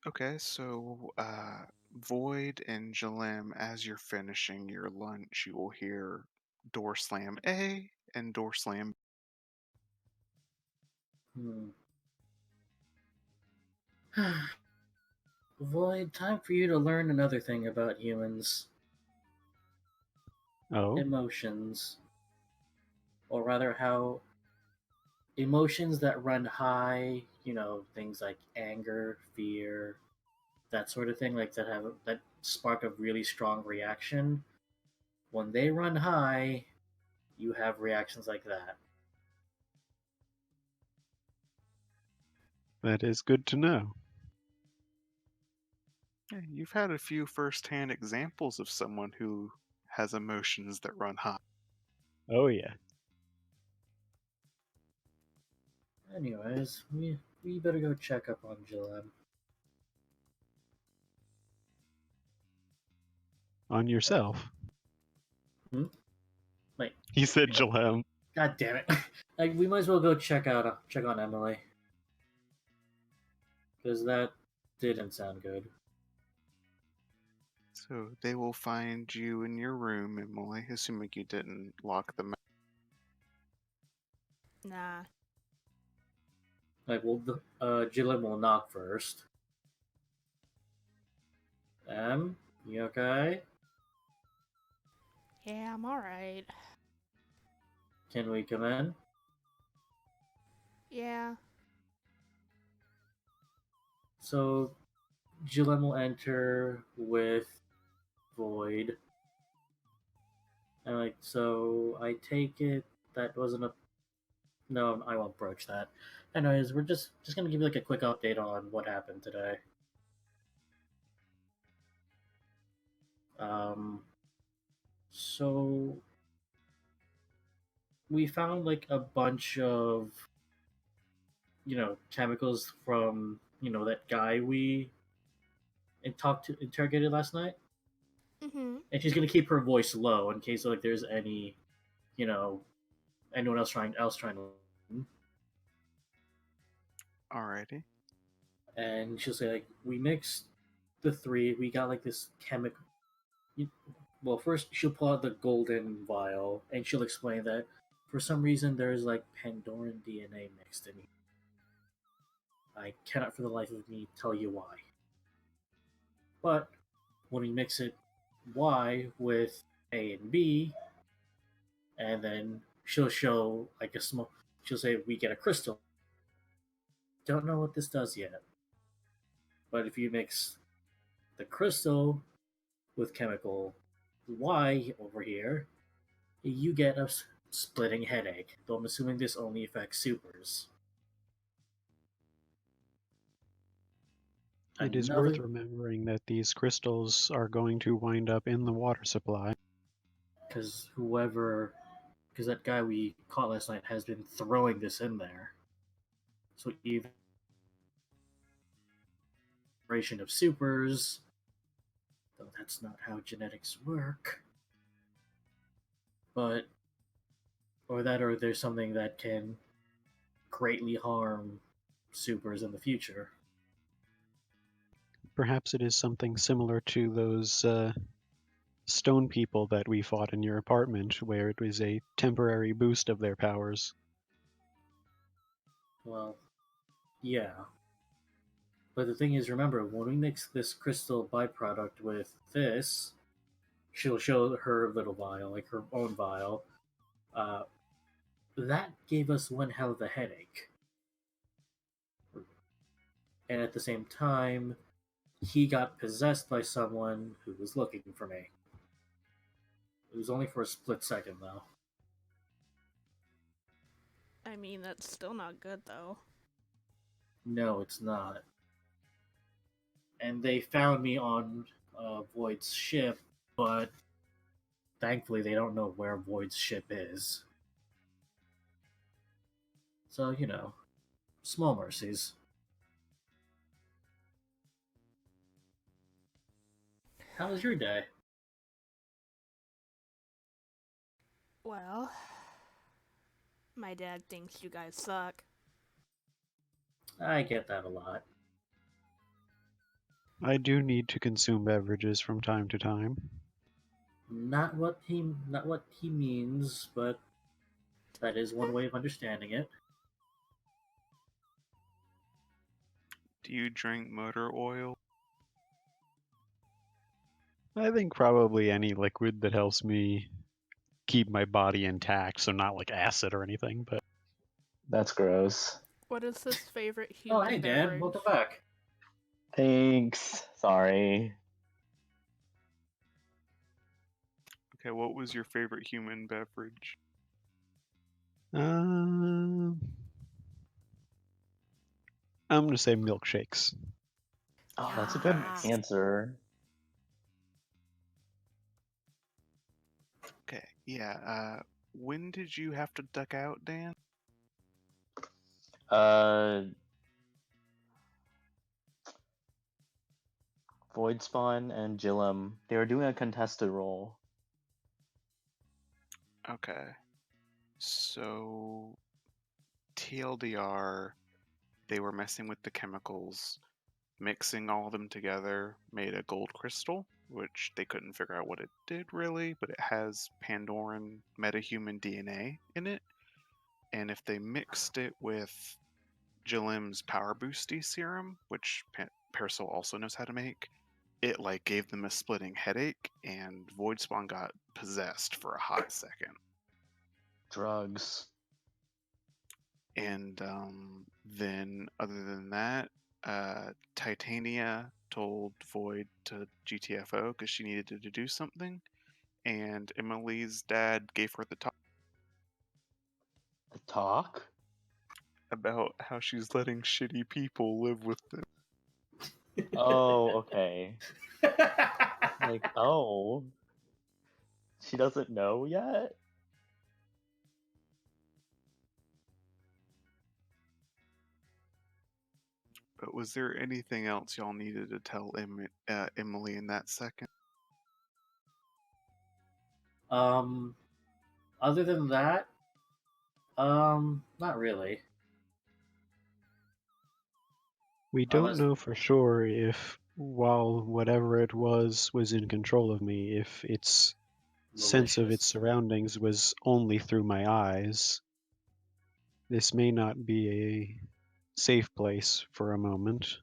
Okay, so Void and Jalem, as you're finishing your lunch, you will hear door slam A and door slam. Void, time for you to learn another thing about humans. Oh, Emotions. Or rather, how emotions that run high, things like anger, fear, that sort of thing, like that spark a really strong reaction. When they run high, you have reactions like that. that is good to know. Yeah, you've had a few first-hand examples of someone who has emotions that run high. Oh yeah. Anyways, we better go check up on Jilem. On yourself. Wait, He said Jalem. god damn it! Like, we might as well go check on Emily, because that didn't sound good. So they will find you in your room, Emily, assuming you didn't lock them out. Nah. Like, well, Jillian will knock first. You okay? Yeah, I'm alright. Can we come in? Yeah. So, Jillian will enter with Void. And, so I take it that wasn't a. No, I won't broach that. Anyways, we're just gonna give you, a quick update on what happened today. So we found a bunch of chemicals from that guy we interrogated last night, Mm-hmm. and she's gonna keep her voice low in case there's any anyone else trying to. Alrighty. And she'll say we mixed the three. We got this chemical. Well, first she'll pull out the golden vial and she'll explain that for some reason there's Pandoran DNA mixed in here. I cannot for the life of me tell you why. But when we mix it Y with A and B, and then she'll show a small. She'll say we get a crystal. Don't know what this does yet, but if you mix the crystal with chemical Y over here, you get a splitting headache. Though I'm assuming this only affects supers. It is worth remembering that these crystals are going to wind up in the water supply. Because that guy we caught last night has been throwing this in there. So even of supers, though that's not how genetics work. But or there's something that can greatly harm supers in the future. Perhaps it is something similar to those stone people that we fought in your apartment, where it was a temporary boost of their powers. Well, Yeah. But the thing is, remember, when we mix this crystal byproduct with this, she'll show her little vial, like her own vial. Uh, that gave us one hell of a headache. And at the same time, he got possessed by someone who was looking for me. It was only for a split second, though. I mean, that's still not good, though. No, it's not. And they found me on Void's ship, but thankfully they don't know where Void's ship is. So, small mercies. How was your day? Well, my dad thinks you guys suck. I get that a lot. I do need to consume beverages from time to time. Not what he means, but that is one way of understanding it. Do you drink motor oil? I think probably any liquid that helps me keep my body intact, so not like acid or anything, but That's gross. What is his favorite Oh, human hey, beverage? Dad. Welcome back. Thanks. Sorry. Okay, what was your favorite human beverage? I'm gonna say milkshakes. Oh, that's a good Yes. answer. Okay, yeah. When did you have to duck out, Dan? Void Spawn and Jillum, they were doing a contested role. Okay. So, TLDR, they were messing with the chemicals, mixing all of them together, made a gold crystal, which they couldn't figure out what it did really, but it has Pandoran metahuman DNA in it. And if they mixed it with Jillim's Power Boosty serum, which Parasol also knows how to make, it like gave them a splitting headache, and Voidspawn got possessed for a hot second. Drugs. And then, other than that, Titania told Void to GTFO because she needed to do something, and Emily's dad gave her the talk The talk? about how she's letting shitty people live with them. Oh, okay. Like, oh. She doesn't know yet? But was there anything else y'all needed to tell Emily in that second? Other than that, not really. We don't Unless know for sure if, while whatever it was in control of me, if its sense of its malicious. surroundings was only through my eyes. This may not be a safe place for a moment.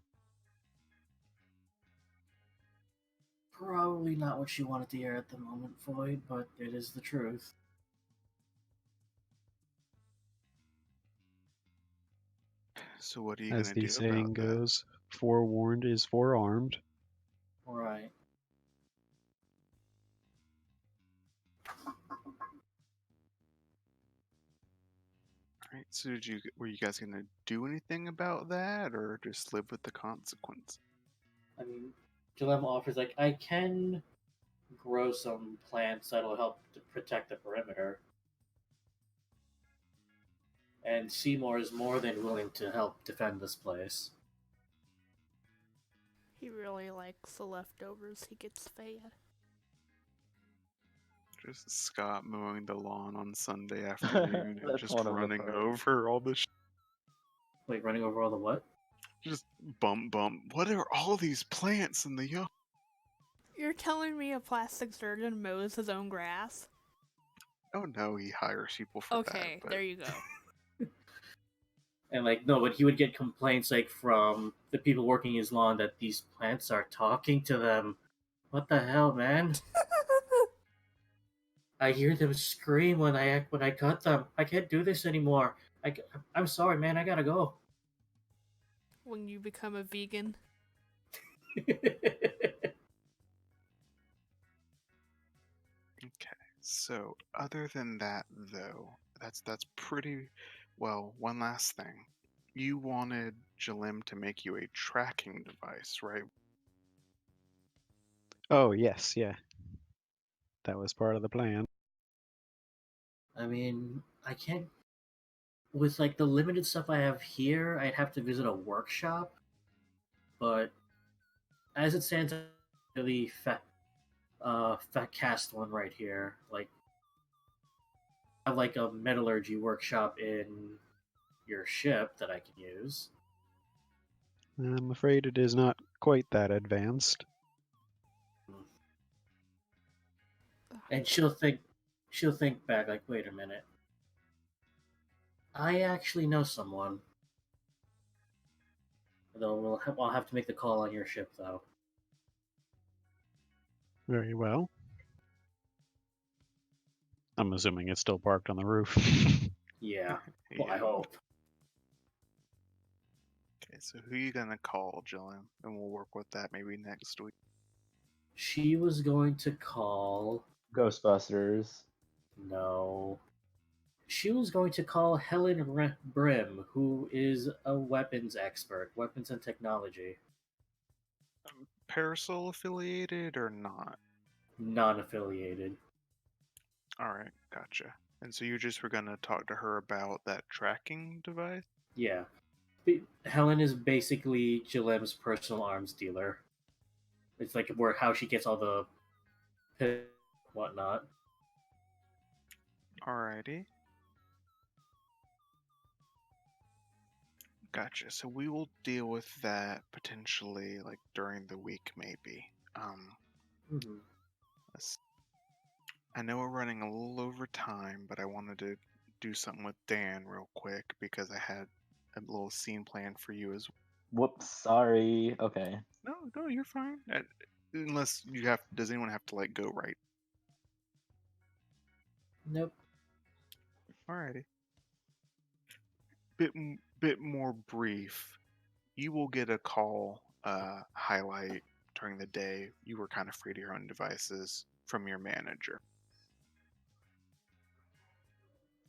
Probably not what you wanted to hear at the moment, Void, but it is the truth. So what are you As gonna the do saying about that? goes, forewarned is forearmed. Right. Right. So were you guys gonna do anything about that, or just live with the consequence? I mean, Dilemma offers, like, I can grow some plants that'll help to protect the perimeter. And Seymour is more than willing to help defend this place. He really likes the leftovers he gets fed. Just Scott mowing the lawn on Sunday afternoon and That's just one of the running perks. over all the Like, running over all the what? just bump. What are all these plants in the yard? You're telling me a plastic surgeon mows his own grass? Oh no, he hires people for Okay, that. there you go. And like no, but he would get complaints like from the people working his lawn that these plants are talking to them. What the hell, man? I hear them scream when I cut them. I can't do this anymore. I'm sorry, man. I gotta go. When you become a vegan. Okay. So other than that, though, that's pretty well. One last thing. You wanted Jalim to make you a tracking device, right? Oh, yes, yeah. That was part of the plan. I mean, I can't. With like the limited stuff I have here, I'd have to visit a workshop. But as it stands, I really fat cast one right here. Like, I have like a metallurgy workshop in your ship that I can use. I'm afraid it is not quite that advanced. And she'll think back like, wait a minute. I actually know someone. Though I'll have to make the call on your ship though. Very well. I'm assuming it's still parked on the roof. Yeah. Well, I Yeah. hope. Okay, so who you gonna call, Jalim? And we'll work with that maybe next week. She was going to call. Ghostbusters. No. She was going to call Helen Brim, who is a weapons expert, weapons and technology, Parasol affiliated or not? non affiliated. Alright, gotcha. And so you just were gonna talk to her about that tracking device? Yeah. Helen is basically Jalem's personal arms dealer. It's like where how she gets all the whatnot. Alrighty. Gotcha. So we will deal with that potentially like during the week maybe. Mm-hmm. let's- I know we're running a little over time, but I wanted to do something with Dan real quick because I had a little scene planned for you as Whoops, sorry. Okay. No, you're fine. Unless you have, does anyone have to like go right? Nope. Alrighty. Bit more brief. You will get a call highlight during the day. You were kind of free to your own devices from your manager.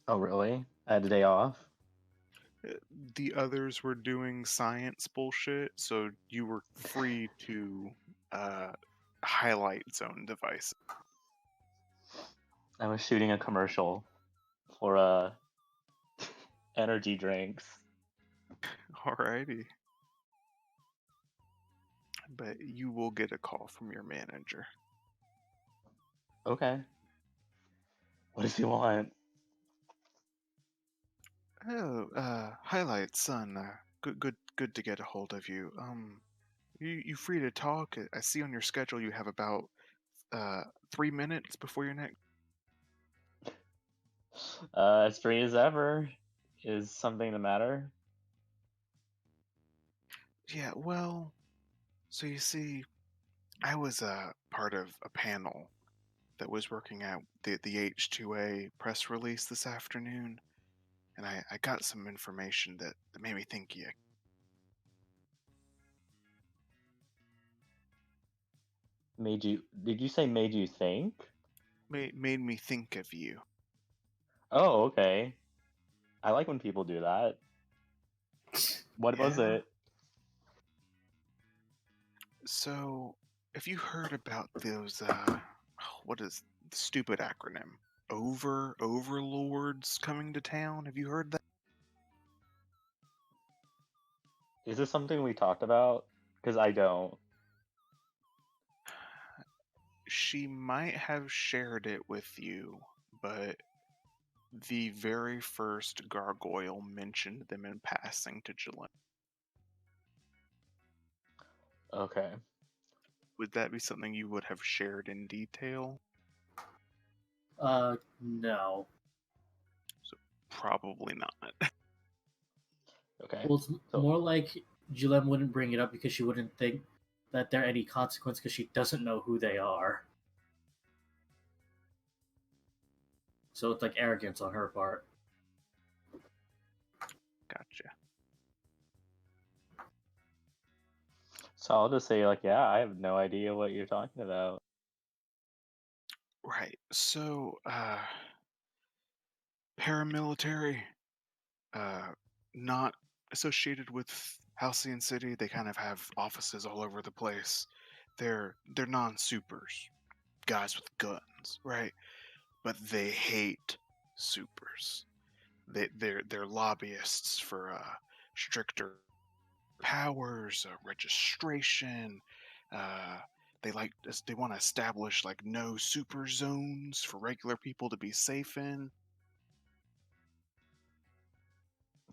Oh, really? I had a day off? The others were doing science bullshit, so you were free to highlight zone devices. I was shooting a commercial for energy drinks. Alrighty. But you will get a call from your manager. Okay. What does he want? Oh, highlight, son. Good to get a hold of you. You free to talk? I see on your schedule you have about 3 minutes before your next. As free as ever. Is something the matter? Yeah, well, so you see, I was part of a panel that was working at the H2A press release this afternoon, and I got some information that made me think you. Did you say made you think? Made me think of you. Oh, okay. I like when people do that. What was Yeah. it? So, have you heard about those? What is the stupid acronym? Overlords coming to town. Have you heard that? Is this something we talked about? Because I don't. She might have shared it with you, but the very first gargoyle mentioned them in passing to Jalen. Okay. Would that be something you would have shared in detail? No. Probably not. Okay. Well, it's So more like Jilem wouldn't bring it up because she wouldn't think that there are any consequence because she doesn't know who they are. So it's like arrogance on her part. Gotcha. so I'll just say like, yeah, I have no idea what you're talking about. Right. So, paramilitary, uh, not associated with Halcyon City. They kind of have offices all over the place. They're non-supers, guys with guns, right? But they hate supers. They're lobbyists for stricter powers, registration. Uh, they want to establish like no super zones for regular people to be safe in.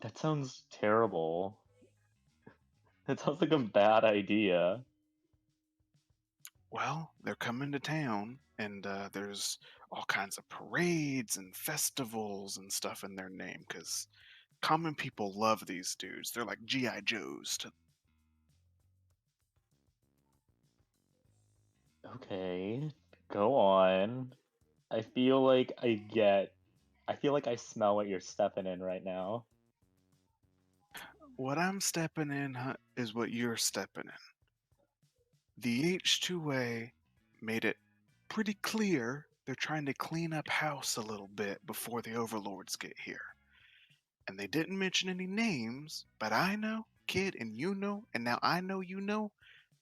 That sounds terrible. That sounds like a bad idea. Well, they're coming to town, and there's all kinds of parades and festivals and stuff in their name because common people love these dudes. They're like GI Joes to. Okay, go on. I feel like I feel like I smell what you're stepping in right now. What I'm stepping in is what you're stepping in. The H2A made it pretty clear they're trying to clean up house a little bit before the overlords get here. And they didn't mention any names, but I know, kid, and you know, and now I know you know,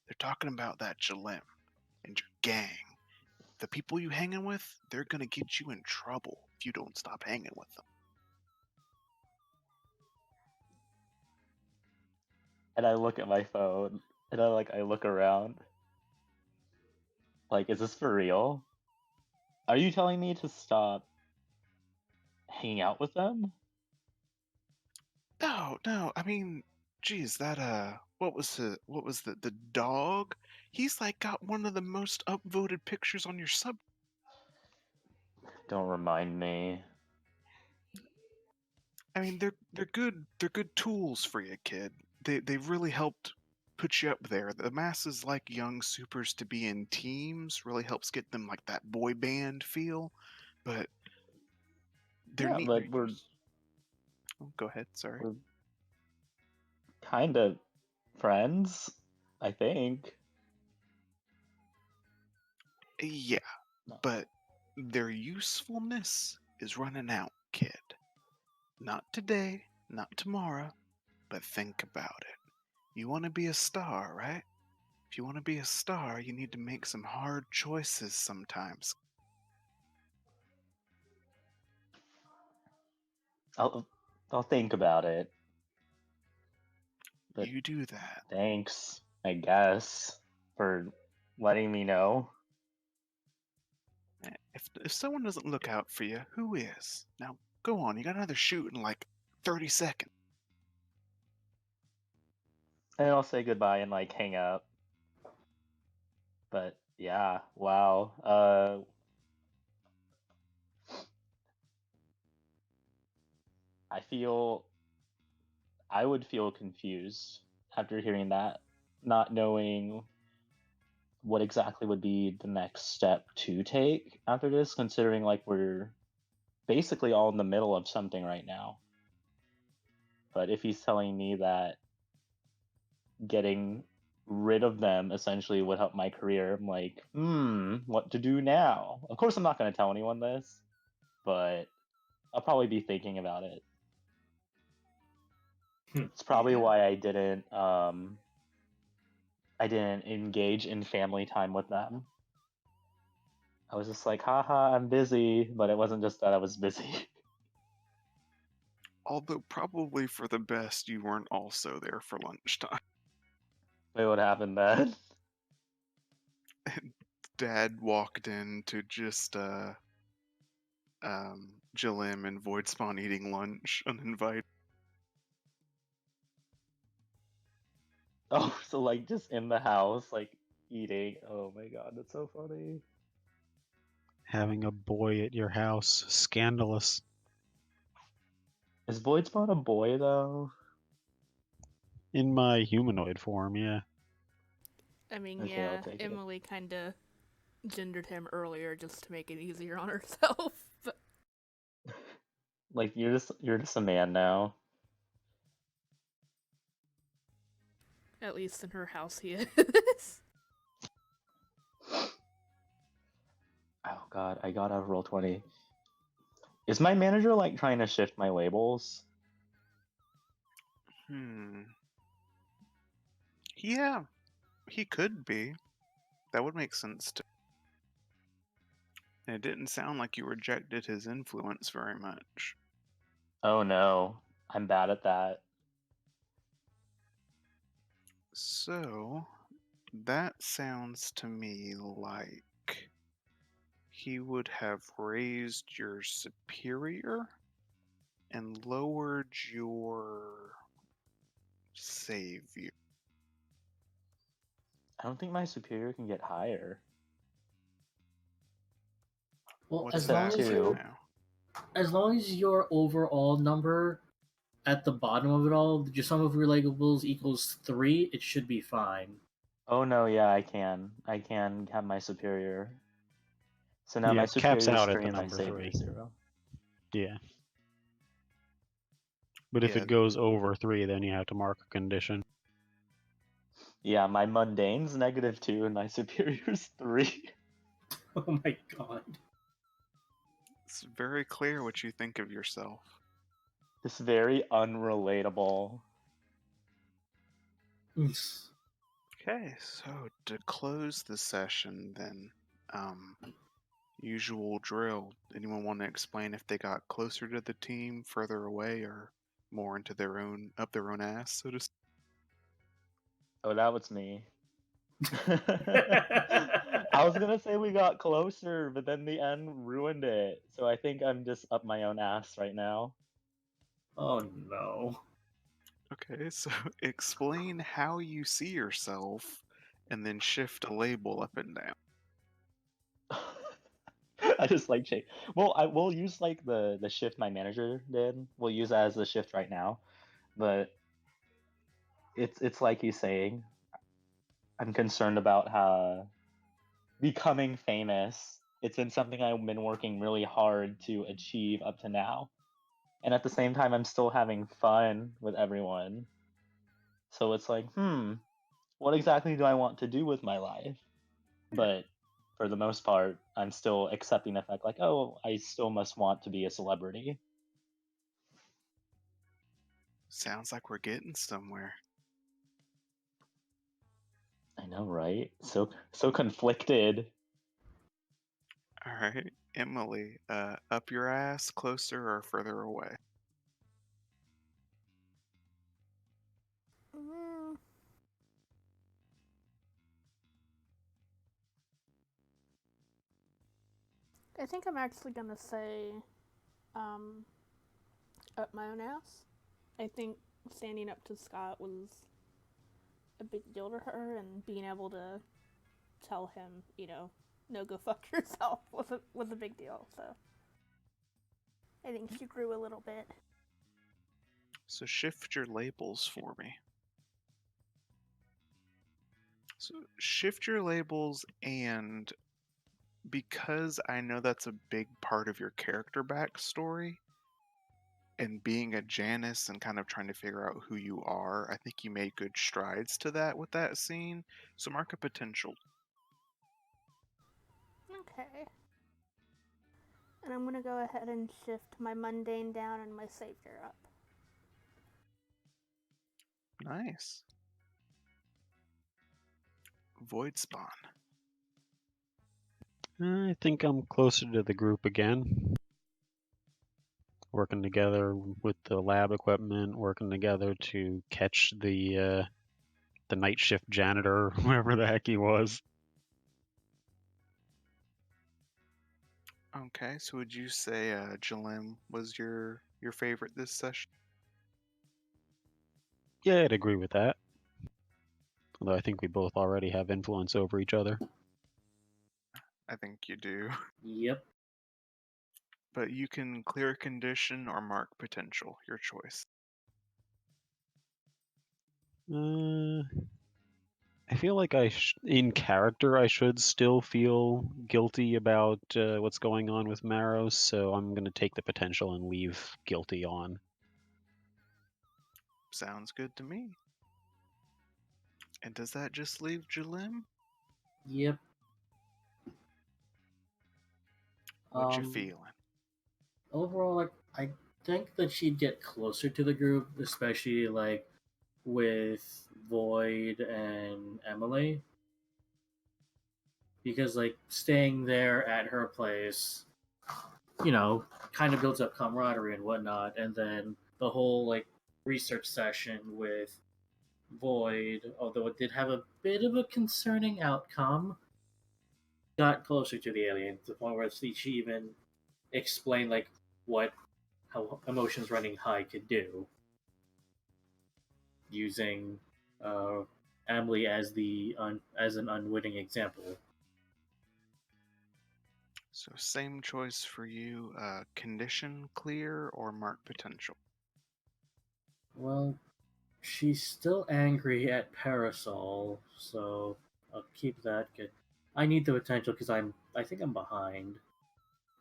they're talking about that Jalem and your gang. The people you hanging with, they're gonna get you in trouble if you don't stop hanging with them. And I look at my phone and I look around. Like, is this for real? Are you telling me to stop hanging out with them? No, no, I mean, geez, that what was the dog? He's like got one of the most upvoted pictures on your sub. Don't remind me. I mean, they're good tools for you, kid. They've really helped put you up there. The masses like young supers to be in teams, really helps get them like that boy band feel. But they're Yeah, neat. but Oh, go ahead. Sorry. we're kind of friends, I think. Yeah, No. but their usefulness is running out, kid. Not today, not tomorrow, but think about it. You want to be a star, right? If you want to be a star, you need to make some hard choices sometimes. I'll I'll think about it. But You do that. thanks, I guess, for letting me know. If someone doesn't look out for you, who is? Now, go on. You got another shoot in like 30 seconds. And I'll say goodbye and like hang up. But yeah, wow. I I would feel confused after hearing that, not knowing what exactly would be the next step to take after this, considering like we're basically all in the middle of something right now. But if he's telling me that getting rid of them essentially would help my career, I'm like, what to do now? Of course, I'm not going to tell anyone this, but I'll probably be thinking about it. It's probably Yeah. why I didn't engage in family time with them. I was just like, haha, I'm busy, but it wasn't just that I was busy. Although, probably for the best, you weren't also there for lunchtime. Wait, what happened then? Dad walked in to just, Jilim and Voidspawn eating lunch uninvited. Oh, so like just in the house, like eating. Oh my god, that's so funny. Having a boy at your house, scandalous. Is Voidspawn a boy though? In my humanoid form, yeah. I mean, Okay, I'll yeah, take it. Emily kind of gendered him earlier just to make it easier on herself. But Like you're just a man now. at least in her house, he is. Oh god, I got a roll 20. Is my manager like trying to shift my labels? Yeah, he could be. That would make sense to. And it didn't sound like you rejected his influence very much. Oh no, I'm bad at that. So, that sounds to me like he would have raised your superior and lowered your savior. I don't think my superior can get higher. Well, What's as it long at as right you, now? as long as your overall number at the bottom of it all, your sum of your labels equals 3, it should be fine. Oh no, yeah, I can. I can have my superior. So now Yeah, my it caps superior is out at 3 the and my number savior 3. is 0. Yeah. But if Yeah, it goes over 3, then you have to mark a condition. Yeah, my mundane's -2 and my superior's 3. Oh my god. it's very clear what you think of yourself. It's very unrelatable. Okay, so to close the session, then, usual drill. Anyone want to explain if they got closer to the team, further away, or more into their own up their own ass, so to speak? Oh, that was me. I was gonna say we got closer, but then the end ruined it. So I think I'm just up my own ass right now. Oh no. Okay, so explain how you see yourself, and then shift a label up and down. I just like change. Well, I will use like the shift my manager did. We'll use that as the shift right now, but it's like he's saying. I'm concerned about how becoming famous. It's been something I've been working really hard to achieve up to now, and at the same time, I'm still having fun with everyone. So it's like, what exactly do I want to do with my life? But for the most part, I'm still accepting the fact, like, oh, I still must want to be a celebrity. Sounds like we're getting somewhere. I know, right? So conflicted. All right, Emily, up your ass, closer or further away? Mm, I think I'm actually gonna say, um, up my own ass. I think standing up to Scott was a big deal to her, and being able to tell him, no, go fuck yourself was a big deal. So I think she grew a little bit. So shift your labels for me. So shift your labels, and because I know that's a big part of your character backstory, and being a Janus and kind of trying to figure out who you are, I think you made good strides to that with that scene. So mark a potential. Okay. And I'm gonna go ahead and shift my mundane down and my savior up. Nice. Void spawn. I think I'm closer to the group again. Working together with the lab equipment, working together to catch the night shift janitor, whoever the heck he was. Okay, so would you say Jalem was your favorite this session? Yeah, I'd agree with that. Although I think we both already have influence over each other. I think you do. Yep. But you can clear a condition or mark potential, your choice. I feel like in character, I should still feel guilty about what's going on with Maros, so I'm gonna take the potential and leave guilty on. Sounds good to me. And does that just leave Jalim? Yep. What you feeling? Overall, like I think that she'd get closer to the group, especially like with Void and Emily, because like staying there at her place, kind of builds up camaraderie and whatnot, and then the whole like research session with Void, although it did have a bit of a concerning outcome, got closer to the alien to the point where she even explained like how emotions running high could do, using Emily as as an unwitting example. So same choice for you. Condition clear or mark potential? Well, she's still angry at Parasol, so I'll keep that. I need the potential because I think I'm behind.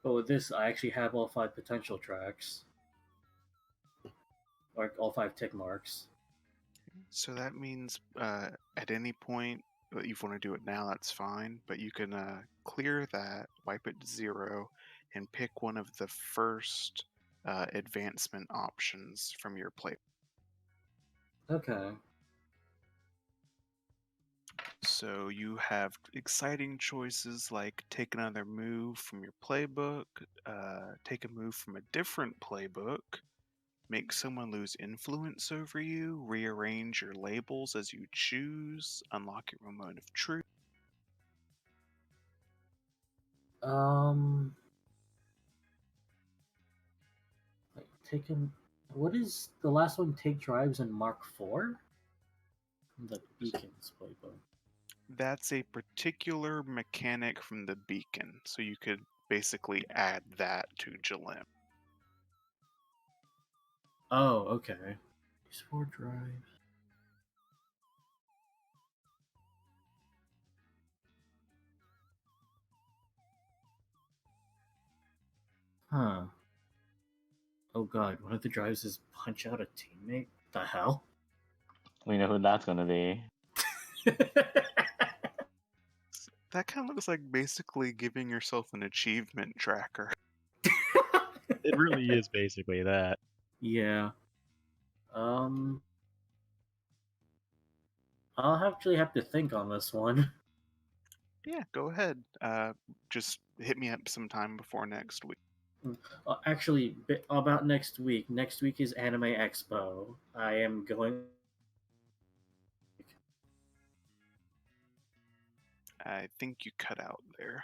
But with this, I actually have all 5 potential tracks, or all 5 tick marks. So that means at any point, if you want to do it now, that's fine. But you can clear that, wipe it to 0, and pick one of the first advancement options from your play. Okay. So you have exciting choices like take another move from your playbook, take a move from a different playbook, make someone lose influence over you, rearrange your labels as you choose, unlock your moment of truth. Like taking. What is the last one? Take drives in Mark 4? The Beacons playbook. That's a particular mechanic from the beacon, so you could basically add that to Jalim. Oh, okay. These 4 drives. Huh. Oh god, one of the drives is punch out a teammate? The hell? We know who that's gonna be. That kind of looks like basically giving yourself an achievement tracker. It really is basically that. Yeah. I'll actually have to think on this one. Yeah, go ahead. Just hit me up sometime before next week. Actually, about next week. Next week is Anime Expo. I am going. I think you cut out there.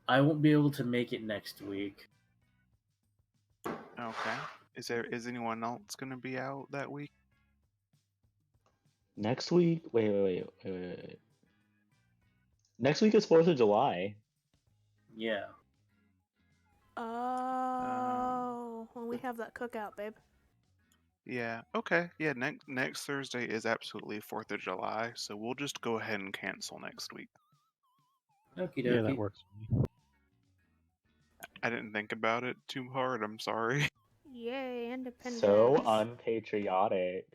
I won't be able to make it next week. Okay. Is anyone else going to be out that week? Next week? Wait. Next week is 4th of July. Yeah. Oh, well, we have that cookout, babe. Yeah. Okay. Yeah. Next Thursday is absolutely 4th of July, so we'll just go ahead and cancel next week. Okie dokie. Yeah, that works for me. I didn't think about it too hard. I'm sorry. Yay, independence. So unpatriotic.